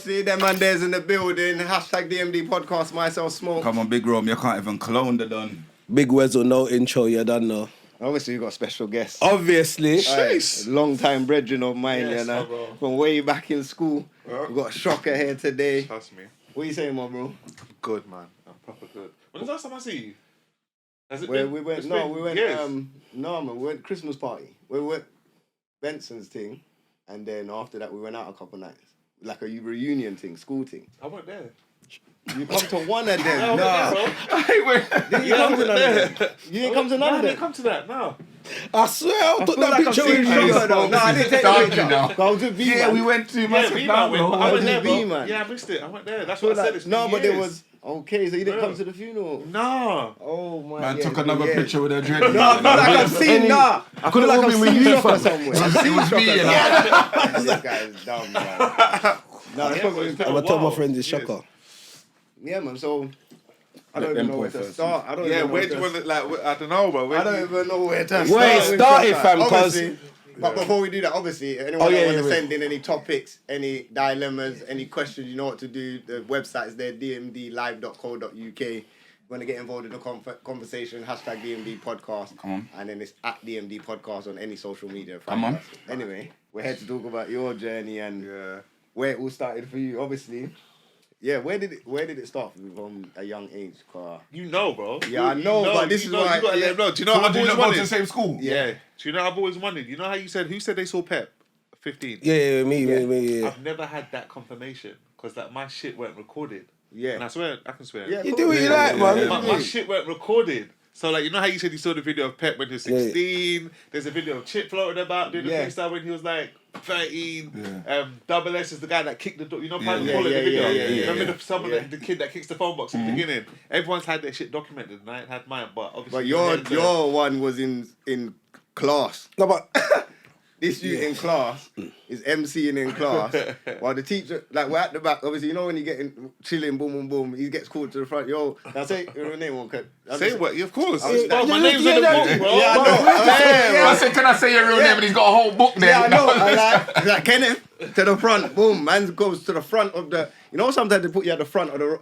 obviously, them man there's in the building. Hashtag DMD podcast, myself, Smoke. Come on, Big Rome, you can't even clone the done. Big Wezzle, no intro, you don't know. Obviously, we got a special guest. Obviously. Long time brethren of mine, you know. From way back in school. We got Shocka here today. Trust me. What you saying, my bro? Good, man. I'm proper good. When was the last time I see you? Has it Where been? we went? It's No, been we went. years. No, man, we went Christmas party. We went Benson's thing, and then after that we went out a couple nights, like a reunion thing, school thing. I went there. You come to one of them. No, You come to none of them. You didn't come to none of I them. didn't come to that, no. I swear, I took that like picture I've with seen you. Shocka, though. No, I didn't take the picture. I was with B, Yeah, man. we went to Yeah, Massive B-Man went, but I I went was there, with bro. B-Man. Yeah, I missed it. I went there. That's So what I like, said. It's no, been but there years. was okay. So you didn't Yeah. come to the funeral. No. Oh my. Man yeah, took it's been another years. picture with a dread. No, I feel like I've seen that. I feel like I've seen Shocka somewhere. I've seen was me, Shocka you know. somewhere. This guy is dumb, man. No, it's probably it's been I'm a going to tell my while. friends it's Shocka. yeah, man. So I don't Let even them know where go to first. start. I don't Yeah, even know where do you want to, like, I don't know, bro. I don't even know where to start. Where it with started, Shocka. fam, 'cause- Obviously, But before we do that, obviously, anyone that want to yeah. send in any topics, any dilemmas, any questions, you know what to do. The website is there, dmdlive.co.uk. You want to get involved in the conversation, hashtag DMD podcast. Come on. And then it's at DMD podcast on any social media. Come on. Anyway, we're here to talk about your journey and Yeah. where it all started for you, obviously. Yeah, where did it start from a young age? You know, bro. Yeah, I know, but this you is know, why- you gotta yeah. let them know. Do you know So what what, I've do you always not go to wanted? the same school? Yeah. Do you know what I've always wanted? You know how you said, who said they saw Pep? 15. Yeah, me, yeah. I've never had that confirmation because like my shit weren't recorded. Yeah. And I swear, I can swear. Yeah, You do what you like, man. My shit weren't recorded. So like, you know how you said you saw the video of Pep when he was 16? There's a video of Chip floating about doing the Yeah. freestyle when he was like 13. Yeah. Double S is the guy that kicked the door. You know, Private Yeah, Paul in the yeah, video. yeah. Remember the kid that kicks the phone box in Mm-hmm. the beginning? Everyone's had their shit documented and I ain't had mine, but obviously. But your one was in class. No, but This youth in class is MCing in class, while the teacher, like we're at the back. Obviously, you know when you get in, chilling, boom, boom, boom, he gets called to the front. Yo, can I say your name? Okay. Say what? Yeah, of course. was- Bro, my Yeah, name's yeah, on the yeah, book, bro. Yeah, I know. I said, can I say your real name? And he's got a whole book there. Yeah, I know. I like Kenneth to the front. Boom, man goes to the front of the. You know, sometimes they put you at the front of the.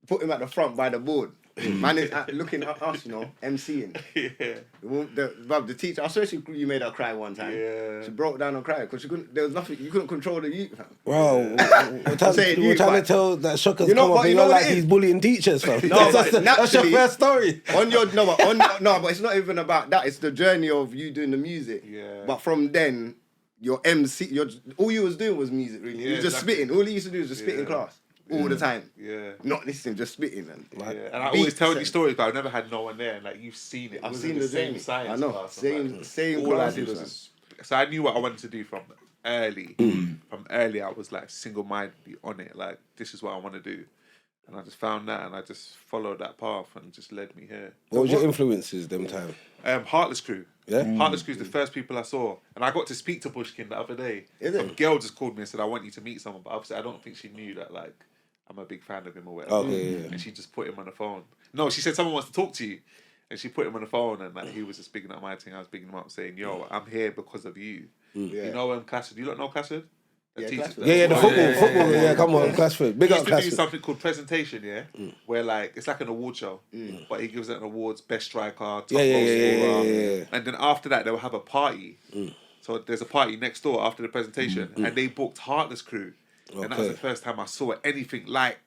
Put him at the front by the board. Man is looking at us, you know, MCing. Yeah. The teacher, I swear you made her cry one time. Yeah. She broke down and cried because there was nothing, you couldn't control the youth. Fam. bro, we're trying saying you, to but- tell that Shocka's You know come what- up and you know you're what like it is? he's bullying teachers, fam. No, that's your naturally- first story. But it's not even about that. It's the journey of you doing the music. Yeah. But from then, your MC, all you was doing was music, really. You Yeah, was just exactly. spitting. All you used to do was just spit in class all the time. Yeah. Not listening, just spitting. And Yeah, and I always tell these stories, but I've never had no one there. And like you've seen it. I've It was seen in the same journey. science I know. class. And, like, Same all I classes, did was man. so I knew what I wanted to do from early. From early, I was like single-mindedly on it. Like this is what I want to do, and I just found that, and I just followed that path, and it just led me here. What was your influences them time? Heartless Crew. Yeah? Heartless Crew's the first people I saw, and I got to speak to Pushkin the other day. Is it? Some girl just called me and said, "I want you to meet someone," but obviously I don't think she knew that like I'm a big fan of him or whatever. Okay, yeah. And she just put him on the phone. No, she said someone wants to talk to you, and she put him on the phone, and like he was just bigging up my thing. I was bigging him up, saying, "Yo, I'm here because of you." Yeah. You know Clashford? You don't know Clashford? Yeah, Clashford. Yeah, the football. Yeah, come on, Clashford. Big He up used to do Clashford. something called presentation, where like it's like an award show, but he gives out an awards, best striker, top goal scorer, Yeah. and then after that they'll have a party. So there's a party next door after the presentation, and they booked Heartless Crew, and that was Okay. the first time I saw anything like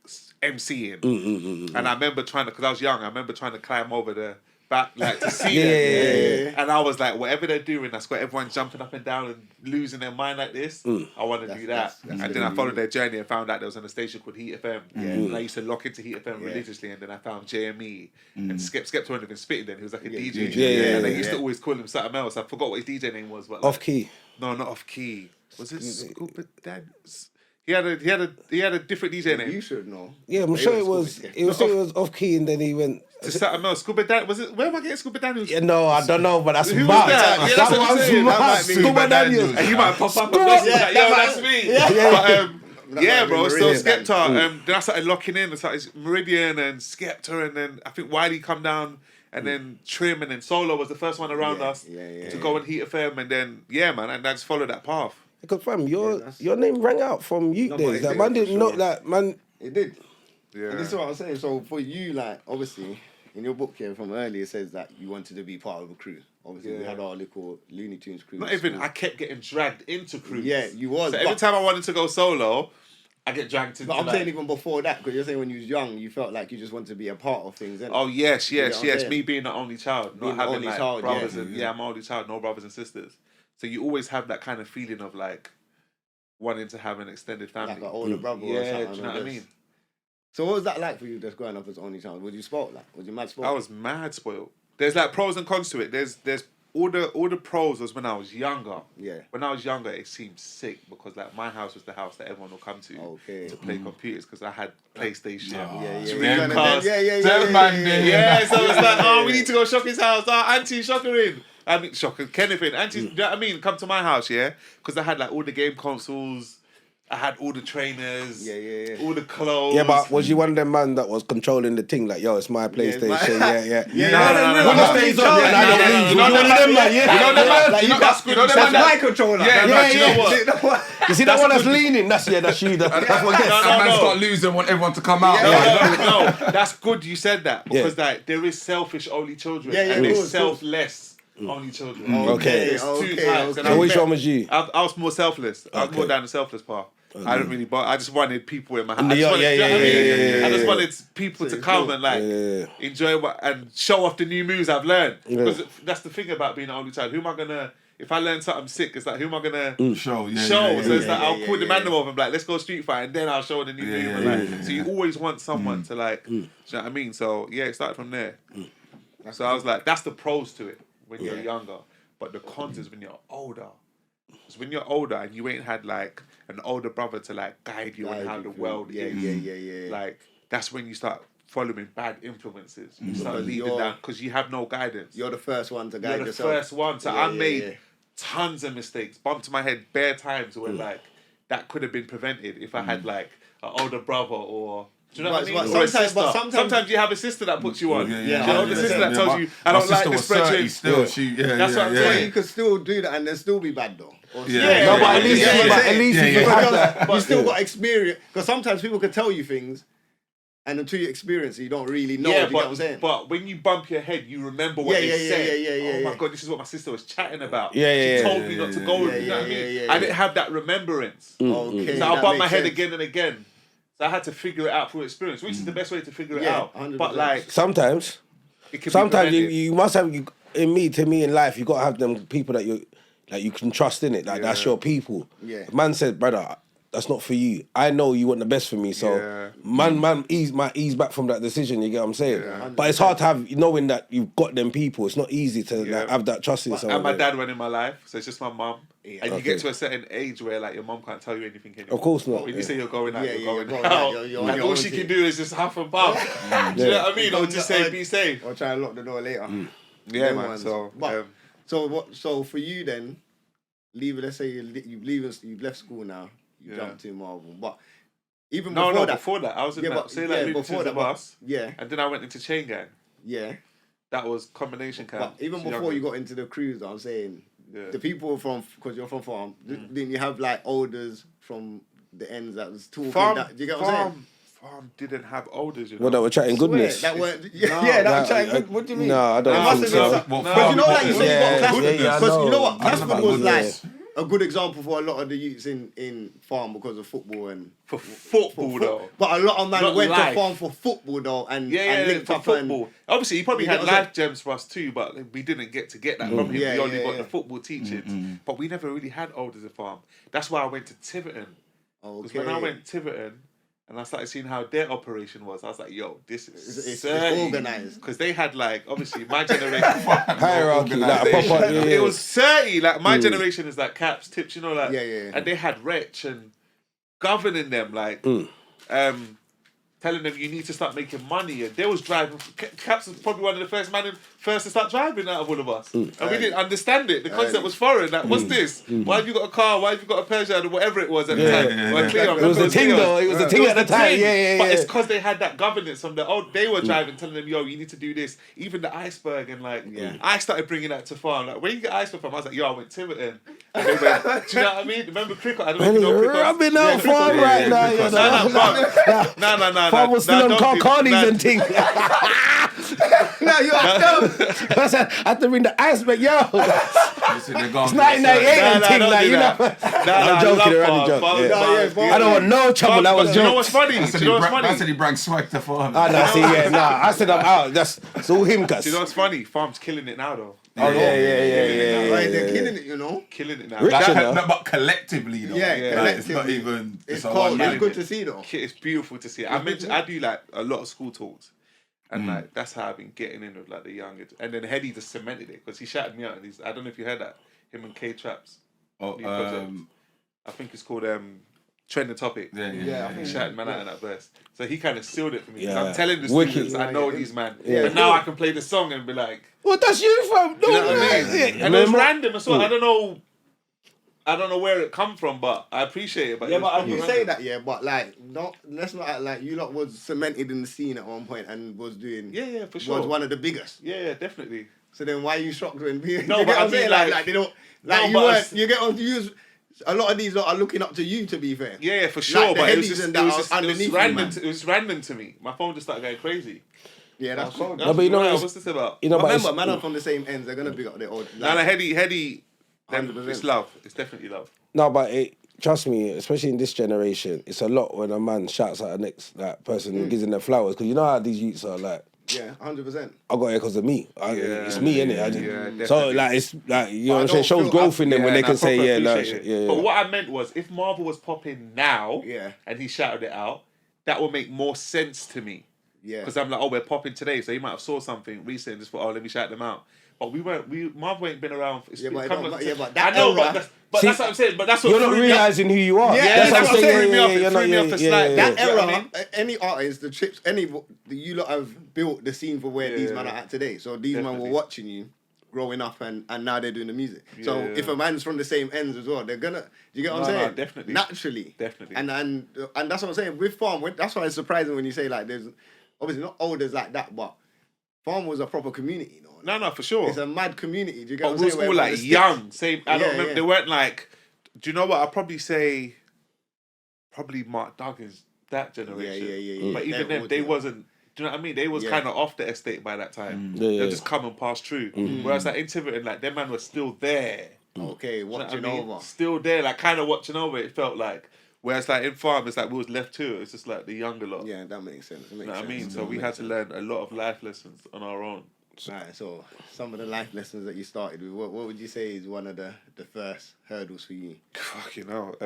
MCing. And I remember because I was young, I remember trying to climb over the back like to see them. And I was like, whatever they're doing, that's got everyone jumping up and down and losing their mind like this. I want to do that. that's And then I followed their journey and found out there was on a station called Heat FM. And I used to lock into Heat FM religiously, and then I found JME and Skepta wasn't even spitting then. He was like a DJ. Yeah, And they used to always call him something else. I forgot what his DJ name was. But Off key. No, not off key. Was it Scuba Dance? He had a different DJ name. You should know. Yeah, I'm sure it was. It was off key, and then he went. To something else. Scuba Dan. Was it? Where am I getting Scuba Daniels? Yeah, no, I don't know, but that's Who was mad. that? Yeah, that's what I'm That's saying. That mad. might be Scuba Daniels. And he might pop up and message like, yo, that's me. But, yeah, might bro. be So Meridian Skepta. Then I started locking in. I started Meridian and Skepta, and then I think Wiley come down, and then Trim, and then Solo was the first one around us to go and Heat FM, and then man, and I just followed that path. Because fam, that's- your name rang out from youth No, but days. it Like did, man for didn't know sure. that man. It did. Yeah. And this is what I'm saying. So for you, like, obviously, in your book here from earlier, it says that you wanted to be part of a crew. Obviously, we Yeah. had our little Looney Tunes crew. Not at even. school. I kept getting dragged into crews. Yeah, you was. So every but- time I wanted to go solo, I get dragged into. But I'm like, saying even before that, because you're saying when you was young, you felt like you just wanted to be a part of things. Innit? Oh yes, You know yes, what I'm yes. saying? Me being the only child, Being not the having only like child, brothers yeah. and I'm an only child, no brothers and sisters. So you always have that kind of feeling of like wanting to have an extended family. Like an older brother or Yeah, something. do you know what I mean? So what was that like for you just growing up as only child? Was you spoiled? Like, was you mad spoiled? I was mad spoiled. There's like pros and cons to it. There's all the pros was when I was younger. Yeah. When I was younger, it seemed sick because like my house was the house that everyone would come to Okay. to play computers because I had PlayStation. Yeah. Dreamcast. Yeah. So it's like, oh, we need to go Shocka's house. Oh, Auntie, Shocka in. I mean, Shocka, Kenneth in. Auntie, do you know what I mean? Come to my house, yeah? Because I had like all the game consoles. I had all the trainers. Yeah. All the clothes. Yeah, but was you one of them man that was controlling the thing? Like, yo, it's my PlayStation. Yeah. No. When it stays on, yeah, I don't leave. You know You one of them man, yeah. You know them man? Like, You know that's good. You know them That's man? my controller. Yeah, Yeah, you know what? You see that one that's leaning? That's you. That's you. That's what gets. And man start losing, want everyone to come out. No, that's good you said that because like there is selfish only children Yeah, and of there's course. selfless only children. Okay. There's two types. And So which one was you? I was more selfless. I was more Okay. down the selfless path. I didn't really, but I just wanted people in my house. In the I just yard, wanted, yeah, you know what I mean? yeah. I just wanted people to come and like enjoy and show off the new moves I've learned. Because that's the thing about being an only child. Who am I gonna? If I learn something sick, it's like who am I gonna Show, show? So it's like I'll call the man over and be like, let's go street fight, and then I'll show the new move. yeah, and like, yeah, so you always want someone to like, do you know what I mean? So yeah, it started from there. So I was like, that's the pros to it when you're younger, but the cons is when you're older. Because when you're older and you ain't had like an older brother to like guide you on how the world is. Yeah. Like that's when you start following bad influences. You start leading down because you have no guidance. You're the first one to You're guide the yourself. first one. So Yeah, I made yeah. tons of mistakes, bumped my head bare times where like that could have been prevented if I had like an older brother or. Do you know what I mean? But Or a sometimes- sister. sometimes- Sometimes you have a sister that puts you on. Yeah, You know, the sister that 100%. tells you, I don't like this spreadsheet. Still, she, That's what I'm So saying. you could still do that and then still be bad though. Or Yeah. No, but at least, Yeah, but at least if you have that. But you still got experience. Because sometimes people can tell you things, and until you experience it, you don't really know. Yeah, you get what I'm saying? but when you bump your head, you remember what they said. Oh my God, this is what my sister was chatting about. She told me not to go. You know what I mean? I didn't have that remembrance. Okay, So I that bumped my makes head sense. again and again. So I had to figure it out through experience, which is the best way to figure it Yeah, out. 100%. But like, Sometimes it can Sometimes be you, prevented. you must have to me in life you gotta have them people that you can trust in it. Like that's your people. Yeah. Man said, brother, that's not for you. I know you want the best for me, so Yeah. man ease back from that decision. You get what I'm saying? Yeah. But it's hard to have knowing that you've got them people. It's not easy to Yeah. like, have that trust in someone. And my like- dad went in my life, so it's just my mum. And you Okay. get to a certain age where like your mum can't tell you anything anymore. Of course not, When you yeah. say you're going out, Yeah, you're going you're going out. out, you're on And your all own she thing. can do is just huff and puff. Do you know what I mean? Or just say, be safe. Or try and lock the door later. Yeah, Them man. ones. So, But- So what? So for you then, let's say you've left school now, you Yeah. jumped to Marvel. But even no, before that, I was in Yeah, that. but- Say yeah, like before before that, the bus, yeah, and then I went into chain gang. yeah. That was combination camp. But even So before younger. you got into the cruise, I'm saying Yeah. the people from because you're from farm, didn't you have like elders from the ends that was talking? Farm, that, do you get what I'm saying? farm didn't have elders, you know. Well, that we're chatting goodness. Swear, that weren't, No, yeah, that was Nah, trying. What do you mean? No, I It don't must think have been so. some- Well, Because you know, like you farm- say, you got Yeah, Clashford. yeah, I Because you know know. what, I don't know Clashford about was like goodness. a good example for a lot of the youths in farm because of football and For football, though. But a lot of man Not went life. to farm for football though, and Yeah, and yeah, linked for up football. Obviously, he probably You had get what I'm life gems for us too, but we didn't get that from him. Yeah, we only yeah, got yeah. the football teachings, but we never really had elders at farm. That's why I went to Tiverton. Because when I went Tiverton and I started seeing how their operation was, I was like, yo, this is It's dirty. organised. Because they had like, obviously, my generation. Hierarchy, like a proper. Yeah, It was 30. Like my generation is like caps, tips, you know, like Yeah. and they had wretch and governing them, like telling them you need to start making money. And they was driving. Caps was probably one of the first man in first to start driving out of all of us. And we didn't understand it. The concept was foreign. Like, what's this? Why have you got a car? Why have you got a Peugeot or whatever it was at the time? Or a Clio. It was the thing though. It was the thing at the time. Yeah. But it's because they had that governance from the old. They were driving, telling them, "Yo, you need to do this." Even the iceberg and like, I started bringing that to farm. Like, where you get iceberg from? I was like, "Yo, I went Tiverton." And they went, do you know what I mean? Remember cricket? I don't know if you know cricket. I've been out farm right now. No. Farm was still on carnies and things. No, you are dumb. I had to bring the iceberg, yo. It's It's 1988 and thing, like, you know. I'm joking. I don't want no trouble. That was jokes. You know what's funny? I said he brought swag to farm. I said I'm out. It's all him, cuz. Do you know what's funny? Farm's killing it now, though. Yeah. They're killing it, you know. Killing it now. No, but collectively, though. Yeah, Like, it's not even. It's a cold. one-man It's good thing. to see, though. It's beautiful to see. I do like a lot of school talks. And like that's how I've been getting in with like the younger. And then Heady just cemented it because he shouted me out. And I don't know if you heard that. Him and K Traps. Oh, new project. I think it's called Trending Topic. Yeah, I think he shouted man out in that verse. So he kind of sealed it for me. 'Cause Yeah. I'm telling the Wicked. students I know these man. Yeah. But now I can play the song and be like, Well, that's you, fam. you know what I mean? Yeah. And it was random as well. I don't know where it come from, but I appreciate it. But Yeah, it was but proper you random. say that, yeah, but like, let's not act like you lot was cemented in the scene at one point and was doing. Yeah, for sure. Was one of the biggest. Yeah, definitely. So then why are you shocked when people? No, you but get what I I'm mean, saying? like- Like they don't. Like No, you but weren't. You get on to use. A lot of these lot are looking up to you. To be fair. Yeah, for sure. Like the but it was headies just, and it that was are just it was underneath you, random. man. It was random to me. My phone just started going crazy. Yeah, that's cold. No, but you know Right, what's- what's this about? You know, but Remember, it's- man, are from the same ends. They're gonna pick up their old. No, Heady. Them, 100%. it's love. It's definitely love. No, but trust me, especially in this generation, it's a lot when a man shouts at the next person and gives him their flowers. Because you know how these youths are like, Yeah, 100%. I got it because of me. It's me, innit? Yeah, So, definitely. like, it's like, you know But what I'm saying? I Shows don't growth in them when they and I can say, proper yeah, no, appreciate it. yeah. But what I meant was, if Marvel was popping now, Yeah. and he shouted it out, that would make more sense to me. Yeah. Because I'm like, oh, we're popping today, so he might have saw something recently and just thought, oh, let me shout them out. But Marvel ain't been around. Yeah, but come it on, don't- yeah, but that I know, era- but that's what I'm saying. But that's what You're not threw me off. realising who you are. Yeah, that's what I'm saying. Yeah, Threw me off. It you're threw not- me off yeah, a yeah, slight. yeah. That You know what era, I mean? any artist, the trips, you lot have built the scene for where these men are at today. So these men Definitely. were watching you growing up and now they're doing the music. So Yeah. if a man's from the same ends as well, they're gonna. Do you get what I'm No, saying? definitely. Naturally. Definitely. And that's what I'm saying. With Farm, that's why it's surprising when you say like there's obviously not olders like that, but Farm was a proper community, you know. No, for sure. It's a mad community. Do you get But what we I'm was saying? all Where like everyone young. sticks. Same. I don't Yeah, remember. yeah. They weren't like. Do you know what? I'd probably say. Probably Mark Duggins, that generation. Yeah. But even They're them, old, they yeah. wasn't. Do you know what I mean? They was Yeah. kind of off the estate by that time. Yeah, They yeah. just come and pass through. Whereas like in Tiverton, like them man was still there. Okay, Do you know what watching I mean? over. Still there, like kind of watching over. It felt like. Whereas like in Farm, it's like we was left to it. It's just like the younger lot. Yeah, that makes sense. It makes You know what I sense. mean? So That we makes had to learn a lot of life lessons on our own. Right, so some of the life lessons that you started with, what would you say is one of the first hurdles for you? Fucking hell.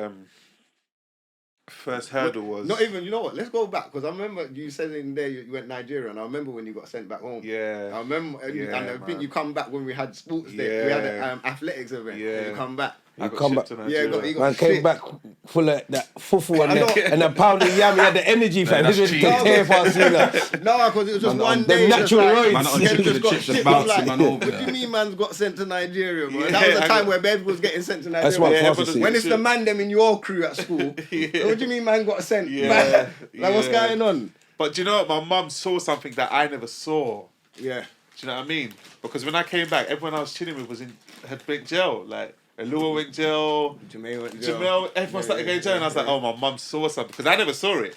First hurdle was Not even, you know what, let's go back, because I remember you said in there you went Nigeria, and I remember when you got sent back home. Yeah. I remember, and Yeah, I think man. you come back when we had sports day. We had an athletics event. Yeah. And you come back. I got come shipped back- to Yeah, Nigeria. you got Man came shit. back full of that fufu I know. and a pound of yam. He had the energy, fam. that's This was cheap. the tear past me, like. No, because it was just Man, one them day. just natural like, roids. Man, on yeah, chips, just the got chips, shipped. just I'm bouncing, like, man, over what do there. you mean man's got sent to Nigeria, bro? Yeah, That was the I time got- where baby was getting sent to Nigeria. That's what Yeah, prophecy. When it's the man them in your crew at school, what do you mean man got sent? Yeah, Man, like what's yeah. going on? But do you know what? My mum saw something that I never saw. Yeah. Do you know what I mean? Because when I came back, everyone I was chilling with had went jail. Like, Alua went jail, Jamel, everyone started going jail. And I was like, oh, my mum saw something. Because I never saw it.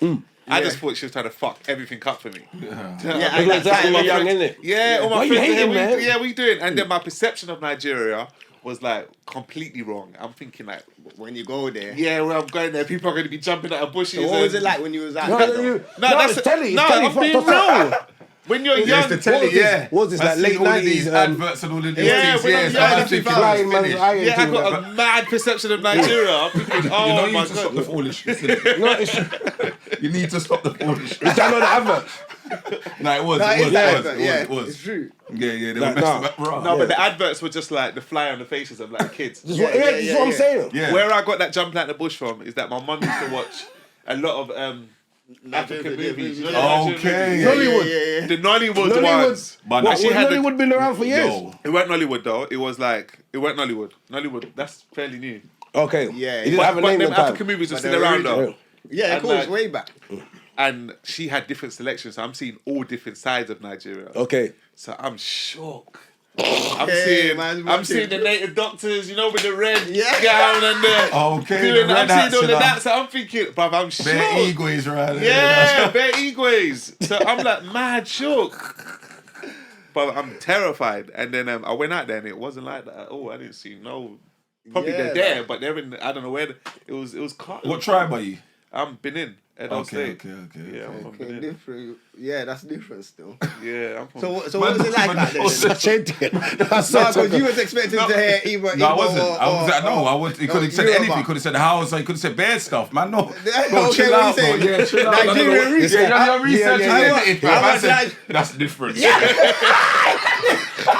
I just thought she was trying to fuck everything up for me. Do you know what I Yeah, mean? Like that, all my when you're young, friends- innit? Yeah, all my Why you friends. hating, man? Yeah, we doing. And then my perception of Nigeria was like completely wrong. I'm thinking like, When you go there. yeah, when I'm going there, people are going to be jumping out of bushes. So what was and- it like when you was out No, there? you, though? no, it's telly. No, It's telly. I'm being Fuck, real. When you're It's young, the telly, was this? yeah. What was this, I've like seen late all of these 90s, adverts and all of these Yeah, things. when I'm Yeah, young, so I'm it's thinking flying it's man's finished. iron yeah, I thing, got like. a mad perception of Nigeria. I'm thinking, You know, oh you my need to stop the god. foolishness. innit? No, it's You need to stop the foolishness. it's done on the advert. No, it was. No, It was. yeah, It was. it's true. Yeah, they were Like, messing nah. back. Bro. No, but the adverts were just like the fly on the faces of like kids. This is what, this is what I'm saying. Yeah. Where I got that jumping out the bush from is that my mum used to watch a lot of African movies. You know Yeah. Okay. Nollywood. Yeah. The Nollywood Nollywood. ones. But What? actually Well, had the- Nollywood been around for years. Yo. It weren't Nollywood though. It weren't Nollywood. Nollywood, that's fairly new. Okay. Yeah. It didn't have a But name them at the African time. movies are But still they're around though. original. Yeah, And cool. It's like- way back. And she had different selections. So I'm seeing all different sides of Nigeria. Okay. So I'm shocked. Okay, man's I'm seeing the native doctors, you know, with the red Yeah. gown and the Okay, doing, the I'm red seeing hats all and of that. that. So I'm thinking, bruv, I'm shocked. Bare egos right there. Yeah, bare Igways. So I'm like mad shook. But I'm terrified. And then I went out there and it wasn't like that at all. I didn't see no. Probably Yeah, they're there, but they're in. I don't know where. It was. What tribe are you? I'm Benin. Edo Okay, State. okay. Yeah, I'm from Okay, Benin. different. Yeah, that's different still. Yeah, I'm from. So what was it like back then? Such a dick. That's No, such a- because you was expecting to hear either. No, I wasn't. Or, I was. He could have said anything. He could have said the house. He could have said bad stuff, man. No, bro, Okay, chill what out, you bro. saying? Yeah, chill out. Nigerian research. Yeah, your research yeah, is yeah. limited, I man. I was said, like- that's different.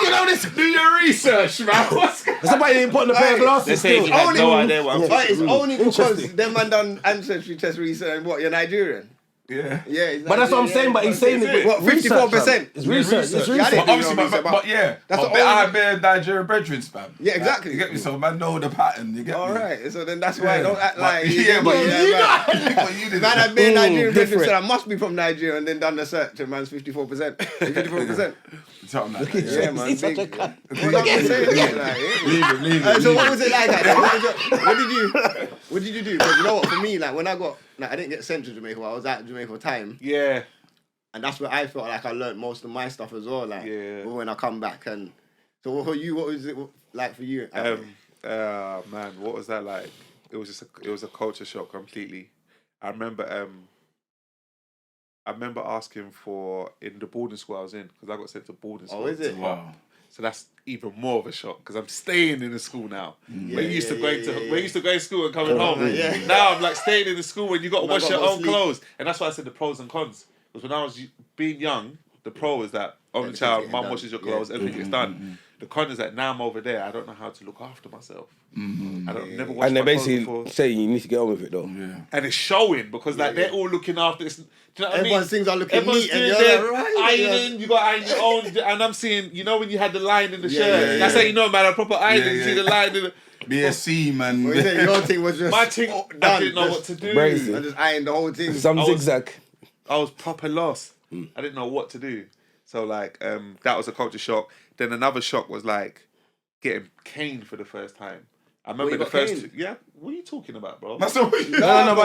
You know this. Do your research, man. What's Somebody didn't put on a pair of They glasses say still. you had Only- no idea what I'm But it's only because Interesting. them man done ancestry test research and what, you're Nigerian? Yeah. Yeah. But that's what I'm saying. But he's saying it. What, 54%? It's research. It's Yeah, I research. didn't But obviously, do no research, but yeah. That's But the I only- bear Nigerian brethren, fam. Yeah, exactly. You get me? So man know the pattern. You get me? All right, so then that's why Yeah. don't act But- like yeah, but you man. But you didn't. Man, I've been Nigerian veteran, different. said I must be from Nigeria, and then done the search, and man's 54%. 54%. Something like that. Yeah, man. He's such big. a cunt. Well, that's what I'm saying, yeah, like, yeah. Leave it. So what was it like that? Then? What did you do? Because you know what, for me, like when I got, like I didn't get sent to Jamaica. I was at Jamaica for time, Yeah. and that's where I felt like I learned most of my stuff as well. Like Yeah. when I come back, and so what for you? What was it like for you? Man, what was that like? It was a culture shock completely. I remember asking for in the boarding school I was in because I got sent to boarding school. Oh, is it? Wow. So that's even more of a shock because I'm staying in the school now. We're used to yeah, going yeah, to yeah. we're used to going to school and coming home. Yeah. Now I'm like staying in the school when you got to When I wash got your no own sleep. clothes, and that's why I said the pros and cons. Because when I was being young, the pro is that only Everything's child, getting mum done. washes your Yeah. clothes, everything gets done. The con is that now I'm over there, I don't know how to look after myself. I don't never wash And they my clothes basically before. say you need to get on with it though. Yeah. And it's showing because like they're all looking after this. Do you know what I mean? Everyone's things are looking Everyone's neat, and doing you're their like, right, ironing. You got to iron your own, and I'm seeing. You know when you had the line in the shirt. yeah, That's yeah. how you know, man. A proper iron. Yeah, You see yeah. the line in the. BSC, man. What you say, your thing was just My thing, I done. didn't know Just- what to do. Brazy. I just ironed the whole thing. Some I was- zigzag. I was proper lost. I didn't know what to do. So like, that was a culture shock. Then another shock was like getting caned for the first time. I remember you the got first. caned? Yeah, what are you talking about, bro? That's what No, but because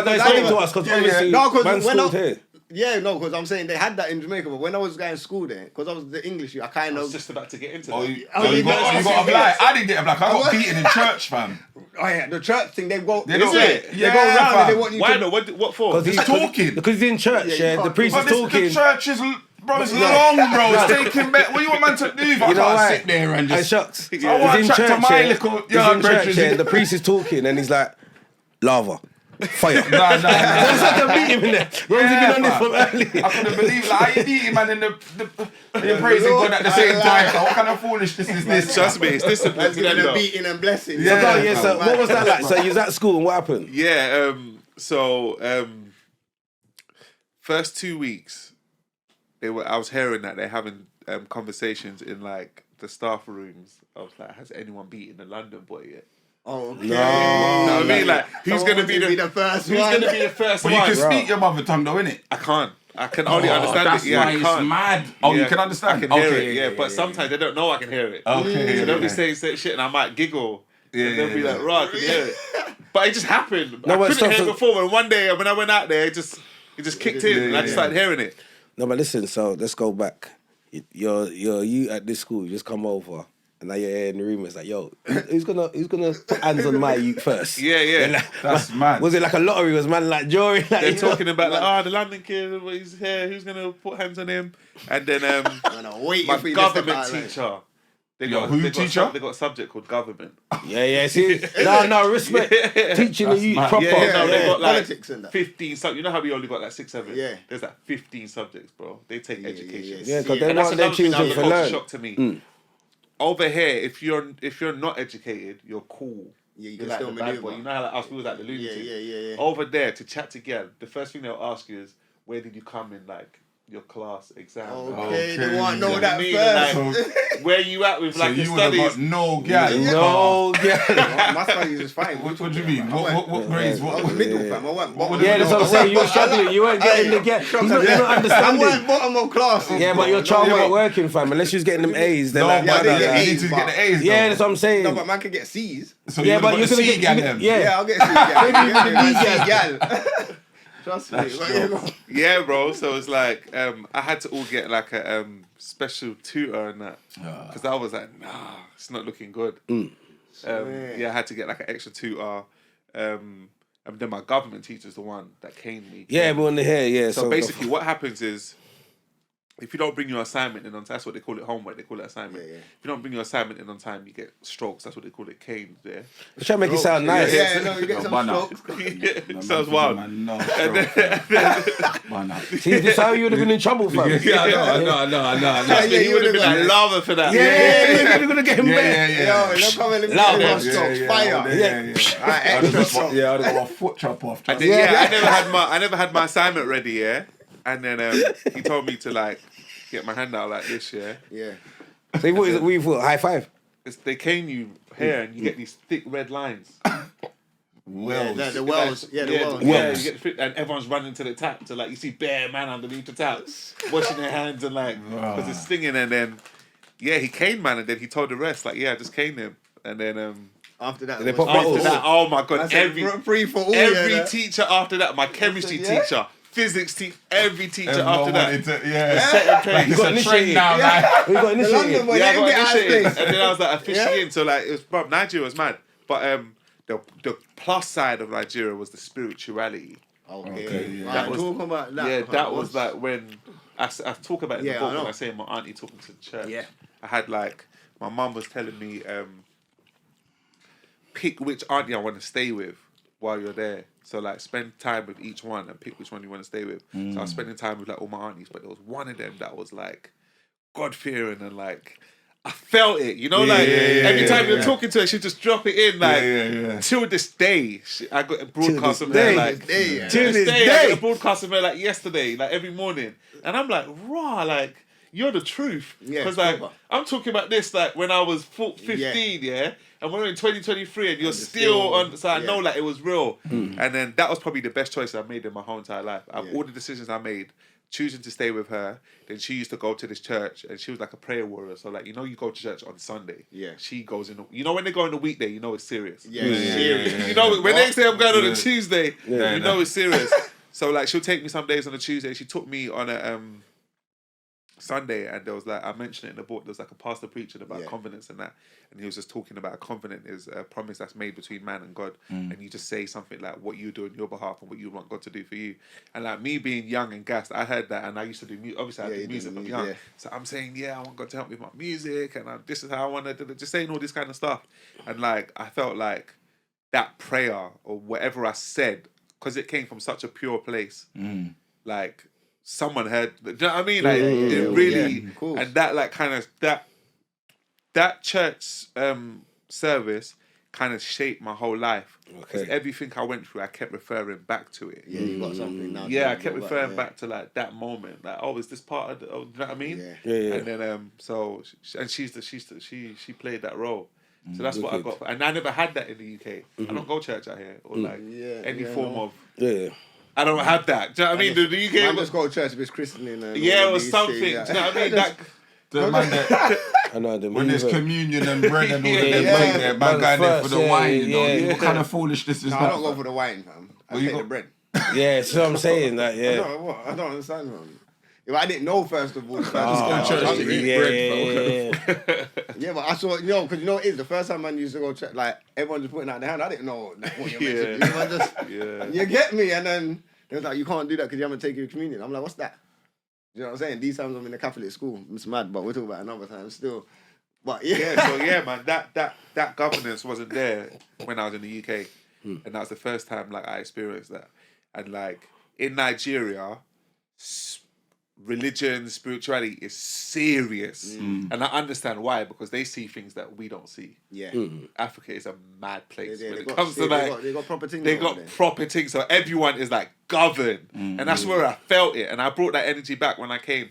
that's I not never- to us because Yeah, obviously No, 'cause man's when schooled I- here. Yeah, no, because I'm saying they had that in Jamaica, but when I was going to school there, because I was the English, I kind I was of. just about to get into Oh, that. you, Oh, you you got got- a black. I didn't get a black. I got What? beaten in church, fam. Oh yeah, the church thing. They go. They Is don't- it? They yeah, go around and they fam. want you Why to. not? What for? Because He's talking. Because he's in church, Yeah, you yeah. The can't- priest But is talking. the church is, bro, it's long, bro. It's taking back. What you want man to do? If I You know can't why? sit there and I just. shucks. I want He's to chat to my little he's young in church, brethren. yeah. The priest is talking and he's like, lava, fire. Nah. That's like a beat him in there. Rosie Yeah, been on this fam. from early. I couldn't believe like how you beating man in the praising God at the same time. So what kind of foolishness is this? Trust me, it's discipline. Let's to give them, them a though. beating and blessing. Yeah. Oh, yeah, so what was that like? So you was at school and what happened? Yeah. First 2 weeks, I was hearing that they're having conversations in like the staff rooms. I was like, has anyone beaten a London boy yet? Oh, okay. No. You know what I mean? Like, who's Someone gonna be wants to the first who's one? gonna be the first But you one? can speak your mother tongue though, innit? I can't. I can only understand that's it. Yeah, why I it's can't. mad. Oh, you Yeah, can understand. I can hear Okay, it. Yeah, but sometimes they don't know I can hear it. Okay. So they'll be saying certain shit and I might giggle. Yeah, And they'll be yeah, like, right, I can hear it. But it just happened. No, I but couldn't stop, hear it so- before. And one day when I went out there, it just kicked in and I just started hearing it. No, but listen, so let's go back. You at this school, you just come over. And now you're here in the room. It's like, yo, who's gonna put hands on my youth first? Yeah, yeah. And like, That's mad. Was it like a lottery? Was man like jury? Like, They're you know? talking about like, the London kid, he's here, who's gonna put hands on him? And then Wait my for you to step government out, like- teacher. They Yo, got, who they got teacher? They got a subject called government. Yeah. See, no, respect. Teaching the youth mad. proper. Yeah, no, they got like Politics and that. 15 subjects. You know how we only got like 6, 7? Yeah. There's like 15 subjects, bro. They take education. Yeah, because they And that's want their another thing that children was to a culture learn. shock to me. Over here, if you're not educated, you're cool. Yeah, you You're can like still the bad boy. maneuver. You know how like us, we was like the lunatic. Yeah. Over there, to chat together, the first thing they'll ask you is, where did you come in like your class exam? Okay, they Okay. want to know You know that what I first. mean? So, Where you at with so like your you would have got studies? no gal. No, yeah. My studies is fine. What do you mean? What grades? I was middle, fam. I went bottom. Yeah, that's what I'm saying. You were struggling. You weren't getting the get. You're not I understanding. went bottom of classes. Yeah, but your child weren't working, fam. Unless you was getting them A's, then No, like, but I didn't get you need A's, to but- get the A's. yeah, though. that's what I'm saying. No, but man can get C's. So Yeah, you but got you're the gonna C get gal. Yeah, I'll get C gal. Maybe you Maybe can C be gal. Trust me. Yeah, bro. So it's like I had to all get like a special tutor and that because I was like, nah, it's not looking good. Yeah, I had to get like an extra tutor. And then my government teacher's the one that caned me. Yeah, we want to hear. Yeah. So basically, what happens is, if you don't bring your assignment in on time, that's what they call it, homework. They call it assignment. Yeah. If you don't bring your assignment in on time, you get strokes. That's what they call it, canes. There. We're trying to make it sound nice. Yeah, no, you get No, some man, strokes. Sounds wild. No, See, this is how you would have been in trouble, fam. Yeah, I know. Yeah, He you would have been would've like lava for that. Yeah, you're gonna get him back. Yeah. Yo, don't come and Loud, let man. me strokes. Fire. Alright, I'd extra have strokes. got a foot chop off. And then, I never had my assignment ready, yeah. And then he told me to like get my hand out like this, yeah. Yeah. So we thought high five. They cane you here and you get these thick red lines. Wells. The wells. Yeah, the wells. Yeah, you get fit, and everyone's running to the tap to like you see bare man underneath the tap, washing their hands and like because it's stinging. And then he caned man, and then he told the rest like I just caned him. And then After that, They it pop was- bottles. after that, oh my god, I said, free for all. every yeah, teacher after that, my chemistry Yeah. teacher, physics teacher, every teacher Everyone after that. wanted to, Set and Like pace. it's a initiated. trend now, Yeah. We got The initiated. London boy, Yeah, I they got get out initiated, space. and then I was like officially Yeah. in. So like it was, bro, Nigeria was mad, but the plus side of Nigeria was the spirituality. Okay. yeah. Right, That was- talk about that. Yeah, that was like when I talk about it in Yeah, the book I know. when I say my auntie talking to the church. Yeah. I had like my mum was telling me pick which auntie I want to stay with while you're there. So like spend time with each one and pick which one you want to stay with. So I was spending time with like all my aunties, but there was one of them that was like God fearing and like I felt it, you know, every time you're talking to her, she just drop it in like till this day. I got a broadcast of her like Day. till this day. I get a broadcast of her like yesterday, like every morning, and I'm like, raw, like you're the truth. Yeah, Because like proper. I'm talking about this like when I was 15, yeah, and we're in 2023, and you're still on. So I know like it was real, and then that was probably the best choice I've made in my whole entire life. All the decisions I made, choosing to stay with her. Then she used to go to this church, and she was like a prayer warrior. So like you know, you go to church on Sunday. Yeah. She goes in. You know when they go on the weekday, you know it's serious. Yeah, serious. You know when they say I'm going on a Tuesday, you Yeah. know it's serious. So like she'll take me some days on a Tuesday. She took me on a Sunday, and there was like I mentioned it in the book. There was like a pastor preaching about confidence and that, and he was just talking about a covenant is a promise that's made between man and God, and you just say something like what you do on your behalf and what you want God to do for you. And like me being young and gassed, I heard that, and I used to do music. Obviously, I Yeah, did you music did from music, young, yeah. so I'm saying I want God to help me with my music, and this is how I want to do it. Just saying all this kind of stuff, and like I felt like that prayer or whatever I said, because it came from such a pure place, like. Someone heard, do you know what I mean? Like it really, yeah, of course. and that like kind of that church service kind of shaped my whole life. Because Okay. everything I went through, I kept referring back to it. Yeah, you got something now. Yeah, I to kept go referring yeah. back to like that moment. Like, oh, is this part of the? Oh, do you know what I mean? Yeah. Yeah. And then and she played that role. So that's what I got. And I never had that in the UK. I don't go church out here or like any form of. Yeah. I don't have that. Do you know what I mean? The UK. Man just go to church if it's christening. And Yeah, all or these something. things, Do you know what I mean? That, The man that, I know the when there's move. communion and bread and all Yeah, that, them yeah. thing there, man going there for the Yeah, wine, you know. yeah. What kind of foolishness is No, I that? don't go for the wine, fam. I Well, you take go- the bread. Yeah, so I'm saying that. Yeah. I don't understand, man. If I didn't know first of all, Just go to church to hungry. eat Yeah, bread, yeah. Yeah, but I saw, because you know what it is, the first time man used to go check, like, everyone just putting out their hand, I didn't know like, what you're meant to do. I just, you get me? And then they was like, you can't do that because you haven't taken your communion. I'm like, what's that? You know what I'm saying? These times I'm in a Catholic school. It's mad, but we'll talk about it another time still. But yeah. man, that governance wasn't there when I was in the UK. And that was the first time like I experienced that. And like in Nigeria, religion, spirituality is serious. And I understand why, because they see things that we don't see. Yeah. Africa is a mad place when it got comes to shit, like... they got proper things. They over got there. proper things, so everyone is like governed. And that's where I felt it. And I brought that energy back when I came.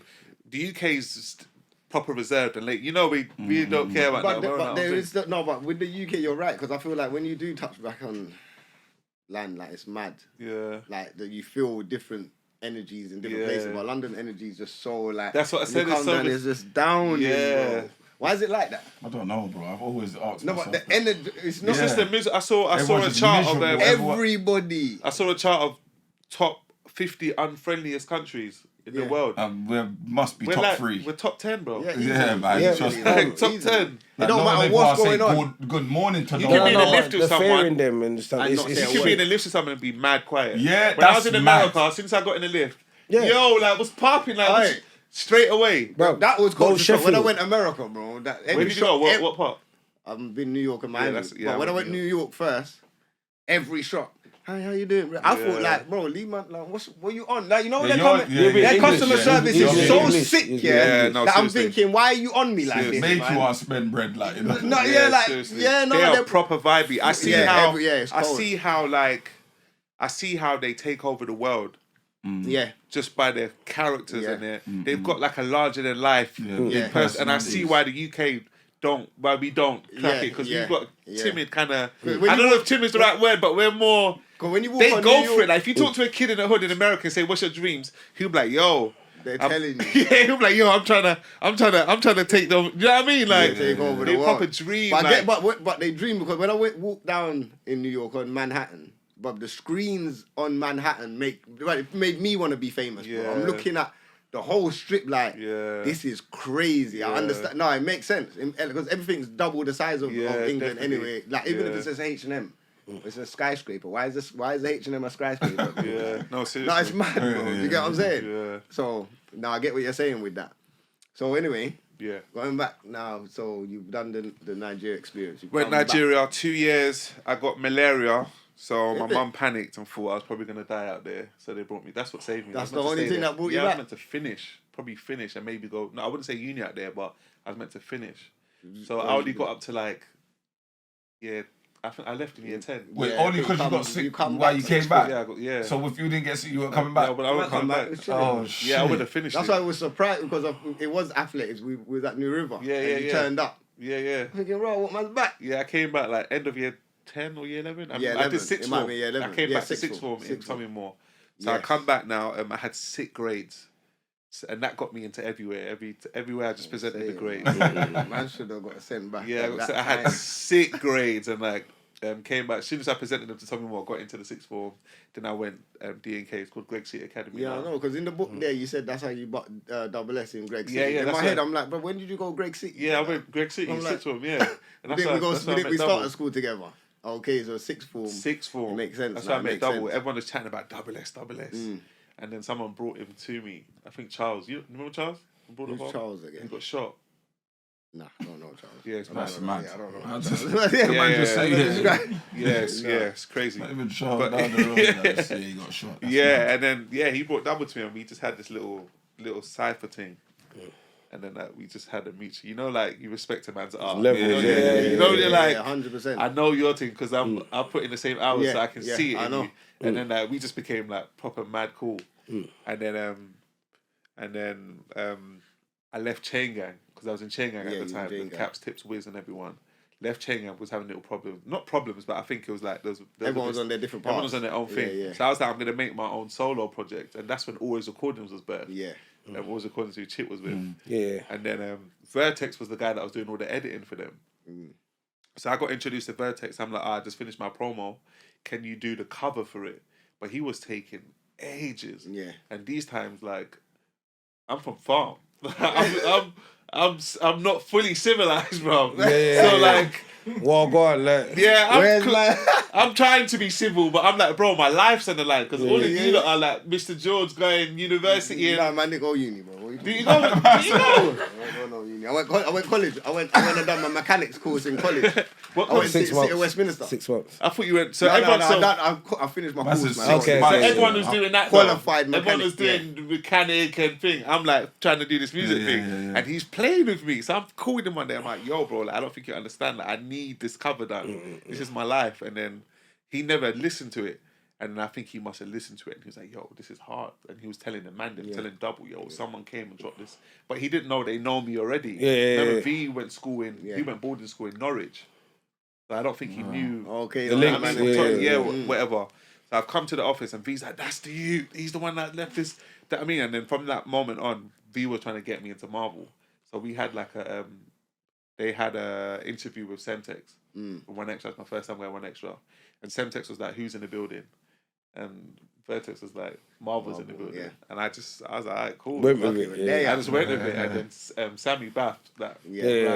The UK's just proper reserved and like, you know, we really don't care about that. But there is but with the UK, you're right, because I feel like when you do touch back on land, like it's mad. Yeah. Like that you feel different energies in different places, but London energy is just so like... That's what I said. It's just down, bro. Why is it like that? I don't know, bro. I've always asked myself. No, but the energy... It's not... It's just the music. I saw a Everyone's chart of... miserable. everybody. I saw a chart of top 50 unfriendliest countries in the world. We must be We're top like, 3. We're top 10, bro. Yeah, man. Yeah, Trust really, me. Top 10. It don't matter what's going on. Good morning to You no can one. be in a lift with the someone. fear in them and stuff. And not It's, say it's, You can be in a lift with someone and be mad quiet. Yeah, when I was that's in mad. America, since I got in the lift, Yeah. yo, like, was popping, like, was Aye. straight away. bro, That was go cold. When I Sheffield. went to America, bro. That Where did you go? What part? I've been New York and Miami. that's- yeah, but when I went New York first, every shot. Hi, how you doing? Bro? I thought like, bro, leave man, like, what you on? Like, you know, Yeah, their customer service English, is so English. sick, Yeah, no, that I'm seriously. thinking, why are you on me like Seriously. this? Make man? you want to spend bread, like, you know. No, seriously. no, they are they're proper vibey. I see it's I cold. see how like I see how they take over the world Yeah, just by their characters Yeah. in it. They've got like a larger than life Yeah. person, and I see why the UK why we don't crack it, because Yeah. we've got Yeah. timid kind of. When I you don't know walk- if timid is the right word, but we're more. 'cause when you walk They on go New for York, it. Like if you talk to a kid in the hood in America and say, "What's your dreams?" He'll be like, "Yo." they're I'm- telling you. Yeah, he'll be like, "Yo, I'm trying to take them." You know what I mean? Like, Take over the they world. proper dream. But, like, but they dream, because when I walked down in New York on Manhattan, but the screens on Manhattan it made me want to be famous. Bro. I'm Yeah. looking at the whole strip like, Yeah. this is crazy. I Yeah. understand. No, it makes sense because everything's double the size of Yeah, England definitely. anyway. Like even if Yeah. it says H&M, it's a skyscraper. Why is the H&M a skyscraper? yeah, no, seriously. No, it's mad, bro. You get what I'm saying? Yeah. So now I get what you're saying with that. So anyway, Yeah. going back now, so you've done the Nigeria experience. You've Went come back. Nigeria 2 years. I got malaria, so my Is it? mum panicked and thought I was probably gonna die out there. So they brought me. That's what saved me. I That's was meant the to only stay thing there. that brought you Yeah, I back? was meant to probably finish, and maybe go. No, I wouldn't say uni out there, but I was meant to finish. So I only got up to like, yeah. I think I left in year 10. Wait, Yeah, only you because you come- got you sick come while back you came 6 back. Yeah, I got, yeah. So if you didn't get sick, you weren't coming back. Yeah, but I wouldn't come back. Oh shit. Yeah, I would have finished That's it. why I was surprised, because it was athletics. We was at New River. Yeah, and yeah, you yeah. turned up. Yeah, yeah. Thinking, bro, what man's back? Yeah, I came back like end of year 10 or year 11. Yeah, I 11. did sixth It might form. be year 11. I came Yeah, back to sixth sixth form. form in Sixth form. Tommy Moore. So I Yes. come back now. I had sick grades, and that got me into everywhere. Everywhere I just presented the grades. Man should have got sent back. Yeah, at that so I had time. sick grades, and like came back. As soon as I presented them to Tommy Moore, got into the sixth form. Then I went D&K. It's called Greg City Academy. Yeah, now. I know, because in the book there you said that's how you bought double S in Greg City. Yeah, yeah, In that's my head, right. I'm like, but when did you go Greg City? Yeah, I went Greg City I'm like- sixth form. Yeah, and that's Didn't why- we that's why I didn't we met start double. at school together? Okay, so sixth form. Sixth form. It makes sense. That's now, why I it made makes double. sense. Everyone was chatting about double S. And then someone brought him to me. I think Charles. You remember Charles? Brought him Who's home? Charles He again? got shot. Nah, I don't know Charles. Yeah, it's That's mad. mad. I don't know. Man, just- Yeah, man just say it. It's crazy. Not even shot But- down the road. Like, just say he got shot. That's Yeah, mad. and then he brought double to me, and we just had this little cipher thing. And then we just had a mutual. You know, like you respect a man's art. levels, you know, yeah, you know, you're like, 100%. I know your thing because I put in the same hours, so Yeah, I can yeah, see it. I in know. you. And then we just became like proper mad cool. And then I left Chain Gang because I was in Chain Gang Yeah, at you the were time Chain with Gang. Caps, Tips, Wiz, and everyone. Left Chain Gang, was having little problems. Not problems, but I think it was like there was Everyone was on their different Everyone paths. was on their own thing. Yeah, yeah. So I was like, I'm gonna make my own solo project, and that's when Always Recordings was birthed. Yeah. And Always Recordings who Chip was with. Yeah. And then Vertex was the guy that was doing all the editing for them. So I got introduced to Vertex. I'm like, I just finished my promo. Can you do the cover for it? But he was taking ages. Yeah. And these times, like, I'm from farm. I'm not fully civilized, bro. Yeah, So yeah. like, Well, go on, like, yeah, I'm trying to be civil, but I'm like, bro, my life's on the line because all of Yeah. you lot are like Mr. George going university and Nah, man, they go uni, bro. do you know? Do you know? I don't know uni. I went college. I went and done my mechanics course in college. What I went to 6 City months. of Westminster. 6 months. I thought you went. So No, everyone. I finished my That's course, a man. Okay, So okay. everyone was doing that. Qualified though. Everyone mechanic, was doing the mechanic and thing. I'm like trying to do this music thing, and he's playing with me. So I'm calling him one day. I'm like, "Yo, bro, like, I don't think you understand. Like, I need this cover done. This is my life." And then he never listened to it. And then I think he must have listened to it. And he was like, "Yo, this is hard." And he was telling the man, telling Double, "Yo, someone came and dropped this." But he didn't know they know me already. Remember, V went school he went boarding school in Norwich. So I don't think he knew. Okay, The no, links, Whatever. So I've come to the office and V's like, "That's the you. He's the one that left this." That I mean, and then from that moment on, V was trying to get me into Marvel. So we had like they had a interview with Semtex. One Extra. That's my first time going One Extra. And Semtex was like, "Who's in the building?" And Vertex was like, "Marvel's in the building." Yeah. And I was like, "All right, cool." Went with it. I just went with it. And then Sammy Bath, that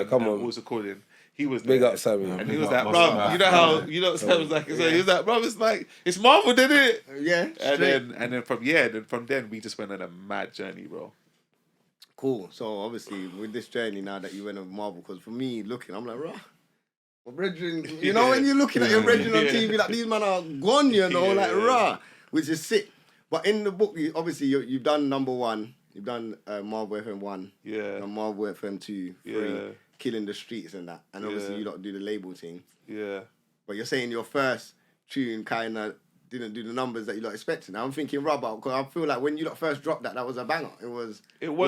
come on. what was it called in? He was Big there. up, Sammy. And he was like, "Bro, you know what Sam was like?" So he was like, "Bro, it's like it's Marvel, did it?" Yeah. And then from then we just went on a mad journey, bro. Cool. So obviously with this journey now that you went on Marvel, because for me looking, I'm like, "Rah." My brethren, you know when you're looking at your brethren on TV, like these men are gone, you know, like rah, which is sick. But in the book, you've done number 1, you've done Marvel FM 1, and Marvel FM 2, 3, Killing the Streets and that, and obviously you lot do the label thing. Yeah. But you're saying your first tune kind of didn't do the numbers that you lot expected. Now I'm thinking rubber, because I feel like when you lot first dropped that was a banger. It was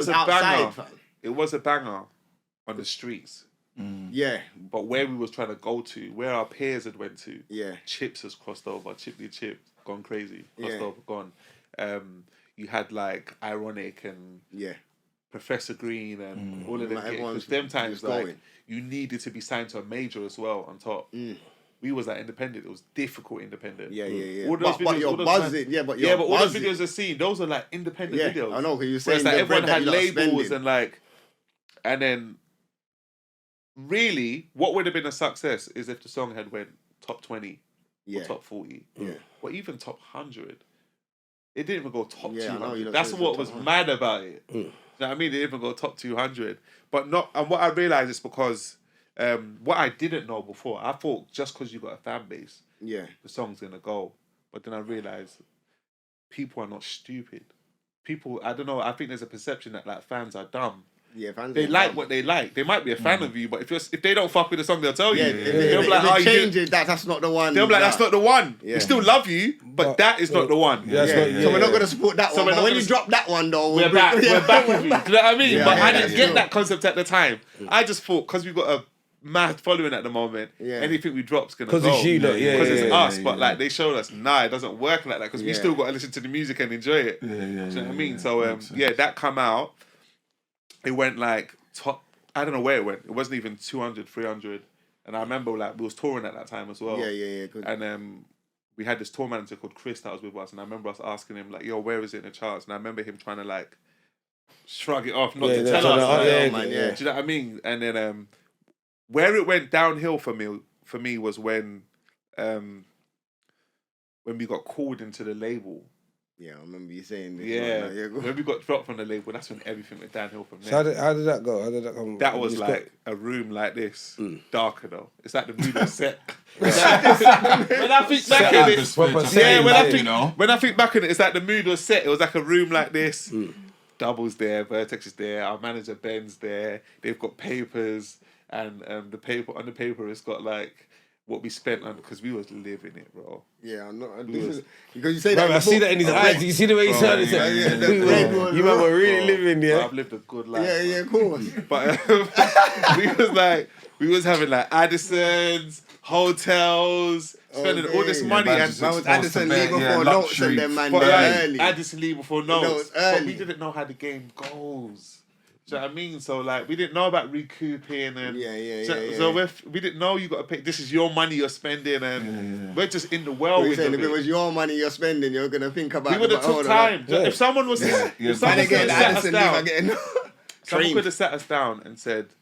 a outside, banger. fam. It was a banger on the streets. Yeah. But where we was trying to go to, where our peers had went to, Yeah. Chips has crossed over, Chip, gone crazy, crossed over, gone. You had like Ironic and Professor Green and all of them. Because them times, like, you needed to be signed to a major as well on top. We was like independent. It was difficult independent. Yeah. All those But you're buzzing. Yeah, but you're but all those videos are seen. Those are like independent videos. I know, because you're saying like the everyone bread that had you lot are labels spending. and like, and then really, what would have been a success is if the song had went top 20 or top 40, or even top 100. It didn't even go top 200. That's what was mad about it. You know what I mean? It didn't even go top 200. But not. And what I realised is because what I didn't know before, I thought just because you got a fan base, the song's gonna go. But then I realised people are not stupid. People, I don't know. I think there's a perception that like fans are dumb. Yeah, fans they like what they like. They might be a fan of you, but if they don't fuck with the song, they'll tell you. They'll be like, if they change it, that's not the one. They'll be like, that's not the one. We still love you, but that is not the one. So we're not going to support that one. But when you drop that one, though, we're back with you. Do you know what I mean? But I didn't get that concept at the time. I just thought, because we've got a mad following at the moment, anything we drop's going to go. Because it's you, because it's us. But like they showed us, nah, it doesn't work like that, because we still got to listen to the music and enjoy it. Do you know what I mean? So that come out. It went like top, I don't know where it went. It wasn't even 200, 300. And I remember like we was touring at that time as well. Good. And we had this tour manager called Chris that was with us. And I remember us asking him like, "Yo, where is it in the charts?" And I remember him trying to like shrug it off, not to tell us. Do you know what I mean? And then where it went downhill for me was when we got called into the label. Yeah, I remember you saying this. When we got dropped from the label, that's when everything went downhill from there. So how did that go? How did that come? That was like a room like this, darker though. It's like the mood was set. When I think back in it, when I think back in it, it's like the mood was set. It was like a room like this. Double's there, Vertex is there, our manager Ben's there. They've got papers, and on the paper it's got like what we spent on, because we was living it, bro. Yeah, I'm not. Because you say that. I see that in his eyes. You see the way he said it. You were really living, Bro, I've lived a good life. Yeah, of course. But we was having like Addisons, hotels, spending all this money. And man was Addison Lee before notes and them man early. Addison Lee before notes. But we didn't know how the game goes. Do you know what I mean? So like we didn't know about recouping and so we didn't know you got to pay. This is your money you're spending, and we're just in the well with it. If it was your money you're spending, you're gonna think about. We would have took time. If someone was, if someone could have sat us down, someone could have sat us down and said,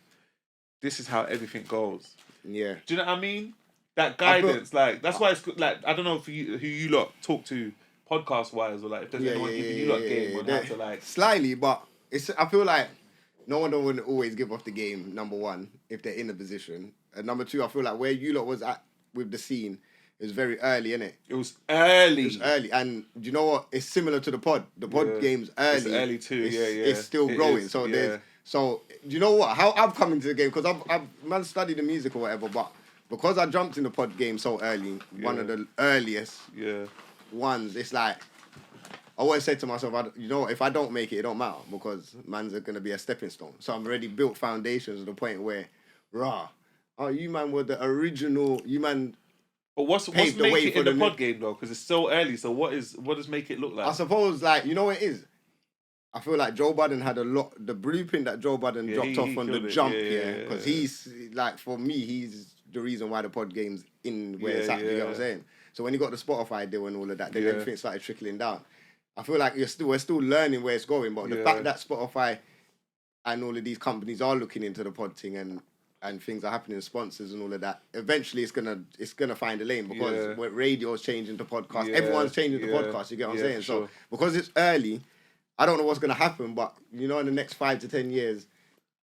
"This is how everything goes." Yeah. Do you know what I mean? That guidance, like that's why it's good. Like I don't know who you lot talk to podcast wise, or like if there's anyone giving you lot game on how to like slightly, but I feel like no one would always give off the game, number one, if they're in a position. And number two, I feel like where you lot was at with the scene, it was very early, innit? It was early. It was early. And do you know what? It's similar to the pod. The pod game's early. It's early too, It's still growing. So there's... So, do you know what? How I've come into the game, because I've studied the music or whatever, but because I jumped in the pod game so early, one of the earliest ones, it's like, I always say to myself, you know, if I don't make it, it don't matter, because man's going to be a stepping stone. So I've already built foundations to the point where, you man were the original, you man... But what's make it in the pod game, though? Because it's so early, so what does make it look like? I suppose, like, you know what it is? I feel like Joe Budden had the blueprint that Joe Budden dropped off on the jump, because he's, like, for me, he's the reason why the pod game's in where it's at, you know what I'm saying? So when he got the Spotify deal and all of that, then everything started trickling down. I feel like we're still learning where it's going, but the fact that Spotify and all of these companies are looking into the pod thing and things are happening, sponsors and all of that, eventually it's gonna find a lane, because when radio's changing to podcast, everyone's changing to podcast, you get what I'm saying? Sure. So because it's early, I don't know what's going to happen, but, you know, in the next 5 to 10 years,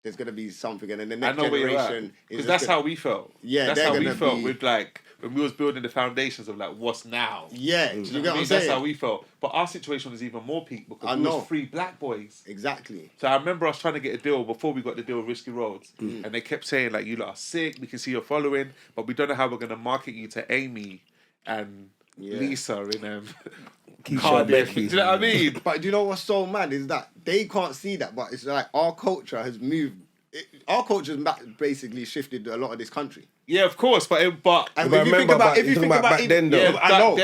there's going to be something. And then the next generation... Because that's how we felt. Yeah, that's how we felt with, like, when we was building the foundations of, like, what's now. Yeah, you get what I'm saying? That's how we felt. But our situation was even more peak, because we was 3 black boys. Exactly. So I remember us trying to get a deal before we got the deal with Risky Roads. And they kept saying, like, you lot are sick, we can see your following, but we don't know how we're going to market you to Amy and Lisa in Cardiff. Do you know what I mean? But do you know what's so mad is that they can't see that, but it's like our culture has moved. Our culture's basically shifted a lot of this country. Yeah, of course, but if you think about back then, though. I know,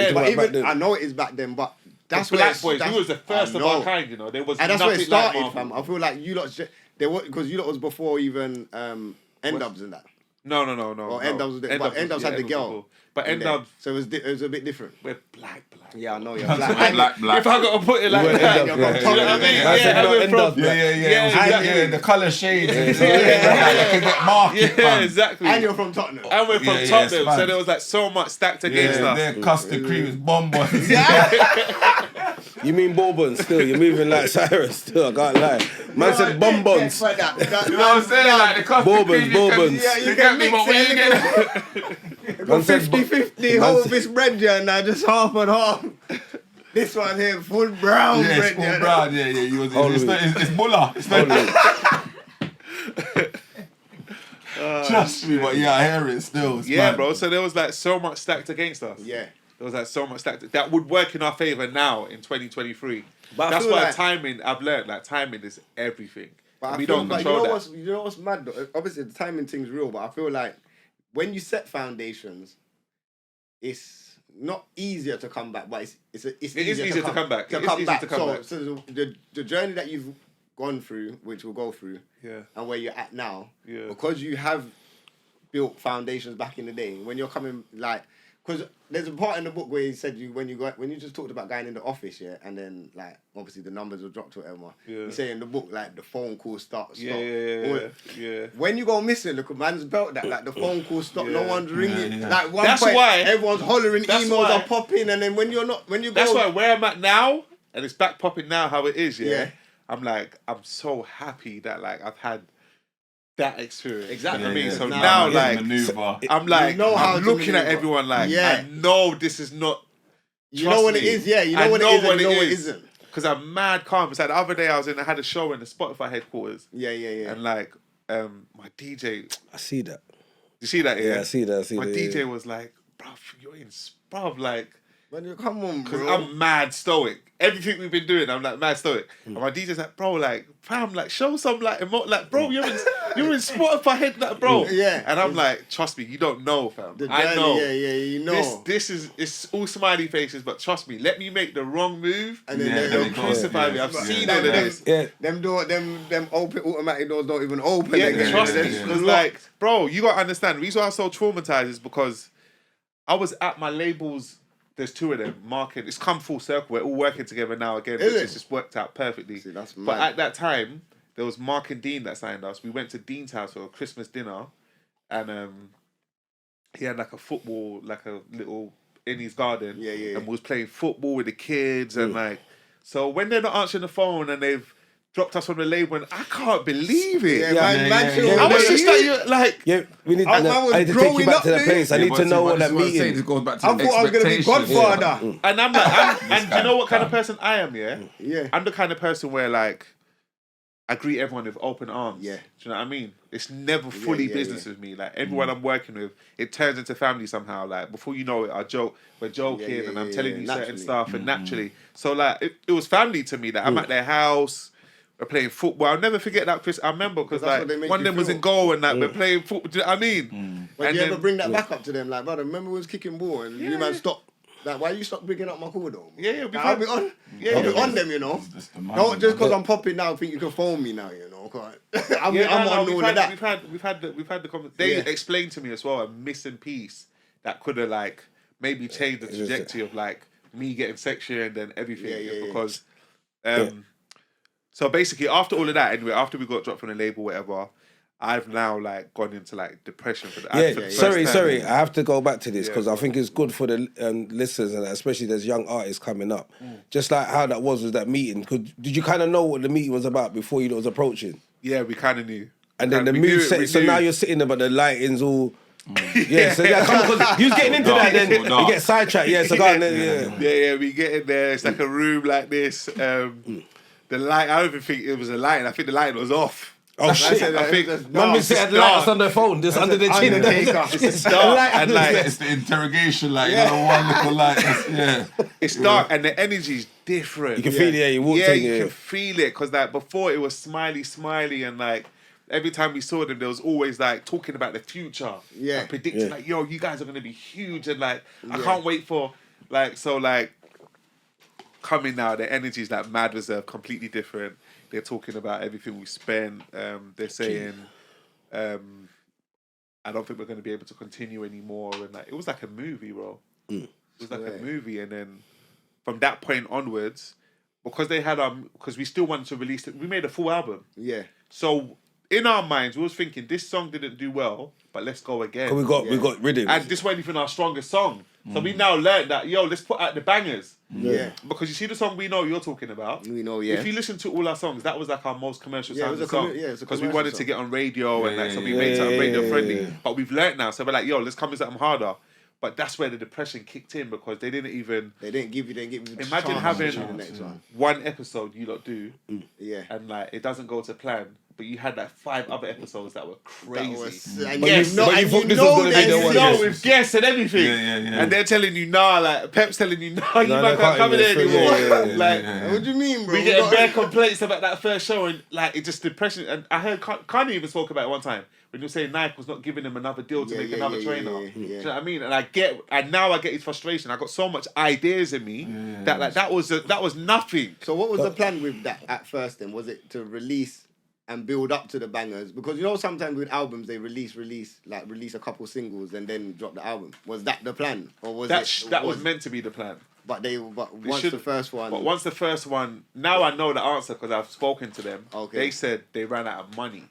I know it is back then, but that's where black boys. We was the first of our kind, you know. There was and that's nothing where it started, like fam. I feel like you lot, because you lot was before even N-Dubs and that. No. Well, N-Dubs had the girl. But N-Dubs... So it was a bit different. We're black. Yeah, I know you're black. black. If I got to put it like that, you know what I mean? Yeah, the colour shades. You can get marked. Yeah, exactly. And you're from Tottenham. And we're from Tottenham, so there was like so much stacked against us. Their custard cream is bonbons. You mean Bourbons still? You're moving like Cyrus still, I can't lie. Man said bonbons. You know what I'm saying? Like the custard cream. Bourbons. Yeah, you can mix it. 50-50, whole this bread, yeah, now just half and half. This one here, full brown bread. Yeah, full brown, It's bulla. It's Trust me, but I hear it still. Yeah, bro, so there was like so much stacked against us. Yeah. There was like so much stacked that would work in our favour now in 2023. But that's why timing, I've learned, like timing is everything. But we don't control that. You know what's mad though? Obviously the timing thing's real, but I feel like when you set foundations, it's not easier to come back, but it's easier to come back. So the journey that you've gone through, which we'll go through, and where you're at now, because you have built foundations back in the day, when you're coming like, because there's a part in the book where he said when you just talked about going in the office, and then like obviously the numbers will drop to whatever. You say in the book like the phone call stop. Yeah. When you go missing, look, man's belt that like the phone call stop, no one's ringing. Like that's why everyone's hollering, emails are popping, and then when you go. That's why where I'm at now, and it's back popping now how it is. I'm like, I'm so happy that like I've had that experience. Exactly. I mean, so now like I'm like, I'm looking at everyone like, I know this is not. You know what it is, You know what it is, and you know what it isn't. Because I'm mad calm. It's like the other day I had a show in the Spotify headquarters. Yeah. And like, my DJ. I see that. You see that? Yeah, I see that. My DJ was like, bruv, you're in, bruv, like. Man, come on, bro. Because I'm mad stoic. Everything we've been doing, I'm like mad stoic. And my DJ's like, bro, like, fam, like, show some like, bro, you're in Spotify head, like, bro. Yeah. And I'm like, trust me, you don't know, fam. I know. Yeah, you know. It's all smiley faces, but trust me, let me make the wrong move, and then they'll crucify me. I've seen all of this. Yeah. Them open automatic doors don't even open. Yeah, trust me. It's like, bro, you gotta understand. The reason why I'm so traumatized is because I was at my labels. There's 2 of them. Marking, it's come full circle. We're all working together now again, which has just worked out perfectly. See, that's mad. But at that time, there was Mark and Dean that signed us. We went to Dean's house for a Christmas dinner, and he had like a football, like a little in his garden, and was playing football with the kids, and like, so when they're not answering the phone and they've dropped us from the label, and I can't believe it. Man, I was just like, Yeah, we need. I was I need to take growing you back up, to the dude. place. I need to know what that meeting. This goes back to I thought I was going to be Godfather. and I'm like, and do you know what kind of person I am? Yeah, Yeah. I'm the kind of person where like I greet everyone with open arms. Yeah. Do you know what I mean? It's never fully business with me. Like everyone I'm working with, it turns into family somehow. Like before you know it, we're joking, and I'm telling you certain stuff, and naturally. So like it was family to me. Like I'm at their house. We're playing football. I'll never forget that, Chris. I remember because like one of them was in goal and like we're playing football. Do you know what I mean? But you ever bring that back up to them? Like, brother, remember we was kicking ball and you man stop. Like, why you stop bringing up my call though? Yeah. I'll be on. I'll be on them, you know. Don't just because I'm popping now think you can phone me now, you know. I'm on all of that. We've had the conversation. They explained to me as well a missing piece that could have like maybe changed the trajectory of like me getting sectioned and everything because. So basically, after all of that, anyway, after we got dropped from the label, whatever, I've now like gone into like depression for the Sorry, I have to go back to this because I think it's good for the listeners and especially there's young artists coming up. Just like how that was with that meeting. Did you kind of know what the meeting was about before you was approaching? Yeah, we kind of knew. And then the mood set. So now you're sitting there, but the lighting's all. Yeah, so because you was getting into that, then you get sidetracked. Yeah, so go on. Yeah, we get in there. It's like a room like this. The light, I don't even think it was a light. I think the light was off. Oh shit! I think man been sitting at the lights on their phone, just under the chin. It's dark and like it's the interrogation light. You know, one little light. It's dark and the energy's different. You can feel it. You walked in. You can feel it because like before it was smiley, and like every time we saw them, there was always like talking about the future. Yeah, and predicting like, yo, you guys are gonna be huge, and like I can't wait for like so like. Coming now, the energy is like mad reserve, completely different. They're talking about everything we spent. They're saying, I don't think we're going to be able to continue anymore. And like, it was like a movie, bro. It was like a movie. And then from that point onwards, because they had because we still wanted to release it, we made a full album. Yeah. So in our minds, we was thinking this song didn't do well, but let's go again. We got rid of it. And this wasn't even our strongest song. So we now learned that, let's put out the bangers. Yeah. Because you see the song We Know you're talking about. We know, yeah. If you listen to all our songs, that was like our most commercial sounding it's song. Because we wanted to get on radio and like so we made something radio friendly. But we've learnt now, so we're like, let's come with something harder. But that's where the depression kicked in because they didn't give you. Imagine having the next one episode you lot do, and like it doesn't go to plan. But you had like 5 other episodes that were crazy. And with guests and everything. And they're telling you, like Pep's telling you, you might can't come in there anymore. Like, what do you mean, bro? We get bare complaints about that first show and like it just depression. And I heard Kanye even spoke about it one time when you were saying Nike was not giving him another deal to make another trainer. Do you know what I mean? And now I get his frustration. I got so much ideas in me that like that was nothing. So what was the plan with that at first then? Was it to release and build up to the bangers? Because you know sometimes with albums they release a couple singles and then drop the album. Was that the plan, or was that was meant to be the plan? But once the first one, now I know the answer because I've spoken to them. Okay. They said they ran out of money.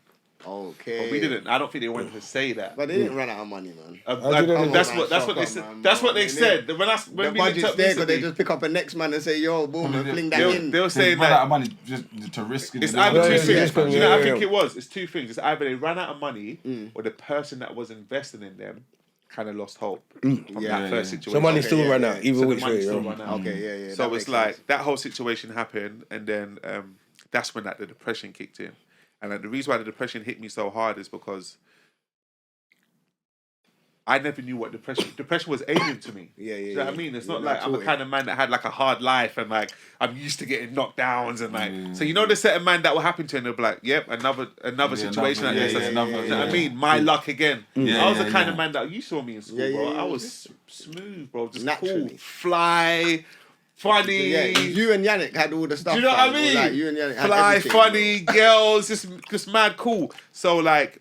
Okay. But we didn't. I don't think they wanted to say that. But they didn't run out of money, man. That's what they said. That's what they said. When the budget's there because they just pick up a next man and say, "Yo, boom," and fling that in. They were saying ran that out of money just to risk it. It's either two things. You know, I think it was. It's two things. It's either they ran out of money or the person that was investing in them kind of lost hope from that first situation. So money still ran out, either which way. Okay, So it's like that whole situation happened, and then that's when like the depression kicked in. And like, the reason why the depression hit me so hard is because I never knew what depression was alien to me. Do you know what I mean? It's not like I'm the kind of man that had like a hard life and like I'm used to getting knockdowns and like so you know the certain man that will happen to and they'll be like, yep, another situation like this. You know what I mean? My luck again. I was the kind of man that you saw me in school, bro. I was smooth, bro. Just cool, fly. Funny. Yeah, you and Yannick had all the stuff. Do you know what I mean? Like, you and Yannick had fly, everything, funny, girls, just mad cool. So like,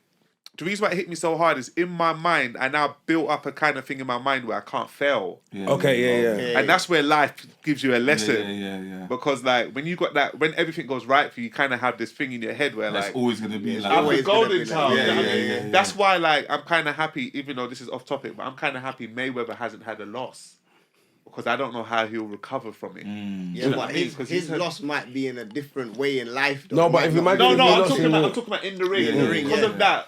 the reason why it hit me so hard is in my mind, I now built up a kind of thing in my mind where I can't fail. Okay. And that's where life gives you a lesson. Because like, when you got that, when everything goes right for you, you kind of have this thing in your head where that's like, always going to be like, I'm the golden child. That's why like, I'm kind of happy, even though this is off topic, but I'm kind of happy Mayweather hasn't had a loss. because I don't know how he'll recover from it. Yeah, but his loss might be in a different way in life. Though. No, but if you imagine, No, if I'm lost talking in about in the ring. in the ring, Because of that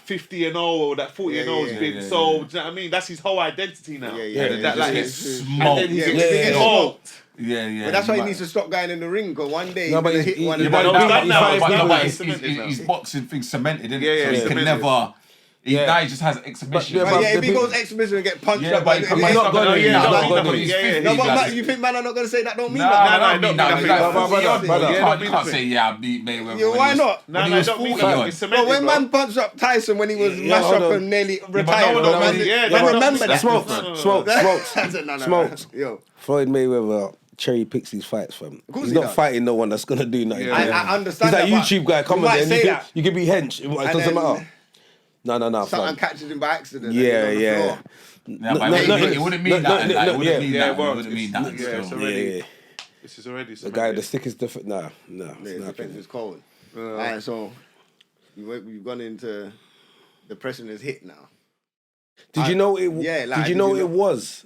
50-0 or that 40-0 has been so. Do you know what I mean? That's his whole identity now. That like gets smoked. smoked. Smoked. Yeah. But that's why he needs to stop going in the ring, because one day No, but he's he's- hit one. he- of but them. now- His boxing thing's cemented, isn't Yeah, it? So he can cemented. never. Yeah. Now he just has exhibition. But- But yeah, if he the goes exhibition and get punched Yeah, up, but by he the- can't- not gonna- he's not not gonna- gonna- he's yeah, 50, No, but like- you think man are not going to say that don't mean Nah, that? I don't mean that. Brother. You can't say I beat Mayweather. Yeah, why not? When he was don't mean 40 that. odd. It's Well, cemented, when bro. man punched up Tyson when he was Yeah, mashed hold up on. and nearly but retired, no, man, yeah, man no, remember that. Smokes. Smokes. Yo, Floyd Mayweather cherry picks his fights, fam. course He's he not does. fighting no one that's gonna do nothing. Yeah. I understand He's that that, YouTube guy. Come you on, might then say you that. can be hench. It doesn't then- matter. No, Something fam. catches him by accident. Yeah, and he's on the floor. Yeah, but it wouldn't mean that. It wouldn't mean that. It well, wouldn't mean that. yeah, it's still. already- Yeah. This is already The cemented. guy, the stick is different. No. Yeah, It's his not defense happening. is cold. Alright, so you've gone into depression is hit now. Did you know it? Yeah, like, did you did know you it know- was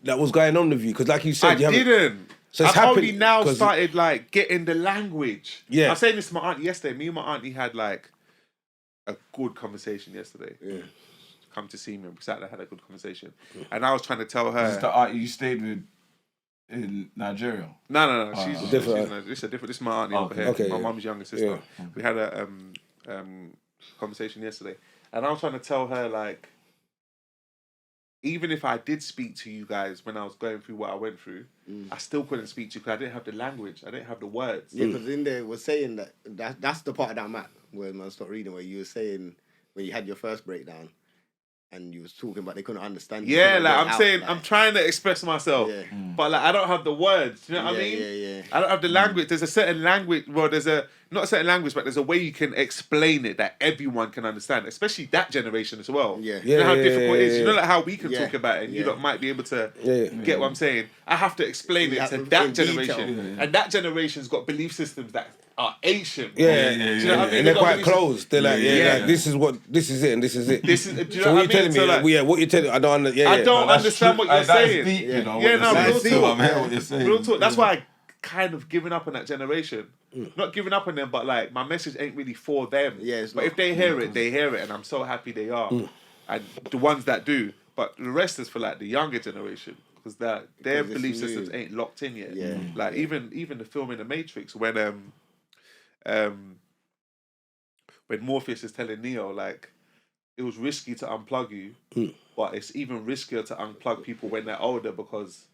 that was going on with you? Because, like you said, I you haven't. didn't. So it's I've only happened now 'cause- started like getting the language. Yeah. I was saying this to my auntie yesterday. Me and my auntie had like a good conversation yesterday. Yeah. Come to see me. We sat there, had a good conversation, and I was trying to tell This is her. the art you stayed with in Nigeria. No. Oh, She's different. this is my auntie Okay. over here. Okay, My yeah. mum's younger sister. We had a conversation yesterday, and I was trying to tell her like, even if I did speak to you guys when I was going through what I went through, I still couldn't speak to you because I didn't have the language. I didn't have the words. Yeah, because in there was saying that's the part of that map where I stopped reading, where you were saying when you had your first breakdown and you was talking about they couldn't understand you. Yeah, couldn't like get I'm out, saying, like- I'm trying to express myself, Yeah. but like I don't have the words. You know what I mean? Yeah. I don't have the language. There's a certain language. Well, there's a not a certain language, but there's a way you can explain it that everyone can understand, especially that generation as well. Yeah. You know how Yeah, difficult it is. yeah, You know like how we can yeah. talk about it, and you Yeah. lot might be able to Yeah. get what I'm saying. I have to explain You it have to to that in detail. generation, and that generation's got belief systems that are ancient. Yeah, Do you know what I mean? and they're They've got quite belief closed. They're like, Yeah. like, this is it, and this is it. This is. Do you So know what what I you're telling mean? me? So, like, Yeah, what you're telling? I don't. I don't understand what you're saying. Deep, you know, Yeah, what no, you're real saying. talk. I hear what you're saying. Real talk. That's why I kind of given up on that generation. Not giving up on them, but like my message ain't really for them. Yeah, it's but not. if they hear it, they hear it, and I'm so happy they are. And the ones that do, but the rest is for like the younger generation because their Because it's belief new. systems ain't locked in yet. Yeah. Like even the film in the Matrix when Morpheus is telling Neo like it was risky to unplug you, but it's even riskier to unplug people when they're older because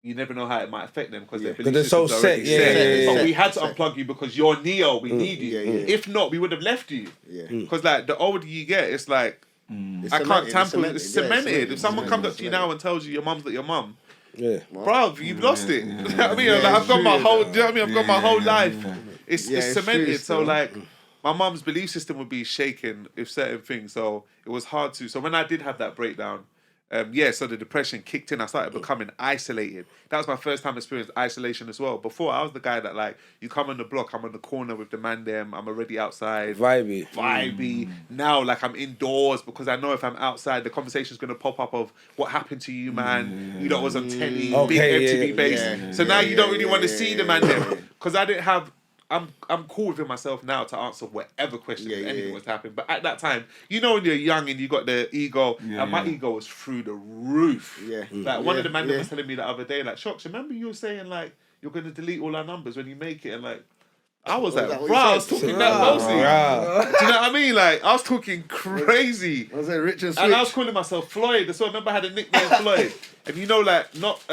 you never know how it might affect them because their belief they're so systems are already set, yeah, But yeah. we had to Set. unplug you because you're Neo. We need you. Yeah, yeah. If not, we would have left you. Yeah. Because like the older you get, it's like It's I can't cemented, tamper. It's cemented. yeah, If someone comes up to you now cemented. and tells you your mum's not your mum, Yeah. bruv, you've lost it. You know what I mean? Yeah, Like, I've it's got my true, whole. though. Do you know what I mean? I've got my whole life. It's Yeah, it's it's cemented. true So still. like, my mum's belief system would be shaken if certain things. So it was hard to. So when I did have that breakdown, so the depression kicked in. I started becoming isolated. That was my first time experiencing isolation as well. Before I was the guy that like, you come on the block, I'm on the corner with the man them. I'm already outside. Vibey. Now, like I'm indoors because I know if I'm outside, the conversation's gonna pop up of what happened to you, man. You know, it was on telly, Okay, big MTV yeah, base. yeah, so now yeah, you don't yeah, really yeah, want to yeah, see yeah, the man yeah, them yeah. because I didn't have. I'm cool within myself now to answer whatever question Yeah, if yeah, anything yeah. was to happen. But at that time, you know when you're young and you got the ego, and my ego was through the roof. Yeah. Like one of the man Yeah. was telling me the other day, like, Shocks, remember you were saying like you're gonna delete all our numbers when you make it, and like I was like, that what bro, you I was said? talking that mostly. Rah. Do you know what I mean? Like I was talking crazy. I was like Rich and And I was Switch. calling myself Floyd. So I remember I had a nickname Floyd. And you know, like, not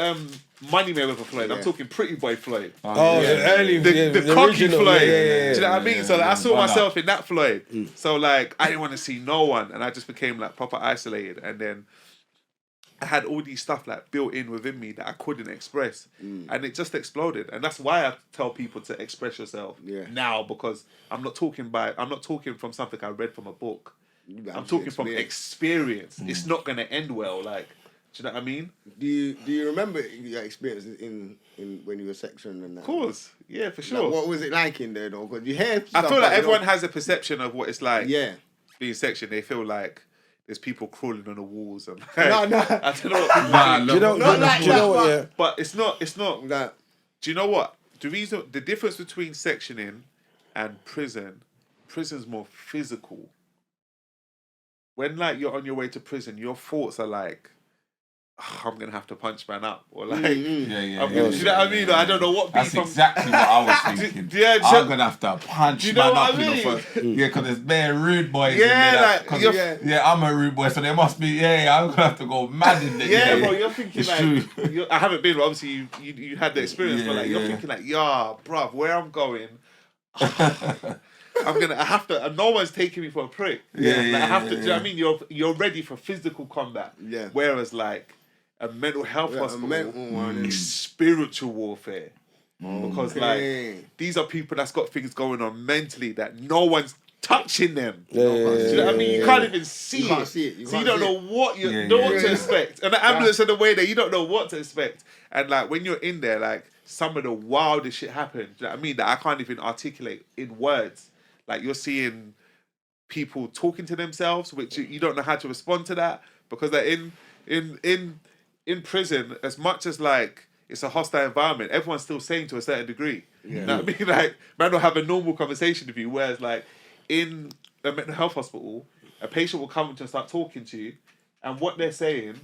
Money Mayweather Floyd. I'm Yeah. talking Pretty Boy Floyd. Oh, yeah. the early, The cocky original, Floyd. Yeah. Do you know what I mean? So like, I saw Why myself in that Floyd. So like, I didn't want to see no one. And I just became like proper isolated. And then I had all these stuff like built in within me that I couldn't express. And it just exploded. And that's why I tell people to express yourself now, because I'm not talking from something I read from a book. I'm talking from experience. It's not gonna end well. Like, do you know what I mean? Do you remember your experiences in when you were sectioned and that? Of course, yeah, for sure. Like, what was it like in there though? Because you hear. I stuff, feel like but you everyone don't- has a perception of what it's like Yeah. being sectioned. They feel like there's people crawling on the walls and No. I don't know what people Do you know? Not like Do you know that, what? Yeah. but it's not. That. Do you know what? The difference between sectioning and prison's more physical. When like you're on your way to prison, your thoughts are like, oh, I'm gonna have to punch man up, or like, do you know what I mean? I don't know what. That's exactly what I was thinking. I'm gonna have to punch man up, yeah, because there's bare rude boys. Yeah, in there yeah, I'm a rude boy, so there must be. Yeah, I'm gonna have to go mad in there. Yeah, bro, you're thinking it's like, true. I haven't been, but obviously you had the experience, but like you're thinking like, yeah, bruv, where I'm going. I have to, and no one's taking me for a prick. I have to. Do you know what I mean? You're ready for physical combat. Yeah. Whereas like a mental health hospital is spiritual warfare. Because like these are people that's got things going on mentally that no one's touching them. Do you know what I mean? You can't even see it. So you don't know what you know what to expect. And the ambulance on the way there, you don't know what to expect. And like when you're in there, like some of the wildest shit happened. Do you know what I mean? That I can't even articulate in words. Like you're seeing people talking to themselves, which you don't know how to respond to that because they're in prison. As much as like it's a hostile environment, everyone's still sane to a certain degree. You know what I mean? Like man will have a normal conversation with you, whereas like in a mental health hospital, a patient will come and start talking to you, and what they're saying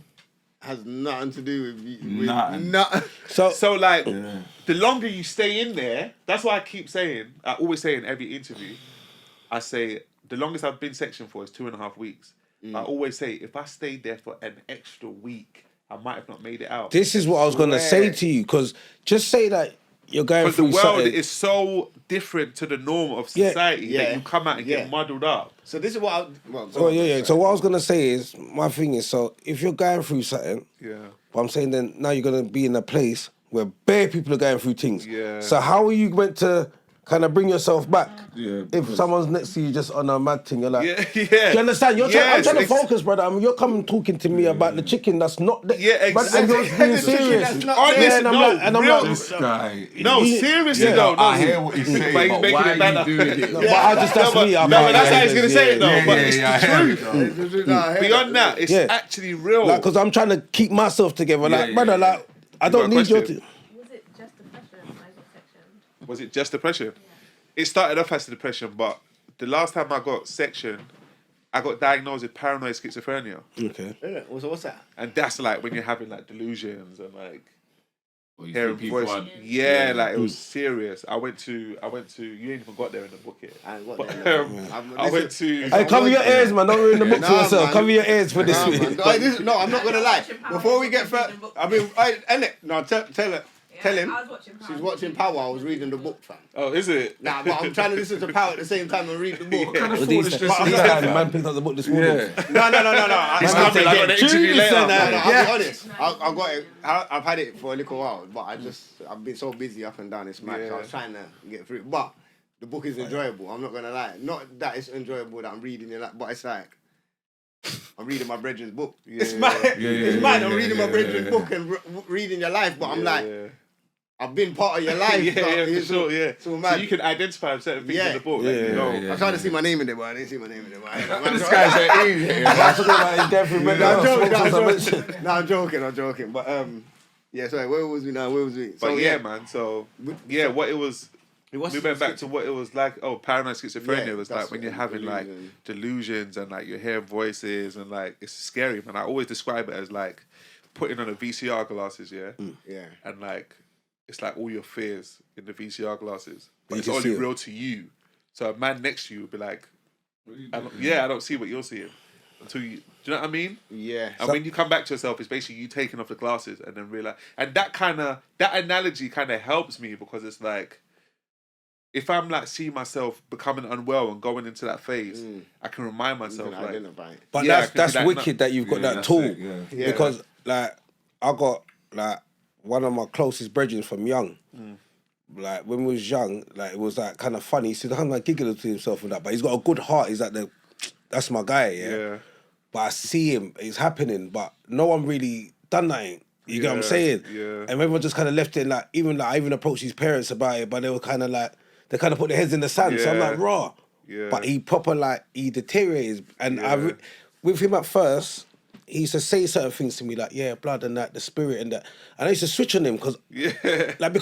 has nothing to do with you. Nothing. So like the longer you stay in there, that's why I always say in every interview, I say the longest I've been sectioned for is 2.5 weeks. I always say if I stayed there for an extra week, I might have not made it out. This is what I was gonna say to you, because just say that you're going through the world something. is so different to the norm of society that you come out and get muddled up. So this is what So what I was gonna say is, my thing is, so if you're going through something, but I'm saying then now you're gonna be in a place where bare people are going through things. So how are you meant to kind of bring yourself back? If someone's next to you just on a mad thing, you're like, do you understand? I'm trying to focus, brother. I mean, you're coming talking to me about the chicken that's not there. Exactly. And you're being serious. This guy. No, seriously though. I hear what he's saying, but why are you doing it? But I just, that's me. No, but that's how he's going to say it though. But it's the truth. Beyond that, it's actually real. Like, because I'm trying to keep myself together. Like, brother, like, I don't need your... Was it just depression? It started off as depression, but the last time I got sectioned, I got diagnosed with paranoid schizophrenia. Okay. So what's that? And that's like when you're having like delusions and like hearing voice. Like it was serious. I went to. You ain't even got there in the book yet. I ain't got there. I went to. Hey, cover your ears, man. Don't ruin the book for yourself. Man. Cover your ears for this week. No, I'm not gonna lie. Before we get further, I mean, tell her. Tell him. She's watching Power. I was reading the book, fam. Oh, is it? Nah, but I'm trying to listen to Power at the same time and read the book. What kind of These man picked up the book this morning. No. He's coming. I got the interview later. I'll be honest. I got it. I've had it for a little while, but I've been so busy up and down this match. So I was trying to get through it. But the book is enjoyable. I'm not gonna lie. Not that it's enjoyable that I'm reading it, but it's like I'm reading my brethren's book. It's mine. I'm reading my brethren's book and reading your life, but I'm like. I've been part of your life. So you can identify certain things in the book. I tried to see my name in there, but I didn't see my name in there. This guy's easy. I'm joking. But sorry, where was we now? But man, so what it was. We went back to what it was like. Oh, paranoid schizophrenia was like when you're having like delusions and like you're hearing voices and like it's scary, man. I always describe it as like putting on a VCR glasses, and like. It's like all your fears in the VCR glasses, but it's only real to you. So a man next to you would be like, I don't see what you're seeing until you. Do you know what I mean? Yeah. And when you come back to yourself, it's basically you taking off the glasses and then realize. And that analogy kind of helps me because it's like, if I'm like seeing myself becoming unwell and going into that phase, I can remind myself like. Identify it. But that's wicked that you've got that tool because like I got like. One of my closest brethren from young, like when we was young, like it was like kind of funny. He said, I'm like giggling to himself and that, but he's got a good heart. He's like that's my guy, But I see him, it's happening, but no one really done nothing. You get what I'm saying? Yeah. And everyone just kind of left it. Like I even approached his parents about it, but they were kind of like they kind of put their heads in the sand. So I'm like, raw. Yeah. But he proper like he deteriorated, and with him at first, he used to say certain things to me like, yeah, blood and that, the spirit and that. And I used to switch on him because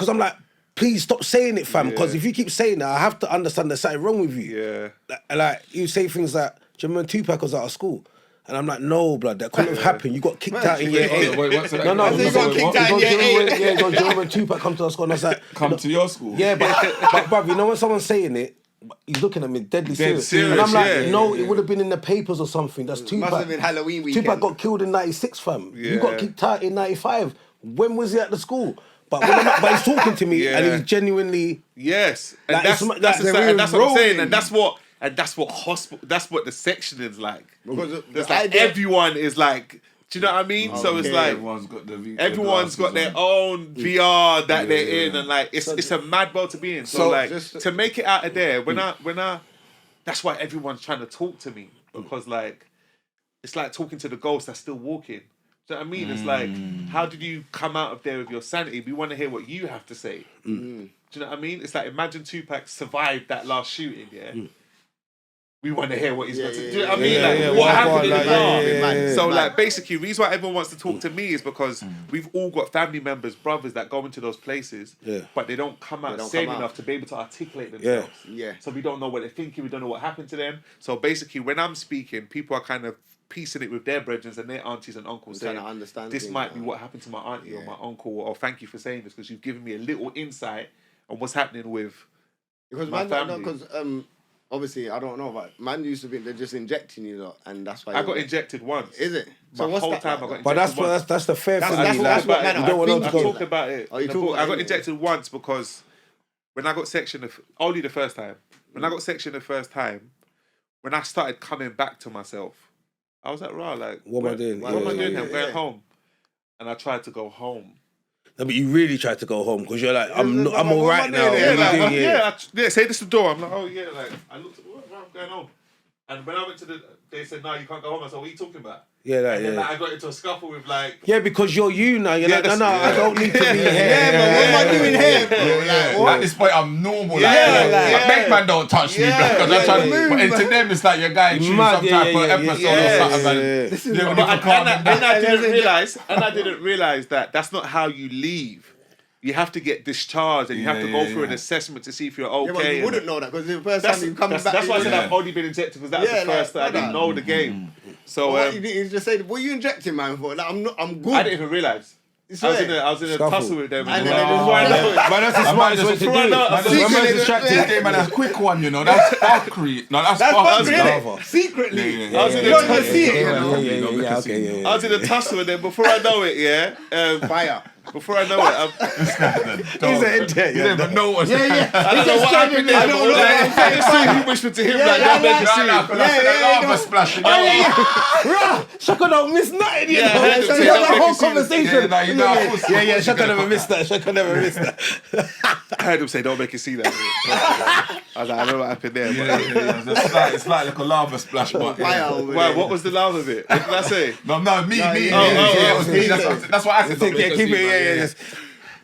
I'm like, please stop saying it, fam. Because if you keep saying that, I have to understand there's something wrong with you. Yeah. Like you say things like, do you remember Tupac was out of school? And I'm like, no, blood, that couldn't have happened. You got kicked out in year 8. Wait, what's that? No, you got kicked out in year 8. Yeah, do you remember when Tupac come to our school? And I was like, come to your school? Yeah, but bruv, you know when someone's saying it, he's looking at me deadly serious. And I'm like, no, it would have been in the papers or something. That's Tupac. Must have been Halloween weekend. Tupac got killed in 96, fam. You got kicked out in 95. When was he at the school? But he's talking to me and he's genuinely... Yes. And like, that's what I'm saying. And that's what the section is like. Because it's like everyone is like... Do you know what I mean? So it's like everyone's got their own VR that they're in, and like it's a mad world to be in. So like to make it out of there, when I that's why everyone's trying to talk to me, because like it's like talking to the ghost that's still walking. Do you know what I mean? It's like, how did you come out of there with your sanity? We want to hear what you have to say. Do you know what I mean? It's like, imagine Tupac survived that last shooting, we want to hear what he's got to do. Do you know what I mean? What happened in the car? So, like, basically, the reason why everyone wants to talk to me is because we've all got family members, brothers that go into those places, but they don't come out sane enough to be able to articulate themselves. So we don't know what they're thinking, we don't know what happened to them. So basically, when I'm speaking, people are kind of piecing it with their brethren and their aunties and uncles, saying, this might be what happened to my auntie or my uncle, or thank you for saying this because you've given me a little insight on what's happening with my family. Obviously, I don't know, but man used to think they're just injecting you lot, and that's why I got injected once. Is it? So what's whole time I got injected but that's the fair thing. That's what you don't want I talked about it. I got injected once because when I got sectioned, only the first time. When I got sectioned the first time, when I started coming back to myself, I was like, "Rah, like, what am I doing? What am I doing? I'm going home," and I tried to go home. No, but you really tried to go home because you're like, I'm all right now. Say this to the door. I'm like, oh yeah, like I looked at I'm going home. And when I went to they said, no, you can't go home. I said, what are you talking about? Then I got into a scuffle with like... Yeah, because you're you now. You're like, no, I don't need to be here. But what am I doing here, bro? At this point, I'm normal. Big man don't touch me, because I try to move. But to them, it's like you're going through some type of episode or something. And I didn't realise that that's not how you leave. You have to get discharged and you have to go through an assessment to see if you're okay. Yeah, but you wouldn't know that because the first time you come back... That's why I said I've only been injected because that was the first time I didn't know the game. So you just say, what are you injecting, man, for? Like, I'm good. I didn't even realise. I was in a tussle with them. And then that's the smartest way to do it. Man, that's a quick one, you know. That's fuckery. No, that's fuckery. Secretly. I was in a I was in a tussle with them before I know it, fire. Before I know it, he's an idiot. You never know what's happening. I don't know what happened there. I don't know. I just saw you whispered to him like that. Lava splashing. Shocka don't miss nothing, you know. Yeah, So you have a whole conversation. Yeah, Shocka never missed that. Shocka never missed that. I heard him say, don't make it see that. I was like, I don't know what happened there. It's like a lava splash. Why? What was the lava bit? What did I say? No, me. That's what I said. Keep it.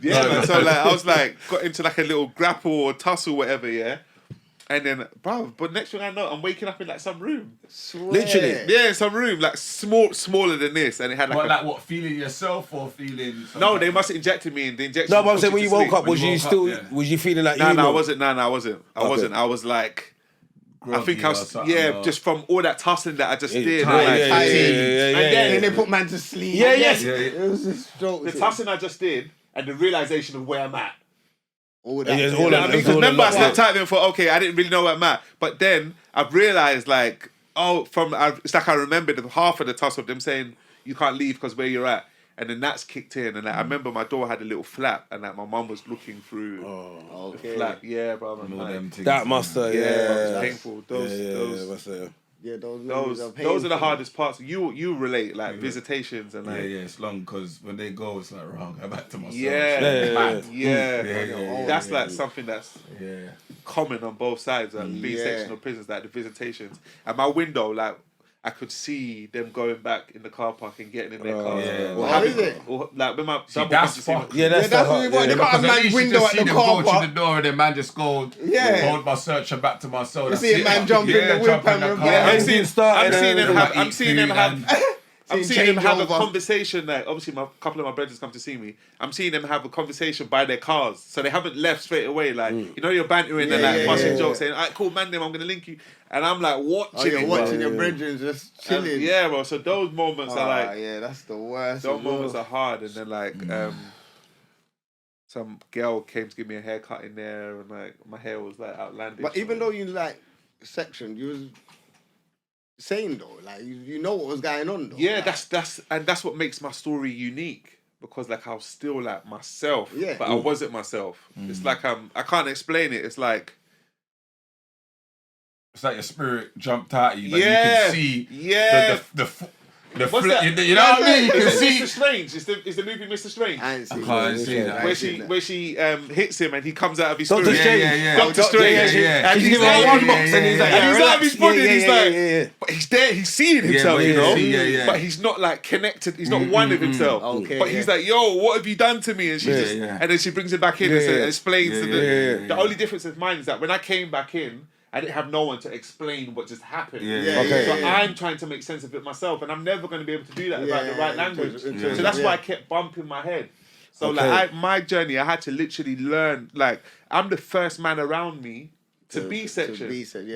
Man, so like I was like got into like a little grapple or tussle, whatever, and then but next thing I know, I'm waking up in like some room. Literally, some room like smaller than this, and it had like what feeling yourself or feeling? No, they must have injected me, and the injection. No, but I'm saying when you woke up, was you still? Was you feeling like? No, I wasn't. I wasn't. I was like. I think I was, just from all that tussling that I just did. And then they put man to sleep. It was just the tussling I just did and the realisation of where I'm at. All that. Remember, I slept tight there and thought, okay, I didn't really know where I'm at. But then I've realised, like, it's like I remembered half of the tussle of them saying, you can't leave because where you're at. And then that's kicked in, and like, I remember my door had a little flap, and like my mum was looking through the flap. Yeah, bro. That must have, it's painful. Those are the hardest parts. You relate like visitations and like it's long because when they go, it's like wrong. Go back to myself. That's like something that's common on both sides. Like being sectional prisons, like the visitations. And my window, like I could see them going back in the car park and getting in their cars. How is it? Or like when my double that's comes to see me. fuck. Yeah, that's really what. They got a man's window at the car go park. to the door and then man just go hold my searcher back to my soul. You see a man jump in the whip and I'm seeing them have a over. conversation. Like obviously, a couple of my brothers come to see me. I'm seeing them have a conversation by their cars, so they haven't left straight away. Like you know, you're bantering and like busting jokes, saying, "Alright, cool, man, then I'm gonna link you." And I'm like watching, watching your brethren just chilling. Yeah, bro. So those moments are like, yeah, that's the worst. those moments are hard. And then like, some girl came to give me a haircut in there, and like my hair was like outlandish. But even though you like sectioned, you was sane though. Like you know what was going on though. Yeah, like, that's what makes my story unique, because like I was still like myself, but I wasn't myself. It's like I can't explain it. It's like your spirit jumped out at you, but you can see the what's flip. that? You know what I mean? You can see. Mr. Strange. It's the movie Mr. Strange. I ain't seen can't see that. Where she hits him and he comes out of his Doctor spirit. Strange. Doctor Strange. And he's out out one box and he's like, he's out of his body and he's like, yeah. but he's there, he's seeing himself, you know? But he's not like connected, he's not one with himself. Okay, but he's like, yo, what have you done to me? And she and then she brings him back in and explains to the only difference of mine is that when I came back in, I didn't have no one to explain what just happened. So I'm trying to make sense of it myself, and I'm never going to be able to do that without the right language. So that's why I kept bumping my head. So like my journey, I had to literally learn. Like I'm the first man around me to be sectioned.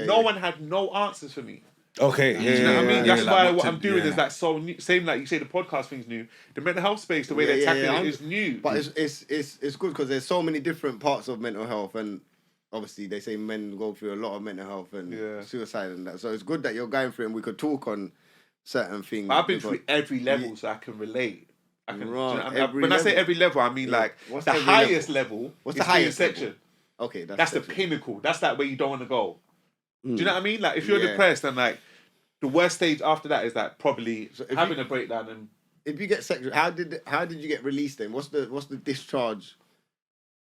No one had no answers for me. Okay, Do you know what I mean? That's why what I'm doing is like so new. Same like you say, the podcast thing's new. The mental health space, the way they're tackling it is new. But it's good because there's so many different parts of mental health, and obviously they say men go through a lot of mental health and suicide and that. So it's good that you're going through it and we could talk on certain things. But I've been through every level, so I can relate. I can. When I say every level, I mean like the highest level. What's the highest section? Okay, that's the pinnacle. That's like where you don't want to go. Do you know what I mean? Like if you're depressed, and like the worst stage after that is like probably having a breakdown. And if you get sexual, how did you get released then? What's the discharge?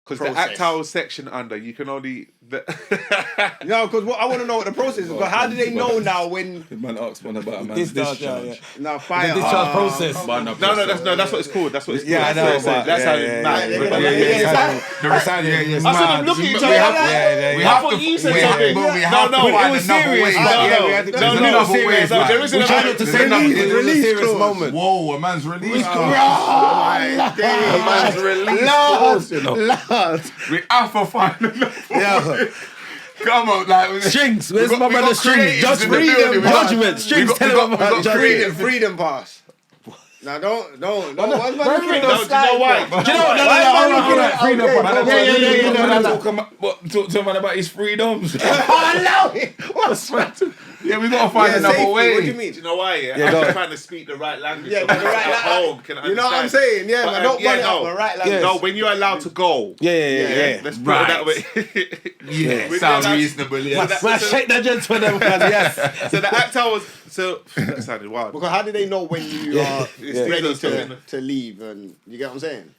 Because the act I was section under, you can only... No, because I want to know what the process is. But how do they know now when... The man asks one about a man's discharge. No, fire. The discharge process. No, that's what it's called. That's what it's called. Yeah, I know. That's how it's mad. The recital is I saw them looking at each other. We have to... you said something. We have to find another way. There isn't We try not to say nothing. It was a serious moment. Whoa, a man's released. A man's released. We have to find another way. Come on, like Strings, where's my brother Strings? Just freedom, judgment. Strings, tell him about judgment. Freedom pass. Now don't. Do you know why? Talk to a man about his freedoms. What's that? Yeah, we gotta find another way. What do you mean? Do you know why? I'm just trying to speak the right language. Yeah, the right language. You know what I'm saying? Yeah, but don't run it up the right language. No, when you're allowed to go. Yeah. Let's put it that way. Yeah, sounds reasonable. Yeah. Man, shake that gentleman, yes. So the actor was it sounded wild. Because how do they know when you are ready to leave? And you get what I'm saying?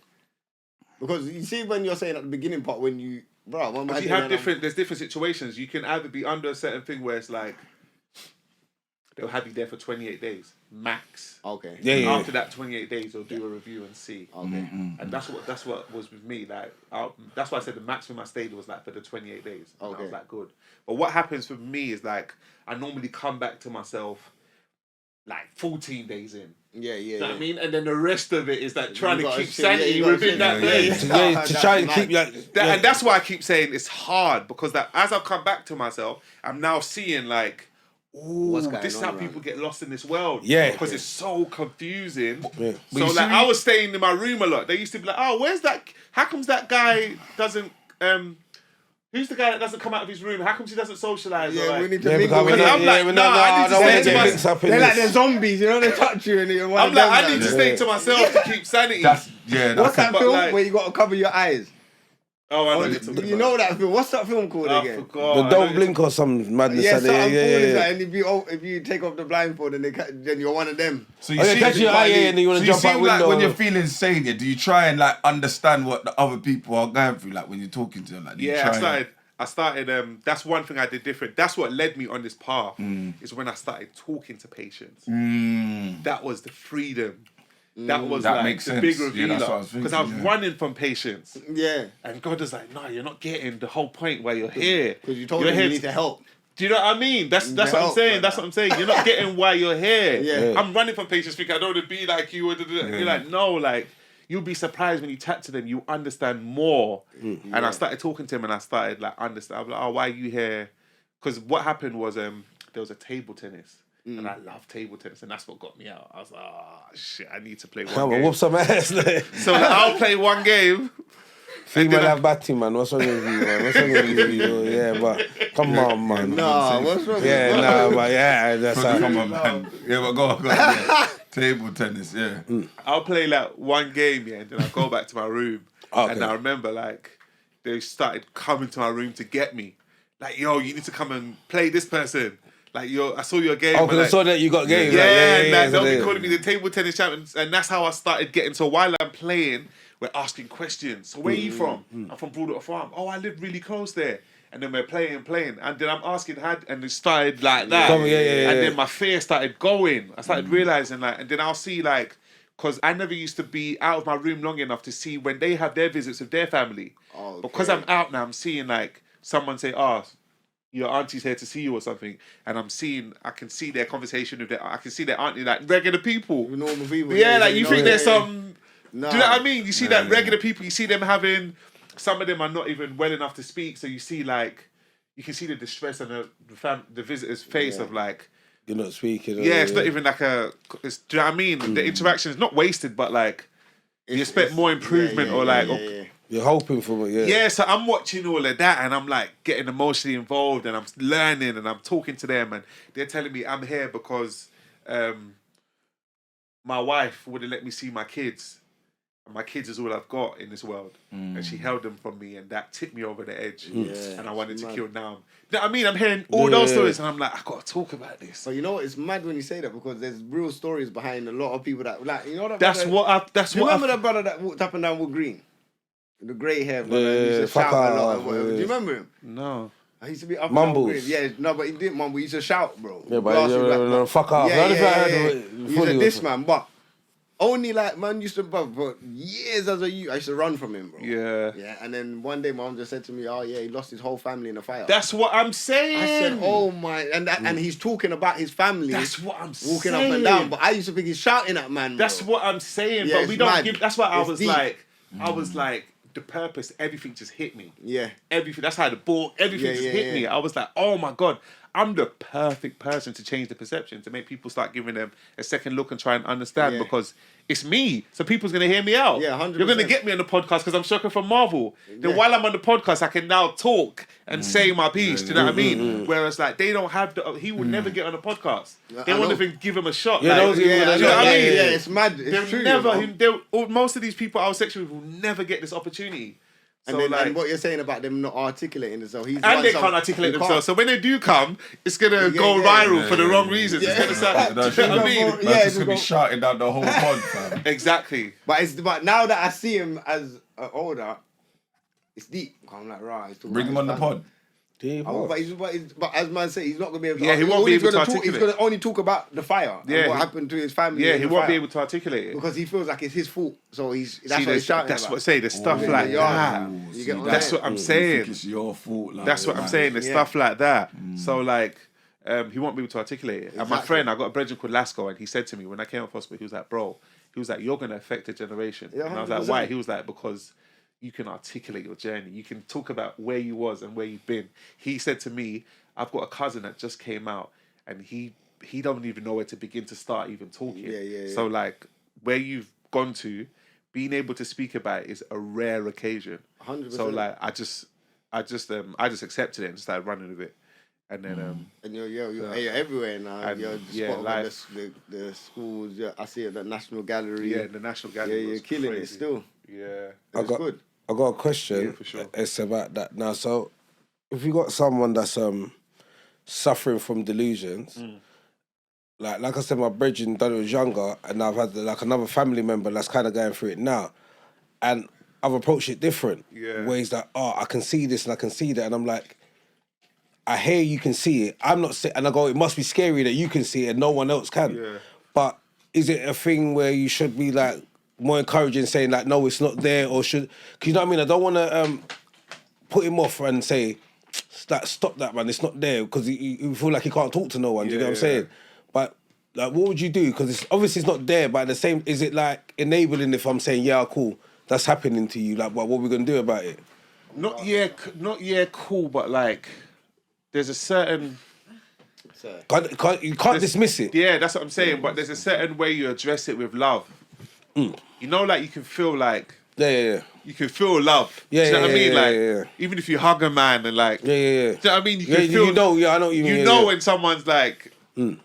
Because you see when you're saying at the beginning part when you But you have there's different situations. You can either be under a certain thing where it's like they'll have you there for 28 days max. Okay. Yeah. After that 28 days, they'll do a review and see. Okay. And that's what was with me. Like that's why I said the maximum I stayed was like for the 28 days. And I was like, good. But what happens for me is like I normally come back to myself like 14 days in. Yeah. You know what I mean? And then the rest of it is like trying to keep sanity within that place. To try and keep And that's why I keep saying it's hard, because that as I've come back to myself, I'm now seeing like, ooh, this is how people get lost in this world. Yeah. Because it's so confusing. Yeah. So like I was staying in my room a lot. They used to be like, oh, where's that? How comes that guy doesn't who's the guy that doesn't come out of his room? How come he doesn't socialise? Yeah, we need to mingle with him. I'm like, I need to stay to myself. They're like they're zombies, you know, they touch you and you're I'm like, I need to stay to myself to keep sanity. What's that film where you got to cover your eyes? Oh, I know. You know that film? What's that film called again? The Don't Blink or some madness. Yeah, and if you take off the blindfold and then you're one of them. So you see, catch your eye and you want to jump out window. Like when you're feeling sane, do you try and like understand what the other people are going through? Like when you're talking to them, like I started. I started. That's one thing I did different. That's what led me on this path. Is when I started talking to patients. That was the freedom. That was that like makes the sense. big revealer. That's what I was Because I was thinking, running from patients. Yeah. And God was like, no, you're not getting the whole point where you're here. Because you told them you need to help. Do you know what I mean? That's what I'm saying. That's what I'm saying. You're not getting why you're here. Yeah. I'm running from patients thinking I don't want to be like you. You're like, no, like, you'll be surprised when you chat to them. You understand more. And I started talking to him and I started like understand. I'm like, oh, why are you here? Because what happened was there was a table tennis. And I love table tennis, and that's what got me out. I was like, oh, shit, I need to play one game. Whoop some ass. So I'll play one game. Female have batting, man. What's wrong with you, man? What's wrong with you? Yeah, but come on, man. Nah, what's wrong with you? Yeah, nah, but yeah, that's how. Come on, man. Yeah, but go on. Yeah. Table tennis, yeah. I'll play like one game, yeah, and then I'll go back to my room. Okay. And I remember like they started coming to my room to get me. Like, yo, you need to come and play this person. Like, I saw your game. Oh, because I saw that you got game. Yeah, they'll be calling me the table tennis champion. And that's how I started getting. So while I'm playing, we're asking questions. So where are you from? I'm from Broadwater Farm. Oh, I live really close there. And then we're playing. And then I'm asking and it started like that. And then my fear started going. I started realizing like, and then I'll see like, because I never used to be out of my room long enough to see when they have their visits with their family. Okay. Because I'm out now, I'm seeing like someone say, oh, your auntie's here to see you or something, and I can see their conversation with I can see their auntie, like regular people. Normal people. Yeah, like you think there's some, Nah. do you know what I mean? You see that regular people, you see them having, some of them are not even well enough to speak, so you see like, you can see the distress on the visitor's face of like, you're not speaking. Yeah, it's not even like do you know what I mean? The interaction is not wasted, but like, you expect more improvement or like, you're hoping for it, yeah, so I'm watching all of that and I'm like getting emotionally involved and I'm learning and I'm talking to them and they're telling me I'm here because my wife wouldn't let me see my kids. And my kids is all I've got in this world. And she held them from me and that tipped me over the edge. And I wanted to kill Naum. You know what I mean? I'm hearing all those stories and I'm like, I got to talk about this. But you know what? It's mad when you say that because there's real stories behind a lot of people that, like, you know that That's brother, what do you remember that brother that walked up and down Wood Green? The grey hair brother. He used to shout a lot. Do you remember him? No. I used to be up Mumbles. and down Green. Yeah, no, but he didn't mumble. He used to shout, bro. Yeah, but fuck off. Yeah. He used to diss, man. But only like, man used to, but years as a youth, I used to run from him, bro. Yeah. Yeah, and then one day mom just said to me, oh yeah, he lost his whole family in a fire. That's what I'm saying. I said, oh my, and he's talking about his family. That's what I'm saying. Walking up and down, but I used to think he's shouting at man, bro. That's what I'm saying, Yeah, but we it's don't mad. give, that's why I was deep. like, the purpose, everything just hit me. Yeah. Everything, that's how the ball, everything just hit me. I was like, oh my God, I'm the perfect person to change the perception, to make people start giving them a second look and try and understand because it's me. So people's going to hear me out. Yeah, 100%. You're going to get me on the podcast because I'm Shocka from Marvel. Then while I'm on the podcast, I can now talk and say my piece. Do you know what I mean? Whereas like, they don't have he would never get on a podcast. They won't even give him a shot. Yeah, like, do you know what I mean? Yeah, it's mad. It's true. Most of these people I was sexual with will never get this opportunity. And So then like, and what you're saying about them not articulating themselves, and they can't articulate themselves. So when they do come, it's gonna go viral for the wrong reasons. It's gonna sound. Do you know what I mean? Man's just gonna be shouting down the whole pod, fam. Exactly. But now that I see him as older, it's deep. I'm like, right. Bring him on the pod. But as man said, he's not gonna be able to. Yeah, he won't be able to articulate. He's gonna only talk about the fire. Yeah, and what happened to his family. Yeah, he won't be able to articulate it because he feels like it's his fault. So that's what he's shouting That's about. what I say. The stuff like that. That's what I'm saying. It's your fault. Like, That's what I'm saying. The stuff like that. So like, he won't be able to articulate it. And my friend, I got a brethren called Lasco, and he said to me when I came off hospital, he was like, "Bro, you're gonna affect a generation." Yeah, and I was like, "Why?" He was like, "Because you can articulate your journey. You can talk about where you was and where you've been." He said to me, "I've got a cousin that just came out, and he don't even know where to begin to start even talking." Yeah. So like, where you've gone to, being able to speak about it is a rare occasion. 100%. So like, I just accepted it and started running with it, and then And you're everywhere now. And, You're the schools. I see it at the National Gallery. yeah, the National Gallery. You're was killing crazy. it still. Yeah. It's good. I got a question. Yeah, for sure. It's about that now. So, if you got someone that's suffering from delusions, like I said, my brethren done it was younger, and I've had like another family member that's kind of going through it now, and I've approached it different. Yeah. Where he's like, oh, I can see this and I can see that. And I'm like, I hear you can see it. I'm not saying, and I go, it must be scary that you can see it and no one else can. Yeah. But is it a thing where you should be like more encouraging, saying like, no, it's not there, or should, because you know what I mean? I don't want to put him off and say, stop that, man, it's not there, because you feel like he can't talk to no one, do you know what I'm saying? But like, what would you do? Because it's obviously it's not there, but at the same, is it like enabling if I'm saying, yeah, cool, that's happening to you, like, what are we going to do about it? Not cool, but like, there's a certain... You can't dismiss it. Yeah, that's what I'm saying. But there's a certain way you address it with love. You know, like you can feel like Yeah. you can feel love. Yeah, do you know what I mean? Like yeah. even if you hug a man and like Yeah. do you know what I mean? You can feel. You know, I know what you mean. You know when someone's like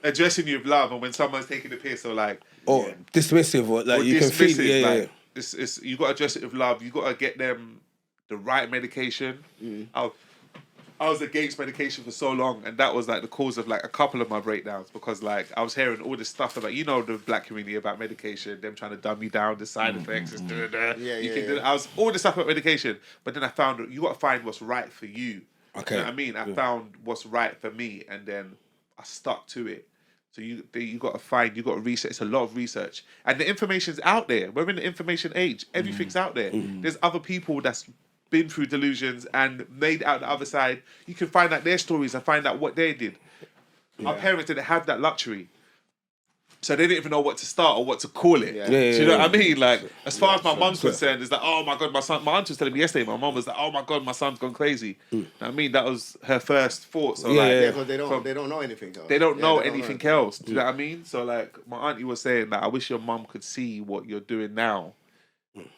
addressing you with love, and when someone's taking the piss, or like dismissive, or like or you can feel. dismissive, Yeah. like, it's you got to address it with love. You got to get them the right medication. I was against medication for so long, and that was like the cause of like a couple of my breakdowns, because like I was hearing all this stuff about, you know, the black community about medication, them trying to dumb you down, the side effects, you can do it. I was all this stuff about medication, but then I found you got to find what's right for you. Okay. You know what I mean? I found what's right for me, and then I stuck to it. So you got to research. It's a lot of research, and the information's out there. We're in the information age. Everything's out there. There's other people that's been through delusions and made it out the other side. You can find out their stories and find out what they did. Our parents didn't have that luxury, so they didn't even know what to start or what to call it. Do you know what I mean? Like, as far as my mum's concerned, it's like, oh my god, my son. My aunt was telling me yesterday. My mum was like, oh my god, my son's gone crazy. You know what I mean, that was her first thought. So because they don't know anything else. They don't know anything else. Do you know what I mean? So like, my auntie was saying that I wish your mum could see what you're doing now.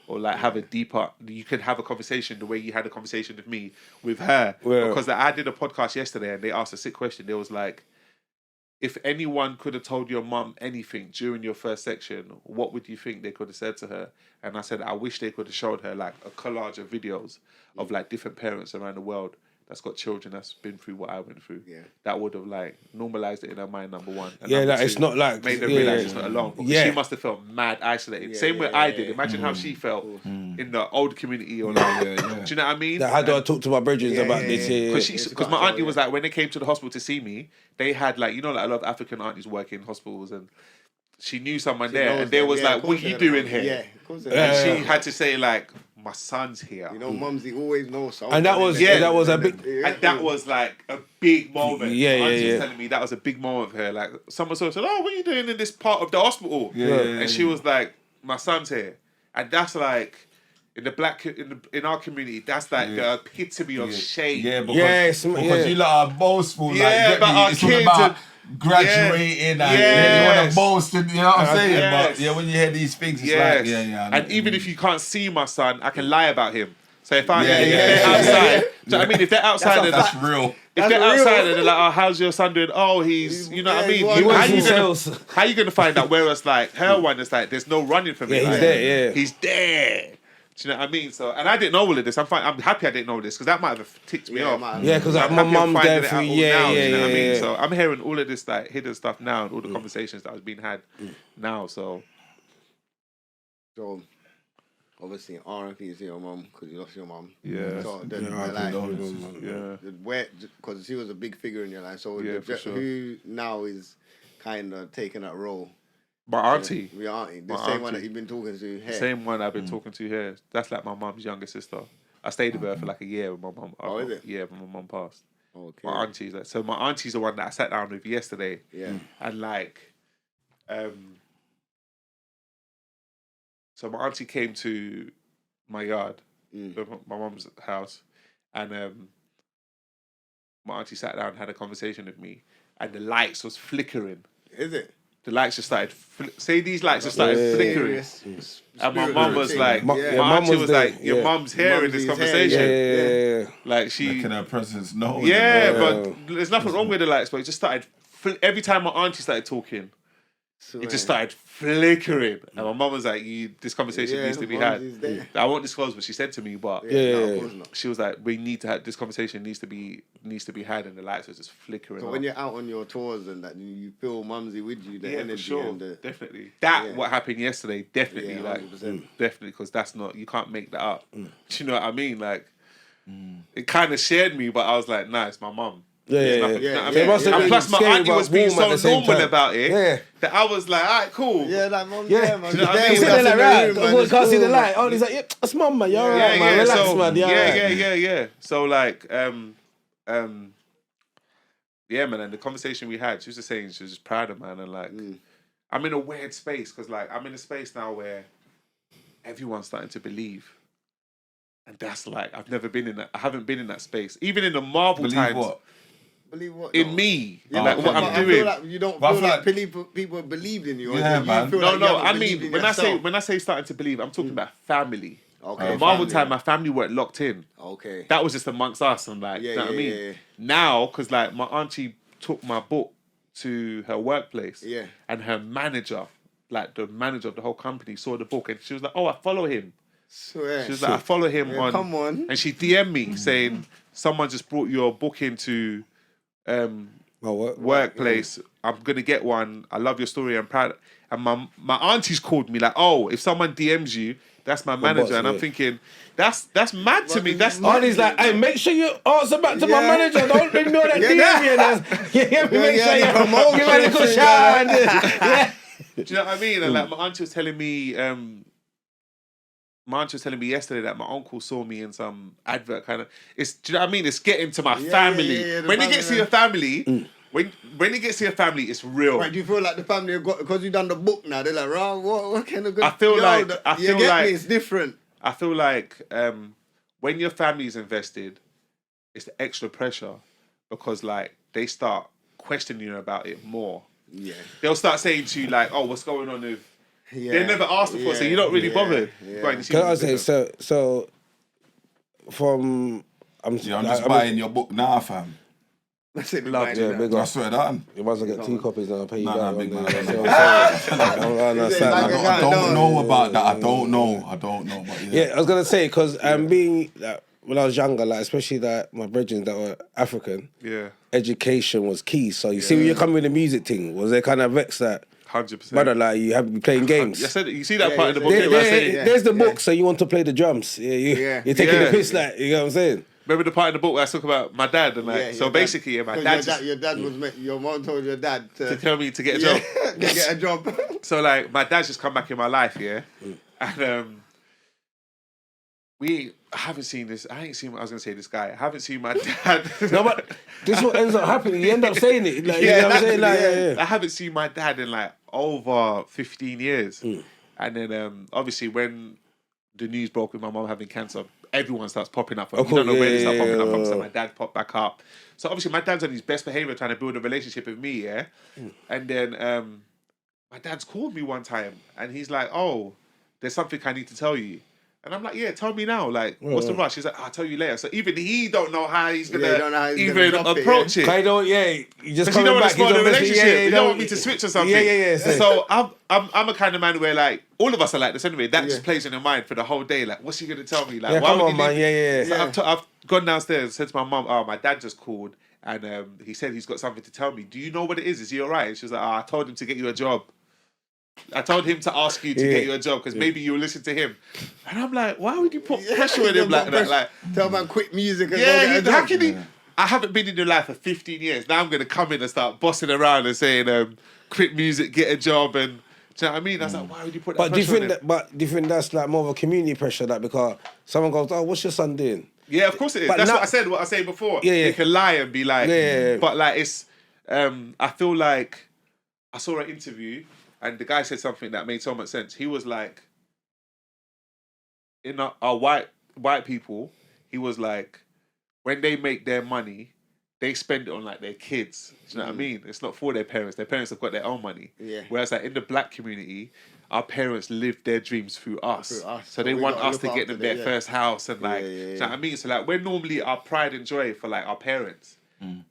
Or like have a deeper, you could have a conversation the way you had a conversation with me with her. Because I did a podcast yesterday and they asked a sick question. They was like, if anyone could have told your mum anything during your first section, what would you think they could have said to her? And I said, I wish they could have showed her like a collage of videos of like different parents around the world that's got children that's been through what I went through. That would have like normalized it in her mind, number one. And number two, it's not like made her realize it's not alone. Because she must have felt mad isolated. Same way I did. Imagine how she felt in the old community or like, do you know what I mean? How do I talk to my brethren about this? Because my auntie was like, when they came to the hospital to see me, they had like, you know, like a lot of African aunties work in hospitals, and she knew someone there, and they was like, what are you doing here? And she had to say like, my son's here. You know, mumsy always knows something. And that was a big... And that was like a big moment. Auntie was telling me that was a big moment for her. Like, someone sort of said, oh, what are you doing in this part of the hospital? And she was like, my son's here. And that's like, in the black, in our community, that's like the epitome of shame. Yeah, because you lot are boastful. Yeah, but our kids... graduating and you want to boast, and you know what I'm saying? But when you hear these things, it's like, and even if you can't see my son, I can lie about him. So if they're outside, so I mean, if they're outside, that's real. If they're outside and they're like, oh, how's your son doing? Oh, he's, you know what I mean? How you gonna find out? Whereas like her one is like, there's no running for me. Yeah, he's there. He's there. Do you know what I mean? So, and I didn't know all of this. I'm fine. I'm happy I didn't know this, because that might have ticked me off. Yeah, because like, my mum there for you know what I mean? So I'm hearing all of this like hidden stuff now, and all the conversations that was being had now. So obviously R&P to your mum, because you lost your mum. Yeah. So because she was a big figure in your life. So who now is kind of taking that role? My auntie. Your auntie. The same one that you've been talking to here. Same one I've been talking to here. That's like my mum's younger sister. I stayed with her for like a year with my mum. Oh, is it? Yeah, when my mum passed. Okay. My auntie's like, so my auntie's the one that I sat down with yesterday. Yeah. And like, so my auntie came to my yard, my mum's house, and my auntie sat down and had a conversation with me, and the lights was flickering. Is it? The lights just started. These lights just started flickering, and my mum was like, my auntie was like, your mum's here in this conversation. Yeah. Like she, making her presence known. Yeah, but there's nothing wrong with the lights, but it just started. Every time my auntie started talking, it just started flickering. And my mum was like, this conversation needs to be had. I won't disclose what she said to me, but she was like, we need to have this conversation needs to be had, and the lights were just flickering. So when you're out on your tours and that, you feel mumsy with you, the energy, for sure. and definitely. What happened yesterday, definitely, definitely, because that's not, you can't make that up. Do you know what I mean? Like, it kind of shared me, but I was like, nah, it's my mum. And plus, my auntie was being so normal about it that I was like, all right, cool. Yeah, like, mum, man. You know what I mean? He's sitting there like, right, can't see the light. Oh, he's like, yeah, that's mum, man. You're all right, man. Relax, man. Yeah. So, like, yeah, man, and the conversation we had, she was just saying she was just proud of, man, and like, I'm in a weird space, because, like, I'm in a space now where everyone's starting to believe. And that's, like, I haven't been in that space. Even in the Marvel times. Believe what? In me, like what I'm doing. I feel like you don't feel like people believed in you. Yeah, man. I mean, when I say starting to believe, I'm talking about family. Okay. The Marvel time, my family weren't locked in. Okay. That was just amongst us, and like, you know what I mean? Yeah. Now, because like my auntie took my book to her workplace, and her manager, like the manager of the whole company, saw the book, and she was like, "Oh, I follow him." She was like, "I follow him on." Come on. And she DM'd me saying, "Someone just brought your book into workplace. I'm gonna get one. I love your story. I'm proud." And my auntie's called me like, "Oh, if someone DMs you, that's my manager." boss, and I'm thinking, that's mad to me. That's Auntie's like, hey, make sure you answer back to my manager. Don't ignore that DM. Make sure you give a little shout. Do you know what I mean? And like my auntie was telling me. My aunt was telling me yesterday that my uncle saw me in some advert kind of. Do you know what I mean? It's getting to my family. When it gets to your family, when it gets to your family, it's real. Right, do you feel like the family have got, because you've done the book now, they're like, what kind of good... I feel like it's different. I feel like when your family's invested, it's the extra pressure, because like they start questioning you about it more. Yeah. They'll start saying to you like, oh, what's going on with... They never asked before, so you're not really bothered. Can I say, so from... I'm just buying your book now, fam. That's it, I swear that. You might as well get 2 copies and I'll pay you back. Big man. I don't know about that. I don't know. But yeah, I was going to say, because being... when I was younger, like especially that my brethren that were African, education was key. So you see when you're coming with the music thing, was they kind of vexed that 100%. brother, like you have to be playing games? I said, you see that part in the book? There's the book, so you want to play the drums. You're taking the piss, like, you know what I'm saying? Remember the part in the book where I talk about my dad and like, so basically, my dad. Your dad was your mom told your dad to tell me to get a job. To get a job. So like, my dad's just come back in my life, and I haven't seen this. I ain't seen. I was gonna say this guy. I haven't seen my dad. No, but this is what ends up happening. You end up saying it. Like, you know what I'm saying? Like, I haven't seen my dad in like over 15 years. And then obviously when the news broke with my mom having cancer, everyone starts popping up. You don't know where they start popping up from. So my dad popped back up. So obviously my dad's on his best behavior trying to build a relationship with me. And then my dad's called me one time and he's like, "Oh, there's something I need to tell you." And I'm like, "Yeah, tell me now. Like, what's the rush?" He's like, "I'll tell you later." So even he don't know how he's gonna even approach it. I don't. You just because you don't want to back. spoil the relationship. You don't want me to switch or something. So I'm a kind of man where like all of us are like this anyway. That just plays in your mind for the whole day. Like, what's he gonna tell me? Like, why come would on, he man. So I've gone downstairs, said to my mum, "Oh, my dad just called, and he said he's got something to tell me. Do you know what it is? Is he alright?" And she was like, "Oh, I told him to get you a job. I told him to ask you to get you a job because maybe you'll listen to him." And I'm like, why would you put pressure on him like that? Like, tell man quit music and go get a job. How can he? I haven't been in your life for 15 years. Now I'm going to come in and start bossing around and saying, quit music, get a job. And do you know what I mean? I was like, why would you put that pressure on him? Do you think that's like more of a community pressure, that because someone goes, "Oh, what's your son doing?" Yeah, of course it is. That's what I said before. You can lie and be like, but like it's, I feel like I saw an interview and the guy said something that made so much sense. He was like, in our white people, he was like, when they make their money, they spend it on like their kids. Do you know what I mean? It's not for their parents. Their parents have got their own money. Yeah. Whereas like in the black community, our parents live their dreams through us. So they want us to get them their first house and like, do you know what I mean? So like we're normally our pride and joy for like our parents.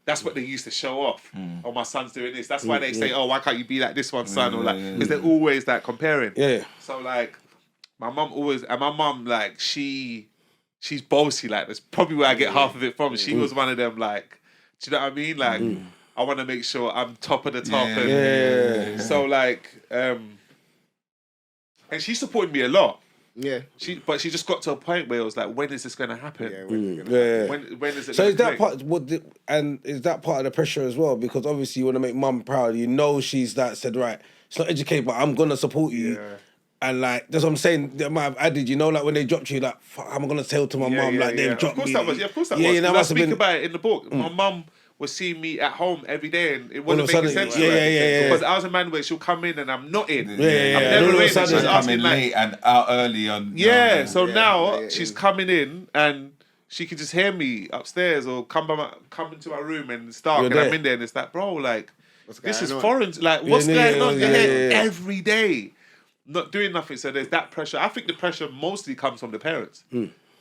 That's what they used to show off. Oh, my son's doing this. That's why they say, oh, why can't you be like this one, son? Or like, because they're always like comparing. Yeah. So like, my mum like she's bossy. Like that's probably where I get half of it from. She was one of them like, do you know what I mean? Like, I want to make sure I'm top of the top. So like, and she supported me a lot. Yeah. But she just got to a point where it was like, when is this going to happen? When is it? So is that part? Is that part of the pressure as well? Because obviously you want to make mum proud. You know she's that said right. It's not educated, but I'm gonna support you. Yeah. And like that's what I'm saying. They might have added, you know, like when they dropped you, like I'm gonna tell to my mum, like they've dropped me. Of course that was. You know, I speak about it in the book. My mum was seeing me at home every day, and it wasn't making sense. Because I was a man where she'll come in and I'm not in. I'm never in. She's asking late and out early on. So now she's coming in and she can just hear me upstairs or come into my room and it's dark and I'm in there and it's like, bro, like this is foreign. Like what's going on? You're here every day, not doing nothing. So there's that pressure. I think the pressure mostly comes from the parents.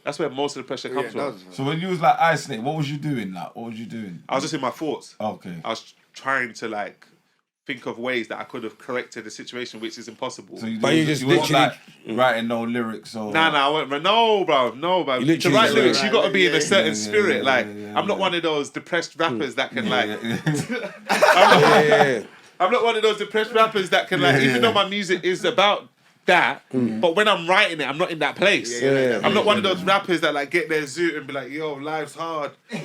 That's where most of the pressure comes from. So when you was like isolate, what was you doing? Like, what was you doing? I was just in my thoughts. Okay. I was trying to like think of ways that I could have corrected the situation, which is impossible. So you wasn't like writing no lyrics or... I went, no, bro. To write lyrics, you got to be in a certain spirit. I'm not one of those depressed rappers that can I'm not one of those depressed rappers that can even though my music is about that, but when I'm writing it, I'm not in that place. I'm not one of those rappers that like get their zoot and be like, yo, life's hard. No,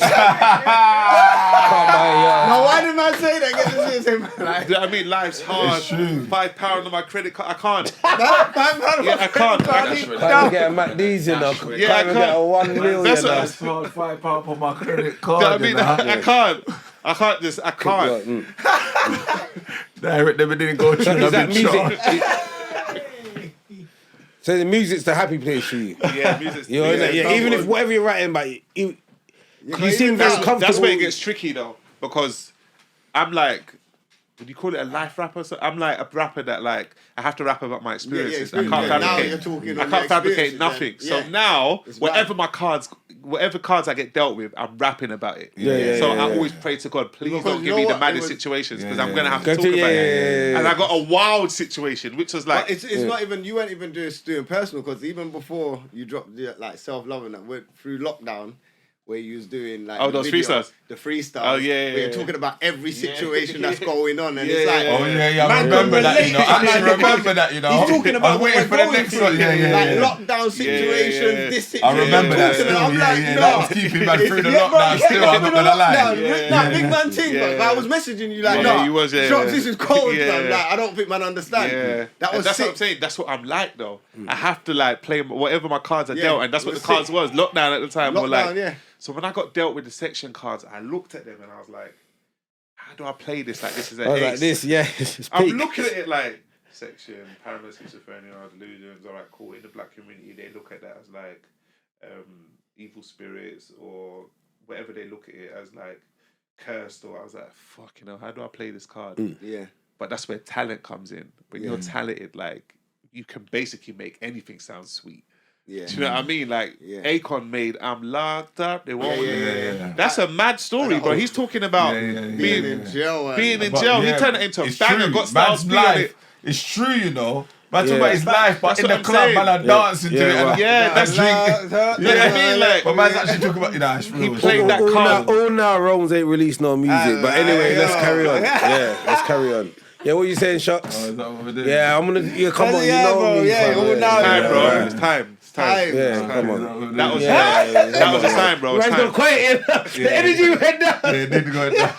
why did man say that? Get the zoot. Like, you know what I mean? Life's hard. £5 on my credit card. I can't. I can't. Can't get a MacD's in there. Can't get a 1 million. That's £5 on my credit card. You know what I mean? I can't. I can't. They didn't go through. Is that music? So the music's the happy place for you. Yeah, music's even if whatever you're writing about, you seem very comfortable. That's where it gets tricky though, because I'm like, would you call it a life rapper? So I'm like a rapper that like I have to rap about my experiences. I can't fabricate nothing. So now, whatever cards I get dealt with, I'm rapping about it. So I always pray to God, please don't give me the maddest situations because I'm gonna have to talk about it. And I got a wild situation, which was like, it's not even, you weren't even just doing personal, because even before you dropped like self love and that went through lockdown, where you was doing like those freestyles. The freestyles. Oh yeah. Where you're talking about every situation that's going on, and it's like, I remember that. You know, I remember that. You know, he's talking about I'm waiting for the next one. Like lockdown situations. This situation. I remember that. That was keeping man through the lockdown. Still, I'm not gonna lie. Big man thing, but I was messaging you like, no, this is cold, man. Like, I don't think man understand. That's what I'm saying. That's what I'm like though. I have to like play whatever my cards are dealt, and that's what the cards was. Lockdown at the time. Lockdown, So when I got dealt with the section cards, I looked at them and I was like, how do I play this? Like this is an ace. Like this, I'm looking at it like section, paranoid schizophrenia, delusions, all right, cool. In the black community, they look at that as like evil spirits or whatever they look at it as like cursed, or I was like, fuck, how do I play this card? But that's where talent comes in. When you're talented, like you can basically make anything sound sweet. Do you know what I mean? Like Akon made "I'm locked up." They won't. That's a mad story, bro. He's talking about being in jail. He turned it into a banger. Got Styles P on it. It's true, you know. Man, talking about his life, but in the club, man, are dancing to it. That's true. I mean, like, but man's actually talking about, it's real. He played that card. All now, Rome's ain't released no music. But anyway, let's carry on. Let's carry on. Yeah, what you saying, Shocks? Is that what we're doing? Yeah, I'm gonna. Come on, you know bro, me. It's time. Yeah, come on. That was the time, bro. Man's got quiet. The energy went down. Yeah, it did go down.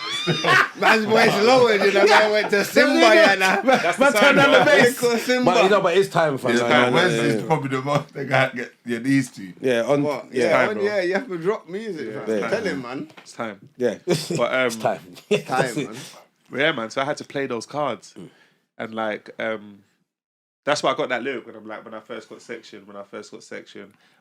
Man's voice lowered, you know. Man went to Simba, now. Man turned down the bass. But it's time, fam. Wednesday's probably the most they gotta get these two. Yeah, on what? You have to drop music, fam. Tell him, man. It's time. Yeah. But it's time. Time, man. Yeah, man. So I had to play those cards, and like, that's why I got that lyric when I'm like, when I first got section,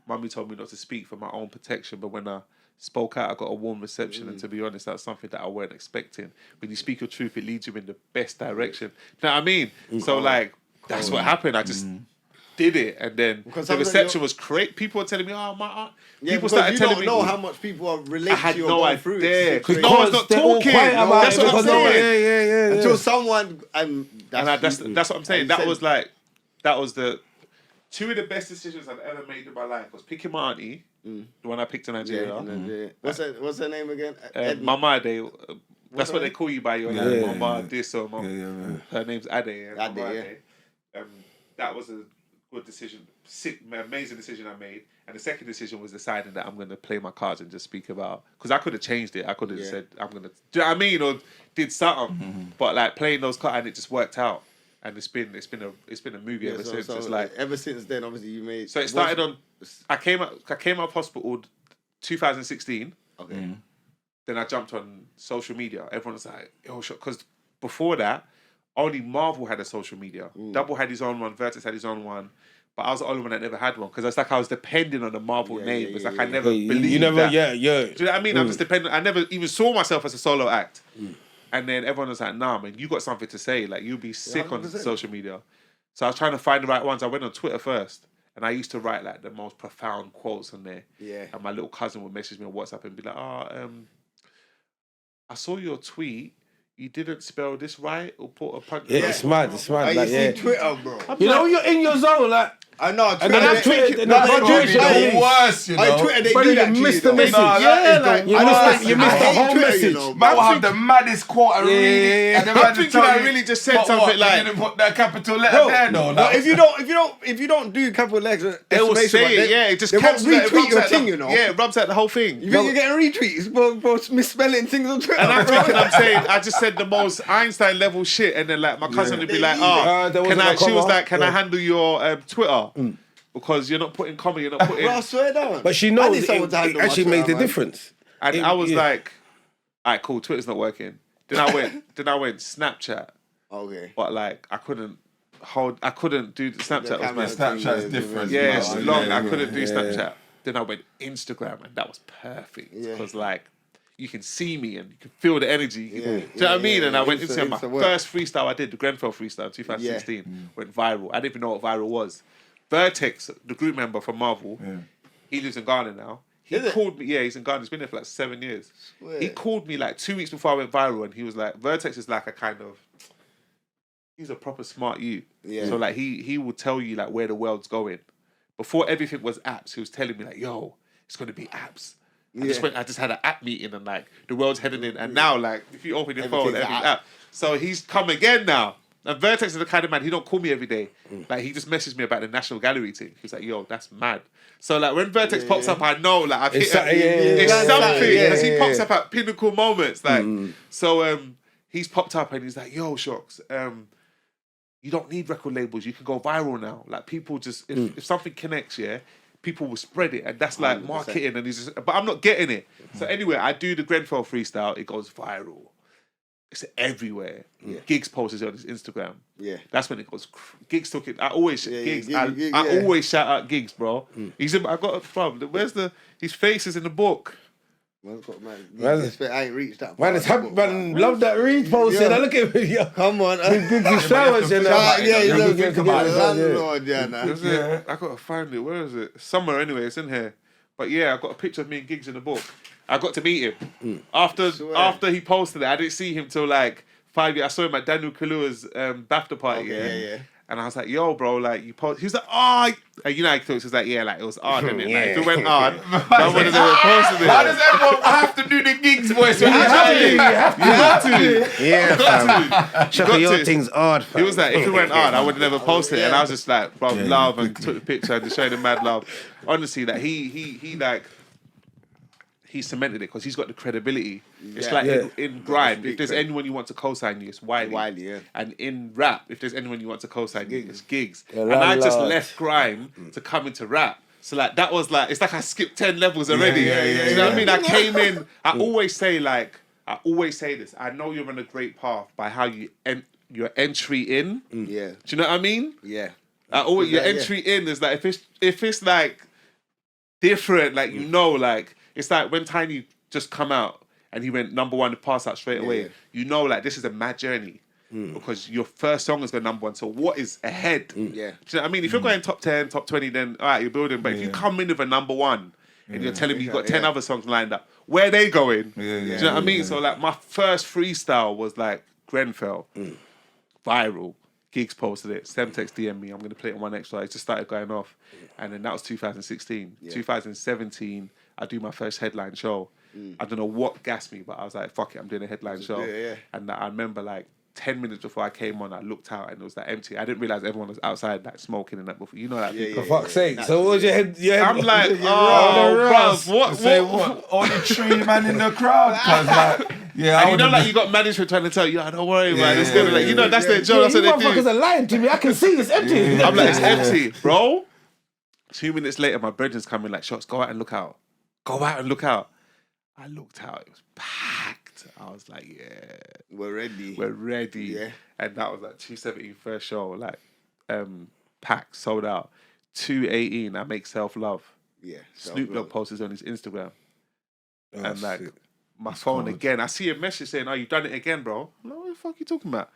Mummy told me not to speak for my own protection, but when I spoke out, I got a warm reception, and to be honest, that's something that I weren't expecting. When you speak your truth, it leads you in the best direction. You know what I mean? So like, that's what happened. I just did it, and then Because the sometimes reception was great. People were telling me, "Oh, my aunt." Yeah, People because started you telling don't me, know how much people are I related had to you no going through idea it. because no one's not they're all talking. quiet about That's it what I'm because no one- saying. Yeah. Until someone That's what I'm saying. and That said- was like, that was the two of the best decisions I've ever made in my life. Was picking my auntie, the one I picked in Nigeria. What's her name again? Mama Ade. That's what her they call you by your name, Mama this or Mama. Her name's Ade. Ade, Mama yeah. Ade. That was a good decision, amazing decision I made. And the second decision was deciding that I'm going to play my cards and just speak about, because I could have changed it. I could have said I'm going to, do you know what I mean, or did something. But like playing those cards, and it just worked out. And it's been a movie ever since. It's like ever since then, obviously you made. So it started on. I came out of hospital 2016. Okay. Then I jumped on social media. Everyone was like, "Oh, because before that, only Marvel had a social media. Double had his own one. Vertex had his own one. But I was the only one that never had one because it's like I was depending on the Marvel name. It's like I never believed you never, that. yeah. Do you know what I mean? I'm just dependent. I never even saw myself as a solo act. And then everyone was like, "Nah, man, you got something to say. Like you'll be sick on 100%. social media." So I was trying to find the right ones. I went on Twitter first, and I used to write like the most profound quotes on there. Yeah. And my little cousin would message me on WhatsApp and be like, I saw your tweet. You didn't spell this right or put a punch. Yeah, it's mad. Like, Like, you yeah. see Twitter, bro. You know, you're in your zone, like. I know. And then I'm tweeting. No, Twitter, Twitter, worse, you know. Twitter, they But do you that to missed you, the though. message. No, Yeah, that like is you the missed the I hate whole Twitter, message. you know, Man will have the maddest quote and read it. And then man I'm just thinking tell I you, really just said but something what, like- you didn't put that capital letter Bro, there, though. but if you don't do capital letters, They will say it, yeah. It just they won't cancels it. It retweet rubs your out thing, the- you know. Yeah, it rubs out the whole thing. You think you're getting retweets for misspelling things on Twitter? And I'm thinking, I'm saying, I just said the most Einstein level shit, and then like my cousin would be like, there wasn't a she was comma. like, can I Yeah. handle your Twitter? Because you're not putting comma, you're not putting. Bro, I swear down. But she I knows need it, someone to it handle my actually Twitter, made the man. difference. And It- I was yeah. like, all right, cool, Twitter's not working. Then I went Snapchat, Okay. but like I couldn't do the Snapchat. camera Was mad. Snapchat's different. Yeah, it's No, long. yeah, I couldn't do yeah. Snapchat. Then I went Instagram, and that was perfect Yeah. because like you can see me and you can feel the energy. Yeah, Do you know what I mean? yeah, And I went Insta- into my Insta work. first freestyle I did, the Grenfell freestyle, 2016, went viral. I didn't even know what viral was. Vertex, the group member from Marvel, he lives in Ghana now. He Is it? called me. Yeah, he's in Ghana. He's been there for like 7 years. Swear. He called me like 2 weeks before I went viral, and he was like, "Vertex is like a kind of, he's a proper smart youth. Yeah. So like he will tell you like where the world's going. Before everything was apps, he was telling me like, yo, it's gonna be apps. I just had an app meeting and like the world's heading in, and now like if you open your phone, Everything's everything's app. app. So he's come again now. And Vertex is the kind of man, he don't call me every day. Like he just messaged me about the National Gallery thing. He was like, yo, that's mad. So like when Vertex pops up, I know like I've It's hit it's something, something. yeah, Because he yeah, pops yeah. up at pinnacle moments. Like so he's popped up and he's like, yo, Shocks, you don't need record labels, you can go viral now. Like people just if something connects, people will spread it, and that's like 100%. marketing. And he's just, but I'm not getting it. So anyway, I do the Grenfell freestyle. It goes viral. It's everywhere. Gigs posts it on his Instagram. Yeah. That's when it goes. Gigs took it. I always Gigs. Gig, I always shout out Gigs, bro. He's in, I got a problem. Where's his face is in the book. Man's got, man, Man, I ain't reached that. Man, it's happy, man, love that read post. Yeah. I look at me. Come on. Big flowers, you know. Yeah, you know, think about it. landlord, yeah, nah. Is it? I gotta find it. Where is it? Somewhere anyway. It's in here. But yeah, I got a picture of me and Gigs in the book. I got to meet him after he posted it. I didn't see him till like 5 years. I saw him at Daniel Kaluuya's BAFTA party. Yeah. And I was like, yo, bro, like, you post. He was like, oh, you know, he was like, yeah, like, it was hard, didn't it? Like, if it went hard, I would have never posted it. Why does everyone have to do the gigs voice? When You have to. Yeah, fam. Shocka, your to. thing's hard, fam. He was like, if it went hard, I would have never posted it. And I was just like, bro, love, and took the picture and just showed him mad love. Honestly, like, he cemented it because he's got the credibility. It's like in grime, if there's anyone you want to co-sign you, it's Wiley. Yeah. And in rap, if there's anyone you want to co-sign you, it's Gigs. Yeah, and I just landlord. left grime to come into rap. So like that was like, it's like I skipped 10 levels already. Do you know what I mean? I came in, I always say this, I know you're on a great path by how you your entry in. Yeah. Do you know what I mean? Yeah. Your entry in is like, if it's like different, like, you know, like, it's like when Tiny just come out and he went #1 to pass out straight away. Yeah. You know, like, this is a mad journey. because your first song is going number one. So what is ahead? Yeah. Do you know what I mean? If you're going top 10, top 20, then all right, you're building. But if you come in with a number one and you're telling me you've got 10 other songs lined up, where are they going? Do you know what I mean? So like my first freestyle was like Grenfell, viral. Gigs posted it. Semtex DM me. I'm going to play it on one extra. It just started going off. And then that was 2016. 2017, I do my first headline show. I don't know what gassed me, but I was like, fuck it, I'm doing a headline show. And I remember like 10 minutes before I came on, I looked out and it was like empty. I didn't realise everyone was outside like smoking and that before. You know that people. For fuck's sake. So what was your head? I'm like, oh, bruv, what? Only three man in the crowd. Cause like, and you know, like you got management trying to tell you, don't worry, man. It's gonna like, you know, that's their job. That's what they do. You motherfuckers are lying to me. I can see it's empty. I'm like, it's empty, bro. 2 minutes later, my brethren's coming like, shots, go out and look out. Go out and look out. I looked out, it was packed. I was like, yeah. We're ready. We're ready. Yeah. And that was like 217 first show, like packed, sold out. 218, I Make Self Love. Yeah. Snoop Dogg posted on his Instagram. And like shit. my phone again. I see a message saying, "Oh, you've done it again, bro." I'm like, what the fuck are you talking about?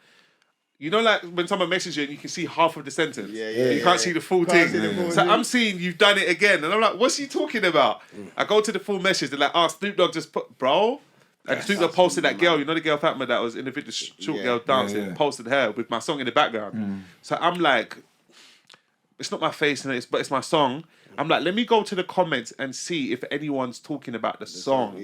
You know, like when someone messages you and you can see half of the sentence. You can't see the full thing. So I'm seeing you've done it again. And I'm like, what's he talking about? I go to the full message. They're like, oh, Snoop Dogg just put, bro. And Snoop Dogg posted that girl, you know the girl Fatma that was in the video, short girl dancing, posted her with my song in the background. So I'm like, it's not my face, but it's my song. I'm like, let me go to the comments and see if anyone's talking about the song.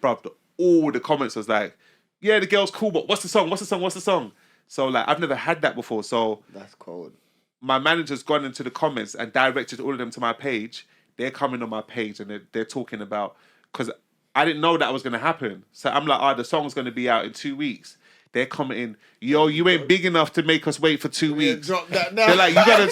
Bruv, all the comments was like, yeah, the girl's cool, but what's the song? What's the song? What's the song? So like, I've never had that before. So that's cold. My manager's gone into the comments and directed all of them to my page. They're coming on my page and they're talking about, because I didn't know that was going to happen. So I'm like, the song's going to be out in 2 weeks. They're commenting, yo, you ain't big enough to make us wait for 2 weeks. Drop that now. They're like, you gotta.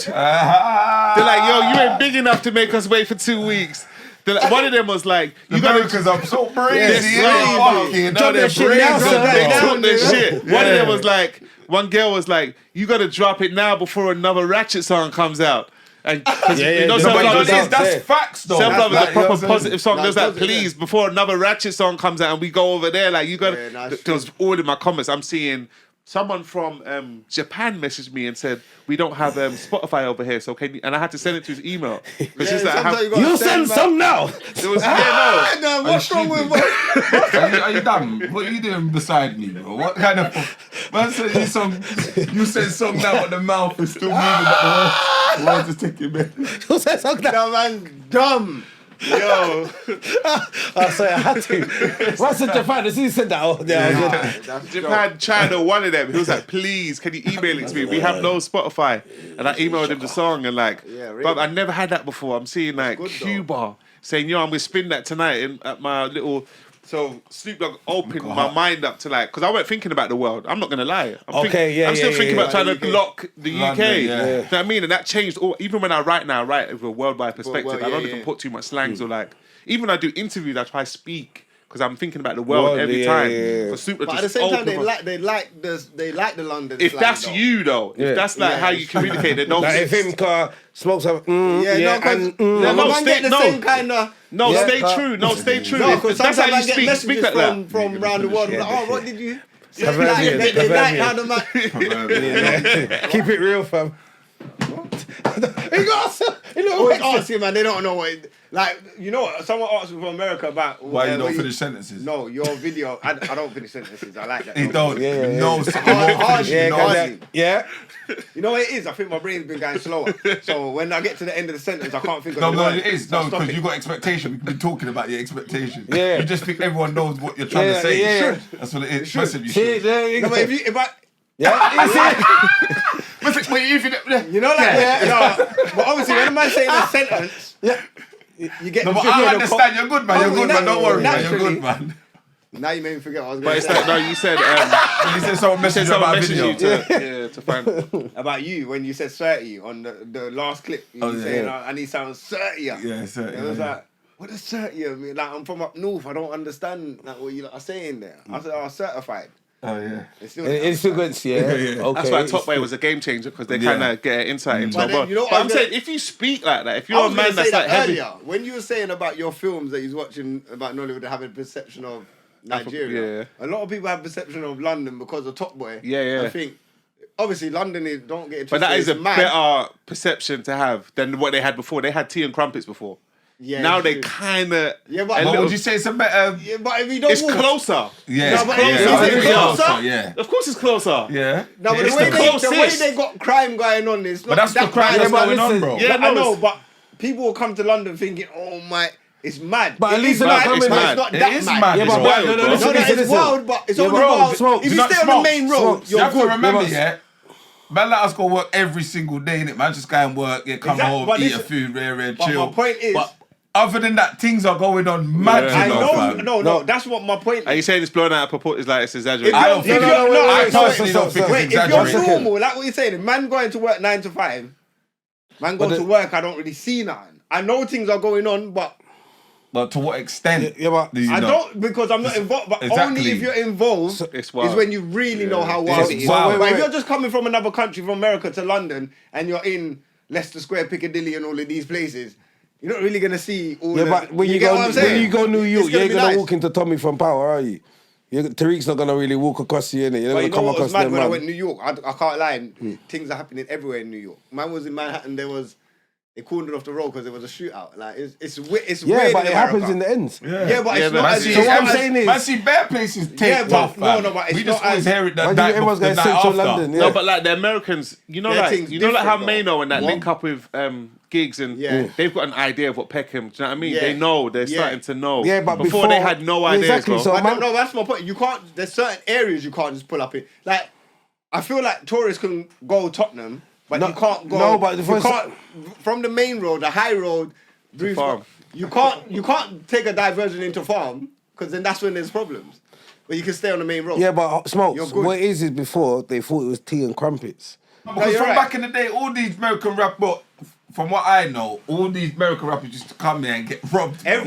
They're like, yo, you ain't big enough to make us wait for 2 weeks. Like, one of them was like, you gotta. Because I'm so crazy. Drop that shit now, Drop that shit. One of them was like, one girl was like, you gotta drop it now before another Ratchet song comes out. And you know, that's facts though. Self Love is a proper positive song. There's like, please, before another Ratchet song comes out and we go over there, like you gotta. There was all in my comments. I'm seeing someone from Japan messaged me and said, we don't have Spotify over here, so can you? And I had to send it to his email. You send some now. It was no. What's wrong with Are you dumb? What are you doing beside me, bro? What kind of man said you said song now, but the mouth is still moving, but the words is taking me. You said song now. No man, dumb. Yo. Sorry, I had to. What's in Japan? He said that. Japan, China, one of them. He was like, please, can you email it to me? We have no Spotify. And I emailed him the song and like, but I never had that before. I'm seeing like Cuba saying, yo, I'm going to spin that tonight at my little... So Snoop Dogg opened my mind up to like, because I wasn't thinking about the world. I'm not going to lie. I'm still thinking about trying to lock the UK. You know what I mean? And that changed all, even when I write with a worldwide perspective, I don't even put too much slangs or like, even when I do interviews, I try to speak because I'm thinking about the world every time. But at the same time, they like the London. If that's you though, if that's like how you communicate, they don't. Like if him smokes up, stay true. No, stay true. No, because that's how you speak like that. from around the world. Like, oh, what did you? They like how the man. Keep it real, fam. Always ask him, man. They don't know what. Like, you know what? Someone asked me from America about why you don't finish sentences. No, your video. I don't finish sentences. I like that. He don't. Yeah. You know what it is? I think my brain's been going slower. So when I get to the end of the sentence, I can't think of the word. No, it is. No, because you got expectation. We've been talking about your expectation. Yeah. You just think everyone knows what you're trying to say. Yeah. That's what it is. Listen, you should. If I... You know, like, but obviously when a man's saying a sentence, you get. No, but I understand. You're good, man. You're good, man. Don't worry, man. You're good, man. Now you made me forget what I was going to say. But no, you said you said someone messaged you to find about you when you said 30 on the last clip. You were saying, and he sounds 30. Yeah, 30. It was like, what does 30 mean? Like, I'm from up north. I don't understand like what you are saying there. I said, certified. Oh yeah, in sequence, Okay. That's why Top Boy was a game changer because they kind of get insight into but I'm saying if you speak like that, if you're a man that's like heavy, when you were saying about your films that he's watching about Nollywood having a perception of Nigeria. A lot of people have perception of London because of Top Boy. Yeah. I think obviously London is, don't get it twisted. But that is a mad. better perception to have than what they had before. They had tea and crumpets before. Yeah, now they kind of. Yeah, but would you say it's a better? Yeah, but if you don't it's closer. Yeah, no, but is it closer? Yeah, of course it's closer. Yeah. No, but the way they got crime going on is not. But that's the crime that's going on, bro. Yeah, I know, but people will come to London thinking, "Oh my, it's mad." But at least it's mad. It's mad. not that is mad. Yeah, but wild, it's wild, but it's only wild. If you stay on the main road, you you're have good. to remember, man, let us go work every single day, innit? Man, just go and work, come home, eat a food, rare, chill. My point is. Other than that, things are going on mad. I know, no, that's what my point is. Are you saying it's blown out of proportion? It's like it's exaggerated? I don't think I personally don't think it's Wait, if exaggerated. you're normal, like what you're saying, man going to work 9 to 5, man going to work, I don't really see nothing. I know things are going on, but to what extent? But I don't, because I'm not involved. But only if you're involved is when you really know how wild it is. But if you're just coming from another country, from America to London, and you're in Leicester Square, Piccadilly, and all of these places, you're not really gonna see all. Yeah, but when you go New York, you ain't gonna walk into Tommy from Power, are you? Tariq's not gonna really walk across you, innit? You're But gonna come across them, when I man. went to New York, I can't lie. Things are happening everywhere in New York. Man was in Manhattan. They cordoned off the road because there was a shootout. Like it's weird. But it happens in the ends. Yeah, but it's not. So what I'm saying is, man, see, bare places take off. No, but it's we not just always hear it the night everyone's going after. Central London. No, but like the Americans, like how Mano and that link up with gigs and they've got an idea of what Peckham. Do you know what I mean? They know. They're starting to know. Yeah, but before they had no idea. Exactly. So no, that's my point. You can't. There's certain areas you can't just pull up in. Like I feel like tourists can go Tottenham. But you can't go. No, but you can't from the main road, the high road, farm. You can't take a diversion into farm because then that's when there's problems. But you can stay on the main road. Yeah, but Smokes, what it is before they thought it was tea and crumpets. Because from back in the day, all these American rappers, from what I know, all these American rappers used to come here and get robbed. But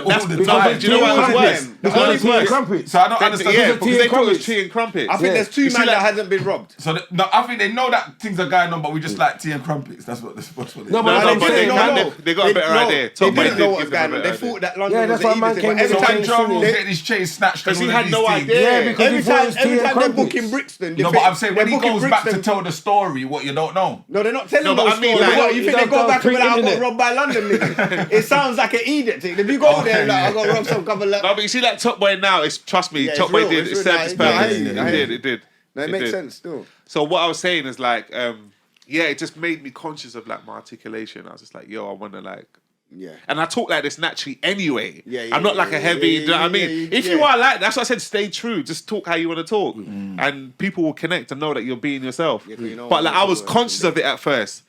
that's the no, time. but do you know what it was? Because tea and crumpets. So I don't understand. Yeah, because they thought it was tea and crumpets. I think there's two men that hasn't been robbed. So no, I think they know that things are going on, but we just like tea and crumpets. That's what it is. No, but they got a better idea. They didn't know what was going on. They thought that London was the easiest thing. Every time Ja Rule get his chain snatched, because he had no idea. Yeah, because every time they're booking Brixton. No, but I'm saying when he goes back to tell the story, what you don't know. No, they're not telling no story. You think they go back and be like, I got robbed by London niggas? It sounds like an edict thing. If you go there, like I got robbed some couple. No, but you see that Top Boy now. Trust me, Top Boy did. It served its purpose. It did. No, it makes sense still. So what I was saying is like, it just made me conscious of like my articulation. I was just like, I want to like. Yeah. And I talk like this naturally anyway. Yeah, I'm not like a heavy, you know what I mean? If you are like, that's why I said stay true. Just talk how you want to talk. And people will connect and know that you're being yourself. But like I was conscious of it at first.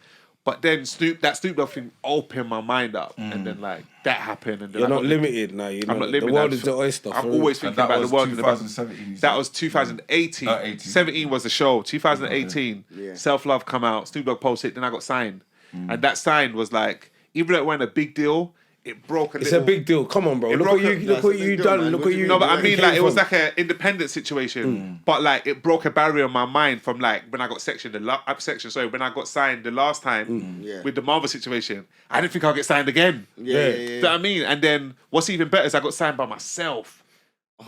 But then Snoop Dogg thing opened my mind up. And then like that happened. And then you're not limited now. I'm not limited. The world is the oyster. I'm always thinking about the world. 2017. That was 2018. 17 was the show. 2018, Self Love come out. Snoop Dogg posted. Then I got signed. And that sign was like, even though it wasn't a big deal, it broke a little. It's a big deal. Come on, bro. Look what you done. Look what you. No, but I mean, like, it was like an independent situation. But like, it broke a barrier in my mind from like when I got sectioned, when I got signed the last time with the Marvel situation. I didn't think I'd get signed again. Do you know what I mean? And then what's even better is I got signed by myself.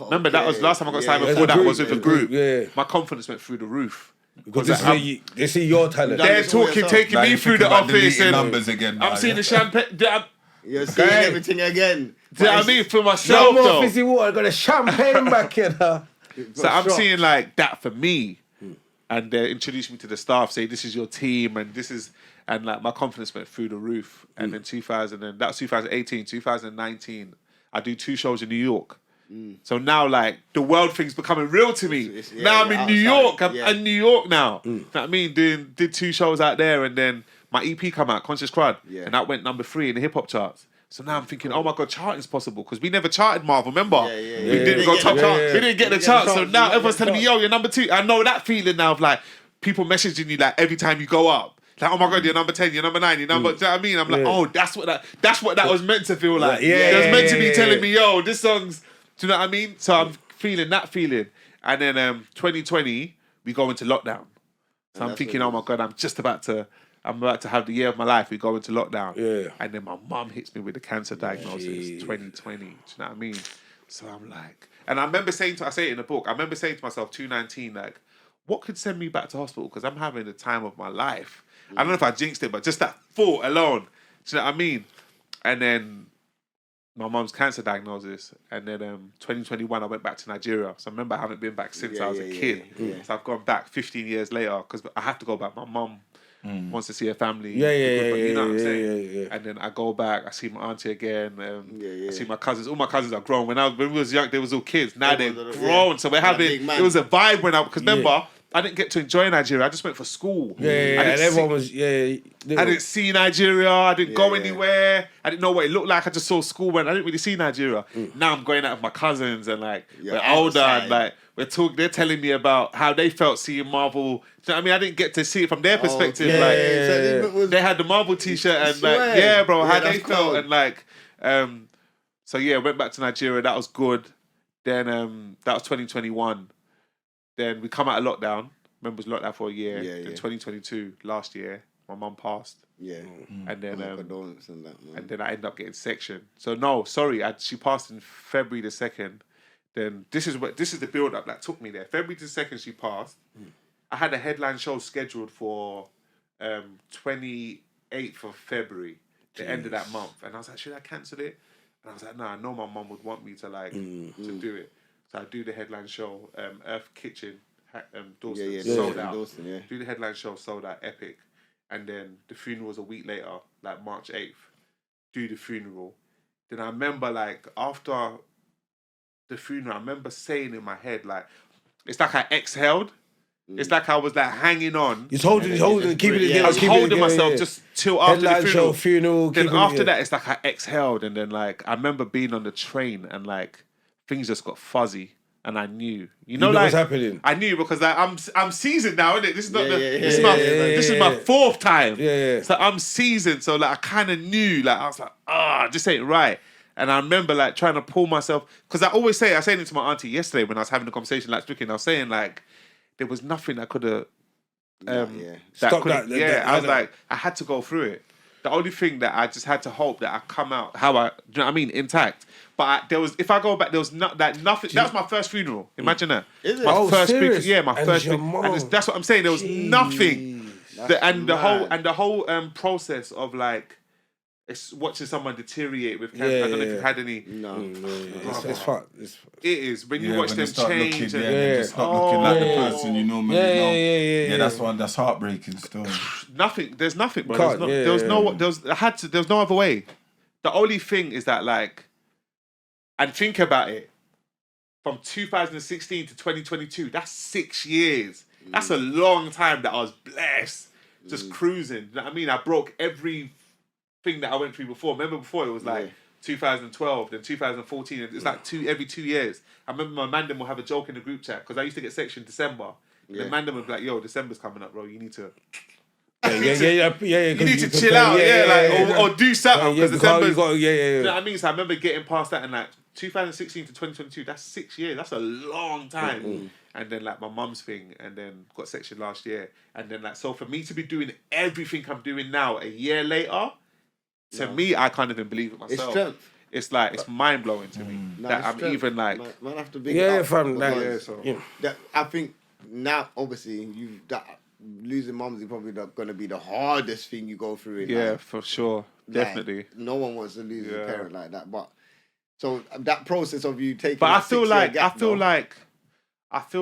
Remember, that was last time I got signed before that was with a group. My confidence went through the roof. Because they see your talent. They're taking me through the office and numbers again. I'm seeing the champagne. You're seeing everything again. Do you know what I mean? For myself, no more fizzy water. Got a champagne back here. So I'm seeing like that for me, and they introduced me to the staff. Say this is your team, and this is, and like my confidence went through the roof. And then 2018, 2019, I do 2 shows in New York. So now, like, the world thing's becoming real to me. Now I'm in New York. I'm in New York now. You know what I mean? Did 2 shows out there, and then my EP come out, Conscious Crud, and that went number 3 in the hip hop charts. So now I'm thinking, oh my God, charting's possible because we never charted Marvel. Remember, we didn't go top chart. We didn't get the chart. So now everyone's telling me, you're number 2. I know that feeling now of like people messaging you like every time you go up. Like, oh my God, you're number 10, you're number 9, you're number. Do you know what I mean? I'm like, oh, that's what that was meant to feel like. It was meant to be telling me, yo, this song's. Do you know what I mean? So I'm feeling that feeling. And then 2020, we go into lockdown. So I'm thinking, oh my God, I'm about to have the year of my life. We go into lockdown. And then my mum hits me with the cancer diagnosis, 2020. Do you know what I mean? So I'm like, and I remember saying I say it in the book, I remember saying to myself, 219, like, what could send me back to hospital? Because I'm having the time of my life. I don't know if I jinxed it, but just that thought alone. Do you know what I mean? And then my mum's cancer diagnosis. And then 2021, I went back to Nigeria. So I remember I haven't been back since I was a kid. Yeah. So I've gone back 15 years later because I have to go back. My mum wants to see her family. You know what I'm saying? And then I go back, I see my auntie again. I see my cousins. All my cousins are grown. When we was young, they was all kids. Now they're grown. So we're having, it was a vibe when because remember, I didn't get to enjoy Nigeria. I just went for school. And everyone was, I didn't see Nigeria. I didn't go anywhere. I didn't know what it looked like. I just saw school when I didn't really see Nigeria. Now I'm going out with my cousins and like we're older and like they're telling me about how they felt seeing Marvel. Do you know what I mean? I didn't get to see it from their perspective. So they had the Marvel t-shirt and like, bro, how they felt and like, so went back to Nigeria. That was good. Then that was 2021. Then we come out of lockdown. Remember, it was lockdown for a year. Then 2022, last year, my mum passed. And then condolence and that, man. And then I ended up getting sectioned. So no, sorry, she passed in February the 2nd. Then this is the build up that took me there. February the 2nd, she passed. I had a headline show scheduled for 28th of February, the end of that month, and I was like, should I cancel it? And I was like, no, I know my mum would want me to like to do it. So I do the headline show, Earth Kitchen, Dawson, sold out. Dawson, do the headline show, sold out, epic. And then the funeral was a week later, like March 8th. Do the funeral. Then I remember like after the funeral, I remember saying in my head, like, it's like I exhaled. It's like I was like hanging on. He's holding, keeping it. I was holding myself just till after the funeral. Funeral. Then after that, it's like I exhaled, and then like I remember being on the train and like things just got fuzzy, and I knew, you know like what's happening. I knew because like I'm seasoned now, isn't it? This is not this is my fourth time. So I'm seasoned, so like I kind of knew, like I was like, this ain't right. And I remember like trying to pull myself, because I said it to my auntie yesterday when I was having a conversation like speaking. I was saying like there was nothing that could have stop that. I was like, I had to go through it. The only thing that I just had to hope that I come out do you know what I mean, intact. But if I go back, there was nothing. That was my first funeral. Imagine that. Is it? My first serious? my first. And that's what I'm saying. There was nothing. The whole process of like, it's watching someone deteriorate with cancer. I don't know if you've had any. No. It's fucked. It is when you watch them change. Just start looking like the person you normally know. That's heartbreaking still. Nothing. There's nothing, bro. There was no other way. The only thing is that like, and think about it, from 2016 to 2022, that's 6 years. That's a long time that I was blessed, just cruising. You know what I mean? I broke every thing that I went through before. Remember before it was like 2012, then 2014, and it's like every 2 years. I remember my mandem will have a joke in the group chat because I used to get sectioned December. The mandem would be like, "Yo, December's coming up, bro. You need to." You need to chill out, or do something because December's. You know what I mean? So I remember getting past that and like 2016 to 2022. That's 6 years. That's a long time. And then like my mum's thing, and then got sectioned last year, and then like so for me to be doing everything I'm doing now a year later, to me I can't even believe it myself. It's strength. It's like it's mind blowing to me that I'm strength. even like. Man, have to big it up fam. that I think now obviously losing mums is probably going to be the hardest thing you go through in life. For sure, definitely. No one wants to lose a parent like that, but so that process of you taking. But I feel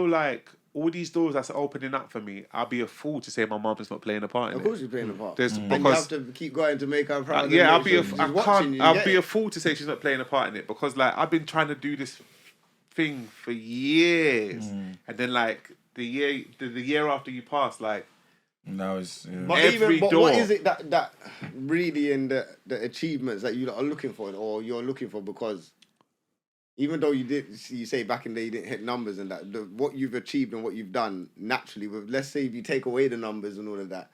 like all these doors that's opening up for me, I'll be a fool to say my mum is not playing a part in it. Of course, you're playing a part. Because and you have to keep going to make her proud. I'll be a fool to say she's not playing a part in it because like I've been trying to do this thing for years, and then like the year after you pass, like now it's but what is it that really in the achievements that you are looking for or you're looking for? Because even though you say back in the day you didn't hit numbers and that, what you've achieved and what you've done naturally, let's say if you take away the numbers and all of that,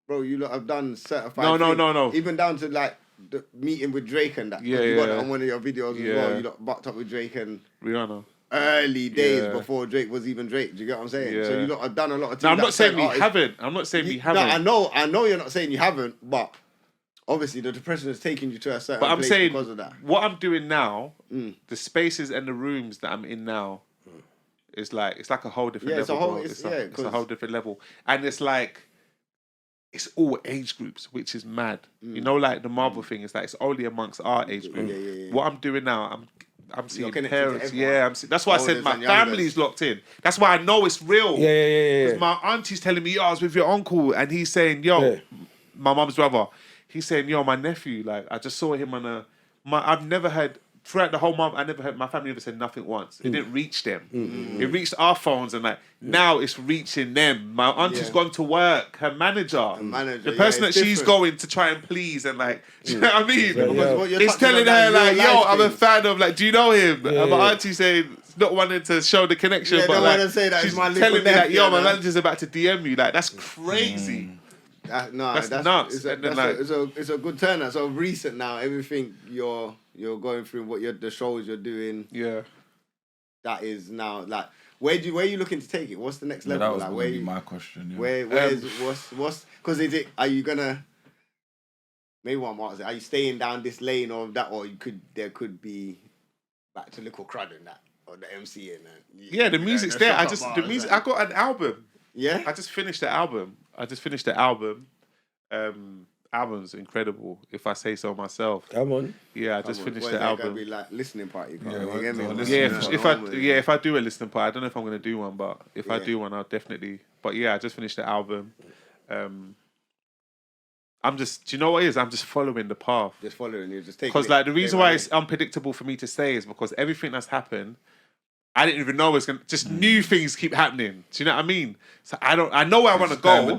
bro, you lot have done certified. No. Even down to like the meeting with Drake and that. You got it on one of your videos as well. You lot bucked up with Drake and Rihanna. Early days before Drake was even Drake. Do you get what I'm saying? Yeah. So you lot have done a lot of things. No, I'm not saying we haven't. No, I know you're not saying you haven't, but obviously the depression is taking you to a certain But I'm place saying, because of that. what I'm doing now, the spaces and the rooms that I'm in now, is like it's like a whole different level. It's a whole different level, and it's like it's all age groups, which is mad. You know, like the Marvel thing is like it's only amongst our age group. What I'm doing now, I'm seeing parents. That's why I said my family's locked in. That's why I know it's real. Because my auntie's telling me, yo, I was with your uncle, and he's saying, yo, my mum's brother, he's saying, yo, my nephew, like I just saw him on I've never heard. Throughout the whole month, I never heard my family never said nothing once. It didn't reach them. It reached our phones, and like now it's reaching them. My auntie's gone to work. Her manager, the person that she's going to try and please, and like, do you know what I mean? It's telling her like, yo, I'm a fan of like, do you know him? And my auntie saying not wanting to show the connection, but like, she's telling me like, yo, my manager's about to DM you. Like that's crazy. That's nuts. It's a good turn. So recent now, everything you're going through, the shows you're doing. Yeah, that is now like where are you looking to take it? What's the next level? That was like, going to be my question. Yeah. Where's what's because are you gonna maybe what I'm asking? Are you staying down this lane or that, or there could be back to Little Crud and that or the MC and that? Yeah, the music's there. I got an album. Yeah, I just finished the album. Album's incredible, if I say so myself. Come on. Yeah, I just finished the album. Gonna be like listening party. If I do a listening party, I don't know if I'm gonna do one, but if I do one, I'll definitely. But yeah, I just finished the album. I'm just. Do you know what it is? I'm just following the path. Just following you. Just taking. Because like the reason why it's unpredictable for me to say is because everything that's happened, I didn't even know it's gonna. Just new things keep happening. Do you know what I mean? So I know where I want to go,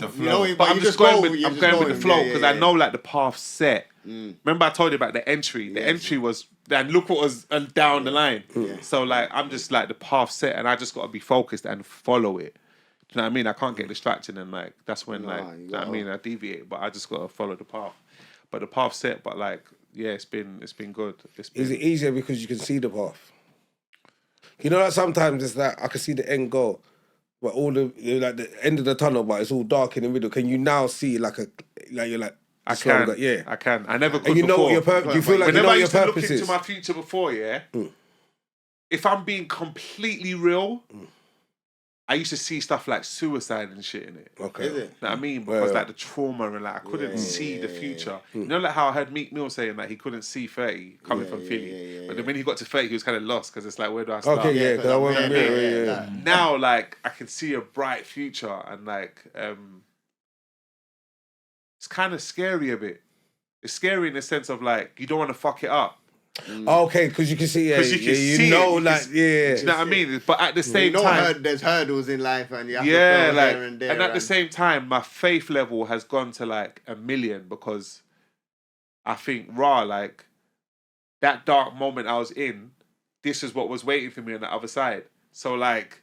but I'm just going with the flow because I know like the path's set. Remember I told you about the entry. The entry was, and look what was down the line. So like I'm just like the path set, and I just got to be focused and follow it. Do you know what I mean? I can't get distracted, and like that's when you know what I mean, I deviate, but I just got to follow the path. But the path's set, but like it's been good. Is it easier because you can see the path? You know, like sometimes it's like I can see the end goal, but all the like the end of the tunnel, but it's all dark in the middle. Can you now see I can. I never could. And you know before. what your purpose. You feel like whenever you know I used your to look purpose into is. my future before, if I'm being completely real, I used to see stuff like suicide and shit in it. Okay. Is it? You know what I mean? Because like the trauma and like I couldn't see the future. You know, like how I heard Meek Mill saying that he couldn't see 30 coming from Philly. But then when he got to 30, he was kind of lost because it's like, where do I start? Okay, because I wasn't Now, like, I can see a bright future and like, it's kind of scary a bit. It's scary in the sense of like, you don't want to fuck it up. Okay, because you can see, you see know, it, like, do you know what I mean? But at the same time, there's hurdles in life, and you have to go here and there. And at the same time, my faith level has gone to like 1 million because I think like that dark moment I was in, this is what was waiting for me on the other side. So like,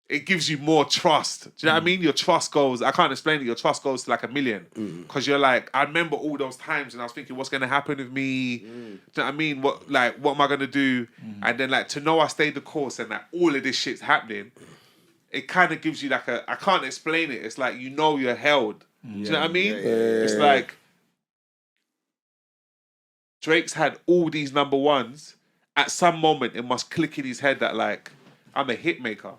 it gives you more trust. Do you know what I mean? Your trust goes, I can't explain it, your trust goes to like 1 million. Because you're like, I remember all those times and I was thinking, what's going to happen with me? Do you know what I mean? What am I going to do? And then like, to know I stayed the course and that all of this shit's happening, it kind of gives you like I can't explain it. It's like, you know you're held. Do you know what I mean? It's like, Drake's had all these number ones. At some moment, it must click in his head that like, I'm a hit maker.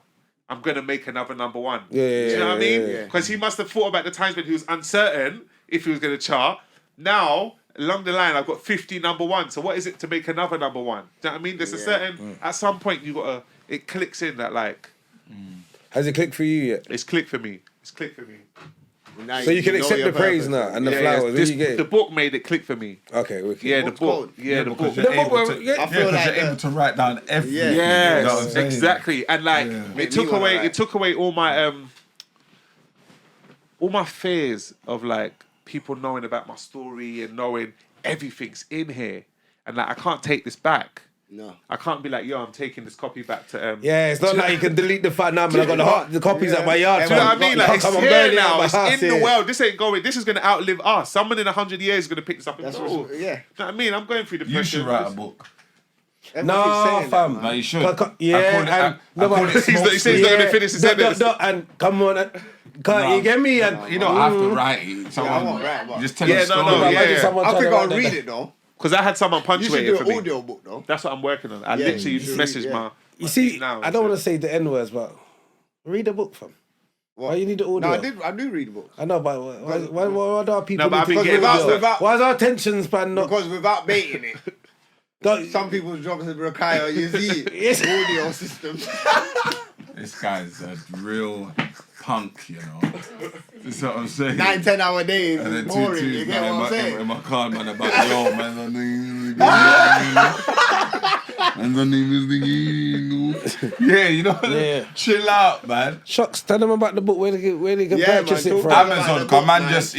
I'm going to make another number one. Do you know what I mean? Because he must have thought about the times when he was uncertain if he was going to chart. Now, along the line, I've got 50 number ones. So what is it to make another number one? Do you know what I mean? There's a certain... At some point, you got to... It clicks in that like... Has it clicked for you yet? It's clicked for me. Now so you can accept the praise now and the flowers. The book made it click for me. Okay, wicked. Yeah, the book. Yeah, the book. You're able to write down everything. Yes, you know what I'm saying? exactly. And like it took away all my fears of like people knowing about my story and knowing everything's in here. And like I can't take this back. No. I can't be like, yo, I'm taking this copy back to... it's not like you can delete the fat number. I got the copies at my yard. Do you know what I mean? Like, it's here now. It's in the world. This ain't going... This is going to outlive us. Someone in 100 years is going to pick this up and go. Yeah. Do you know what I mean? I'm going through the pressure. You should write a book. No, fam. No, you should. Yeah, he says he's not going to finish his sentence. And come on. You get me? You don't have to write it. Someone, I won't write, but- just tell a story. I think I'll read it though. Because I had someone You punctuate should it for do an me. audio book though. That's what I'm working on. I Yeah, literally you should messaged read, my. You see, now, I don't want to say the N words, but read a book, fam. What? Why you need the audio? No, I do read books. I know, but why do our people No, but I've need been to getting read out audio? Why is our attention span not... Because without baiting it, Don't- some people's jobs require Yes. audio systems. This guy's a real punk, you know. That's what I'm saying. 9-10 hour days. And then It's boring. You get what I'm saying? in my car, man, about yo, man, yeah, you know, chill out, man. Shocks, tell them about the book, where they can Yeah, purchase man, it talk from. about Amazon, the come book, man, man. just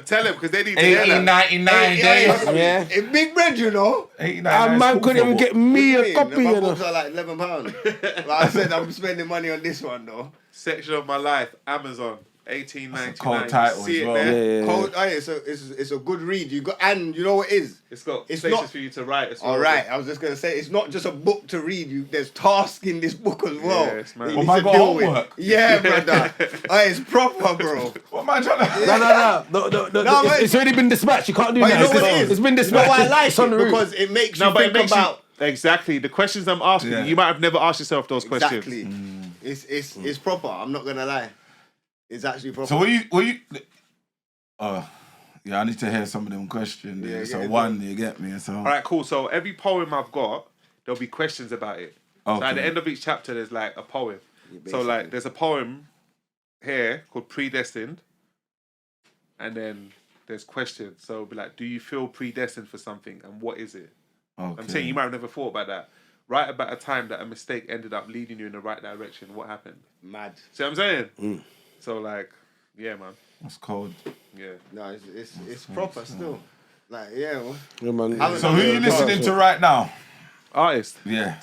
Tell him, because they need to hear that. 18.99 days. Yeah. It's big bread, you know. 89 Man couldn't even get me a copy, My you know. books are like £11. Like I said, I'm spending money on this one though. Section of my life, Amazon, 18.99. cold title See as it well. there? Yeah. Cold, it's a good read. You got, and you know what it is? It's got It's spaces not- for you to write as well. All right, I was just gonna say it's not just a book to read. There's tasks in this book as well. Yeah, it's mad. that you Oh, need man to got deal with. homework? Yeah, brother. It's proper, bro. What am I trying to... No, mate. it's already been dispatched. You can't do But that. you know what it is? It's been You know dispatched. why I like It's on the it? route. Because it makes No, you but it think makes about exactly the questions I'm asking. Yeah. You might have never asked yourself those questions. exactly. It's proper. I'm not gonna lie. It's actually proper. So what you... Oh, yeah, I need to hear some of them questions. Yeah, So yeah, one, you get me? So... All right, cool. So every poem I've got, there'll be questions about it. So at the Okay. end of each chapter, there's like a poem. Yeah, So like, basically. there's a poem here called Predestined, and then there's questions. So it'll be like, do you feel predestined for something, and what is it? Okay. I'm saying you might have never thought about that. Write about a time that a mistake ended up leading you in the right direction. What happened? Mad. See what I'm saying? So like, yeah, man. That's cold. Yeah. No, it's proper still. Like yeah. Well, Yeah, man. haven't So done who it you in listening to right now? Artist. Yeah.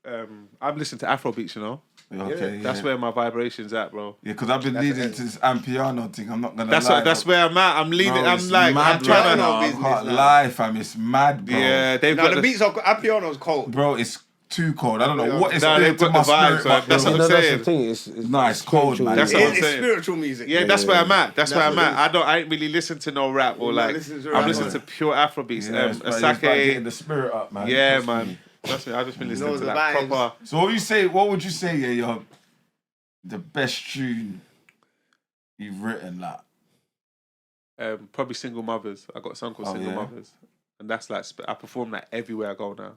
I'm listening to Afrobeats, you know. Okay. That's yeah. where my vibration's at, bro. Yeah, because I've been leading to this Ampiano thing. I'm not gonna That's lie. what, that's where I'm at. I'm leading. Bro, I'm it's like, mad I'm trying right to. now. I business can't now. lie, fam. It's mad, bro. Yeah, they've No, got the beats are piano's cold. Bro, it's too cold. I don't know what it's No, doing they've to got my the vibes, spirit. man. but That's bro, what I'm That's saying. the thing. It's No, it's cold, spiritual. man. That's what I'm It's saying. spiritual music. Yeah, that's where I'm at. That's where That's I'm at. what I ain't really listen to no rap or You're not like. listening to I'm rap, listening man. to pure Afrobeats. Yeah, it's about getting Asake. the spirit up, man. Yeah, Trust man. me. That's me. I've just been listening know to the that vibes. proper. So what would you say, yeah, your the best tune you've written, like? Probably Single Mothers. I got a song called Oh, Single yeah? Mothers, and that's like I perform that everywhere I go now,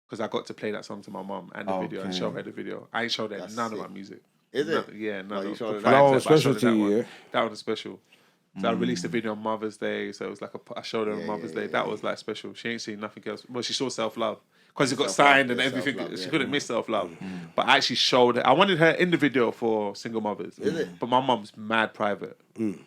because I got to play that song to my mom and the video and Okay. show her the video. I ain't showed her That's none sick. of my music. Is it? Yeah, none Oh, you of showed her it. that. That one But was I showed special her to that you, one. yeah? That one was special. So I released a video on Mother's Day, so it was like I showed her on Yeah, Mother's yeah, Day. yeah, That yeah. was like special. She ain't seen nothing else. Well, she saw Self Love because it got Self-love, signed and yeah, everything. Self-love, She yeah. couldn't miss Self Love, but I actually showed her. I wanted her in the video for Single Mothers. Is it? But my mum's mad private.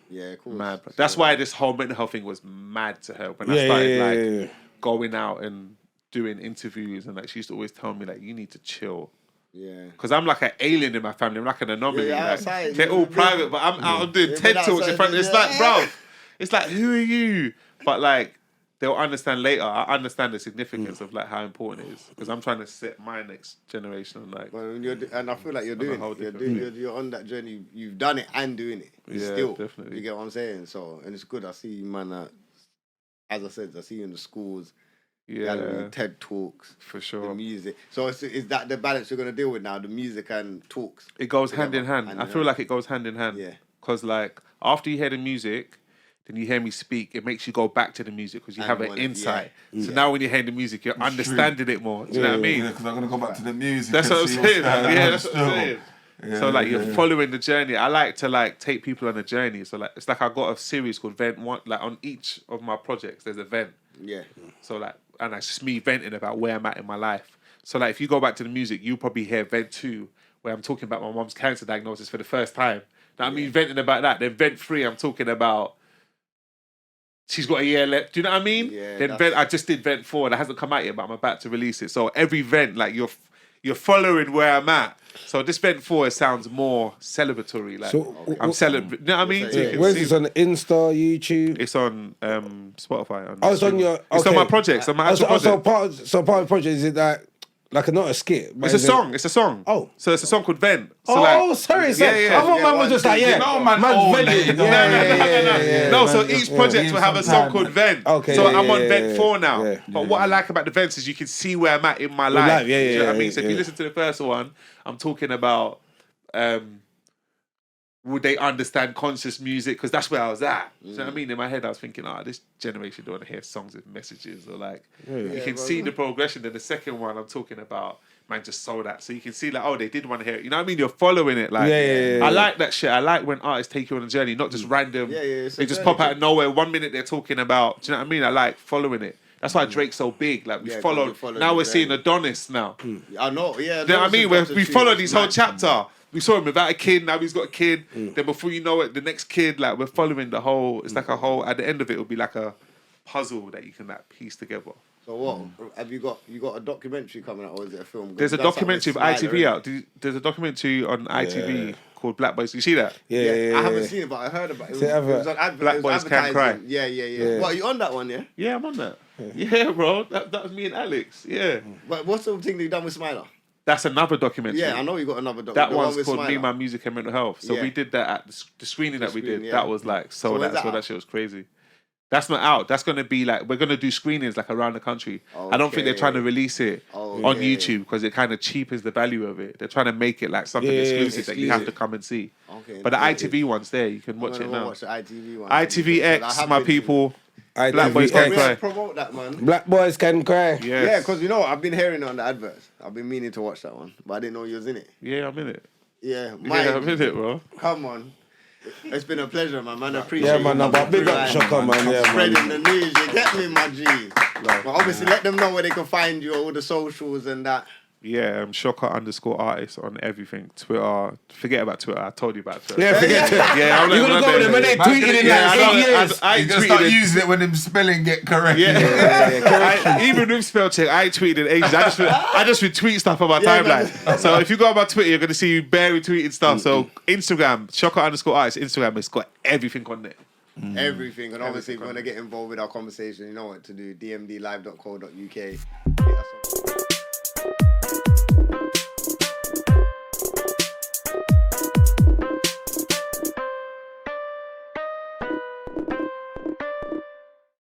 Yeah, cool. Mad. That's why this whole mental health thing was mad to her when I Yeah, started yeah, like yeah, yeah. going out and doing interviews, and like she used to always tell me like, you need to chill. Yeah. Because I'm like an alien in my family. I'm like an anomaly. Yeah, like, outside, they're you're all the private, but I'm out doing Yeah, TED but Talks in outside, front. It's yeah. like, bro, it's like, who are you? But like, they'll understand later. I understand the significance of like how important it is, because I'm trying to set my next generation on like. Well, and I feel like you're On a doing whole it. different- You're on that journey. You've done it and doing it. Yeah, Still, definitely. You get what I'm saying? So, and it's good. I see you, man. As I said, I see you in the schools, Yeah, gallery, TED Talks, for the sure. music. So, is that the balance you're gonna deal with now? The music and talks. It goes Together, hand in hand. hand I in feel hand. like it goes hand in hand. Yeah. Because like after you hear the music, then you hear me speak. It makes you go back to the music because you And have an wanna- insight. yeah. So Yeah. now when you're hearing the music, you're understanding it more. Do you know what I mean? Yeah, because I'm gonna go back to the music. That's and what I'm see saying. what's going Yeah, on that's what I'm still. saying. Yeah, So like you're yeah. following the journey. I like to like take people on a journey. So like it's like I got a series called Vent One. Like on each of my projects, there's a vent. Yeah. So like, and it's just me venting about where I'm at in my life. So like, if you go back to the music, you probably hear Vent 2, where I'm talking about my mom's cancer diagnosis for the first time. Now I mean venting about that. Then Vent 3, I'm talking about she's got a year left. Do you know what I mean? Yeah, Then that's- Vent, I just did Vent 4. That hasn't come out yet, but I'm about to release it. So every vent, like you're following where I'm at. So this Vent 4 sounds more celebratory. Like So, I'm celebrating. You know what I mean? So you Yeah, can Where's see- this on Insta, YouTube? It's on Spotify. Oh, it's on your. It's on okay. my projects. On my actual project. So part of the project is it that Like not a skit. But It's a song. It's a song. Oh. So it's a song called Vent. So sorry. yeah. I thought man was just like, yeah. No, man. No, so each project will have a song called Vent. Okay, so yeah, I'm on yeah, Vent yeah, 4 now. yeah. But what I like about the Vents is you can see where I'm at in my life. Yeah, Do you know what I mean? yeah, So if you listen to the first one, I'm talking about would they understand conscious music? Because that's where I was at. Do you know what I mean? In my head, I was thinking, this generation don't want to hear songs with messages or like. You can see the progression. Then the second one, I'm talking about, man, just sold that. So you can see like, they did want to hear it. You know what I mean? You're following it. Like, I like that shit. I like when artists take you on a journey, not just random. They just pop out of nowhere. 1 minute they're talking about. Do you know what I mean? I like following it. That's why Drake's so big. Like we followed. Now we're seeing Adonis now. I know. Yeah. You know what I mean? We followed his whole chapter. We saw him without a kid. Now he's got a kid. Then before you know it, the next kid. Like we're following the whole. It's like a whole. At the end of it, it'll be like a puzzle that you can like piece together. So what have you got? You got a documentary coming out, or is it a film? There's a documentary of ITV out. There's a documentary on ITV called Black Boys. You see that? Yeah. I haven't seen it, but I heard about it. It was on Black Boys Can't Cry. Yeah. What, are you on that one? Yeah. Yeah, I'm on that. Yeah, bro. That was me and Alex. Yeah. But what's the thing that you done with Smiler? That's another documentary. Yeah, I know you got another documentary. That one's called Me, My Music and Mental Health. So we did that at the screening that we did. Yeah. That was like that shit was crazy. That's not out. That's going to be like, we're going to do screenings like around the country. Okay. I don't think they're trying to release it on YouTube because it kind of cheapens the value of it. They're trying to make it like something exclusive that you have to come and see. Okay, but the ITV one's there. You can watch it now. Watch the ITV one. ITVX, my people. Black Boys Can Cry. Promote that, man. Black Boys Can Cry. Yes. Yeah, because I've been hearing it on the adverts. I've been meaning to watch that one, but I didn't know you was in it. Yeah, I'm in it. Yeah, I'm in it, bro. Come on. It's been a pleasure, man. I appreciate it. Yeah, man. But big up Shocka, man. Yeah, spreading the news. You get me, my G. But obviously, let them know where they can find you, all the socials and that. Yeah, Shocka_artist on everything. Twitter. Forget about Twitter. I told you about Twitter. Yeah, forget Twitter. Yeah, I'm You're going to go there, man. They tweeted in like 8 years. You're going to start using it when the spelling get correct. Yeah. Even with spell check, I ain't tweeted in ages. I just retweet stuff on my timeline. So if you go on my Twitter, you're going to see bare retweeted stuff. So Instagram, Shocka_artist. Instagram, it's got everything on there. Everything. And obviously, if you want to get involved with our conversation, you know what to do. DMDlive.co.uk.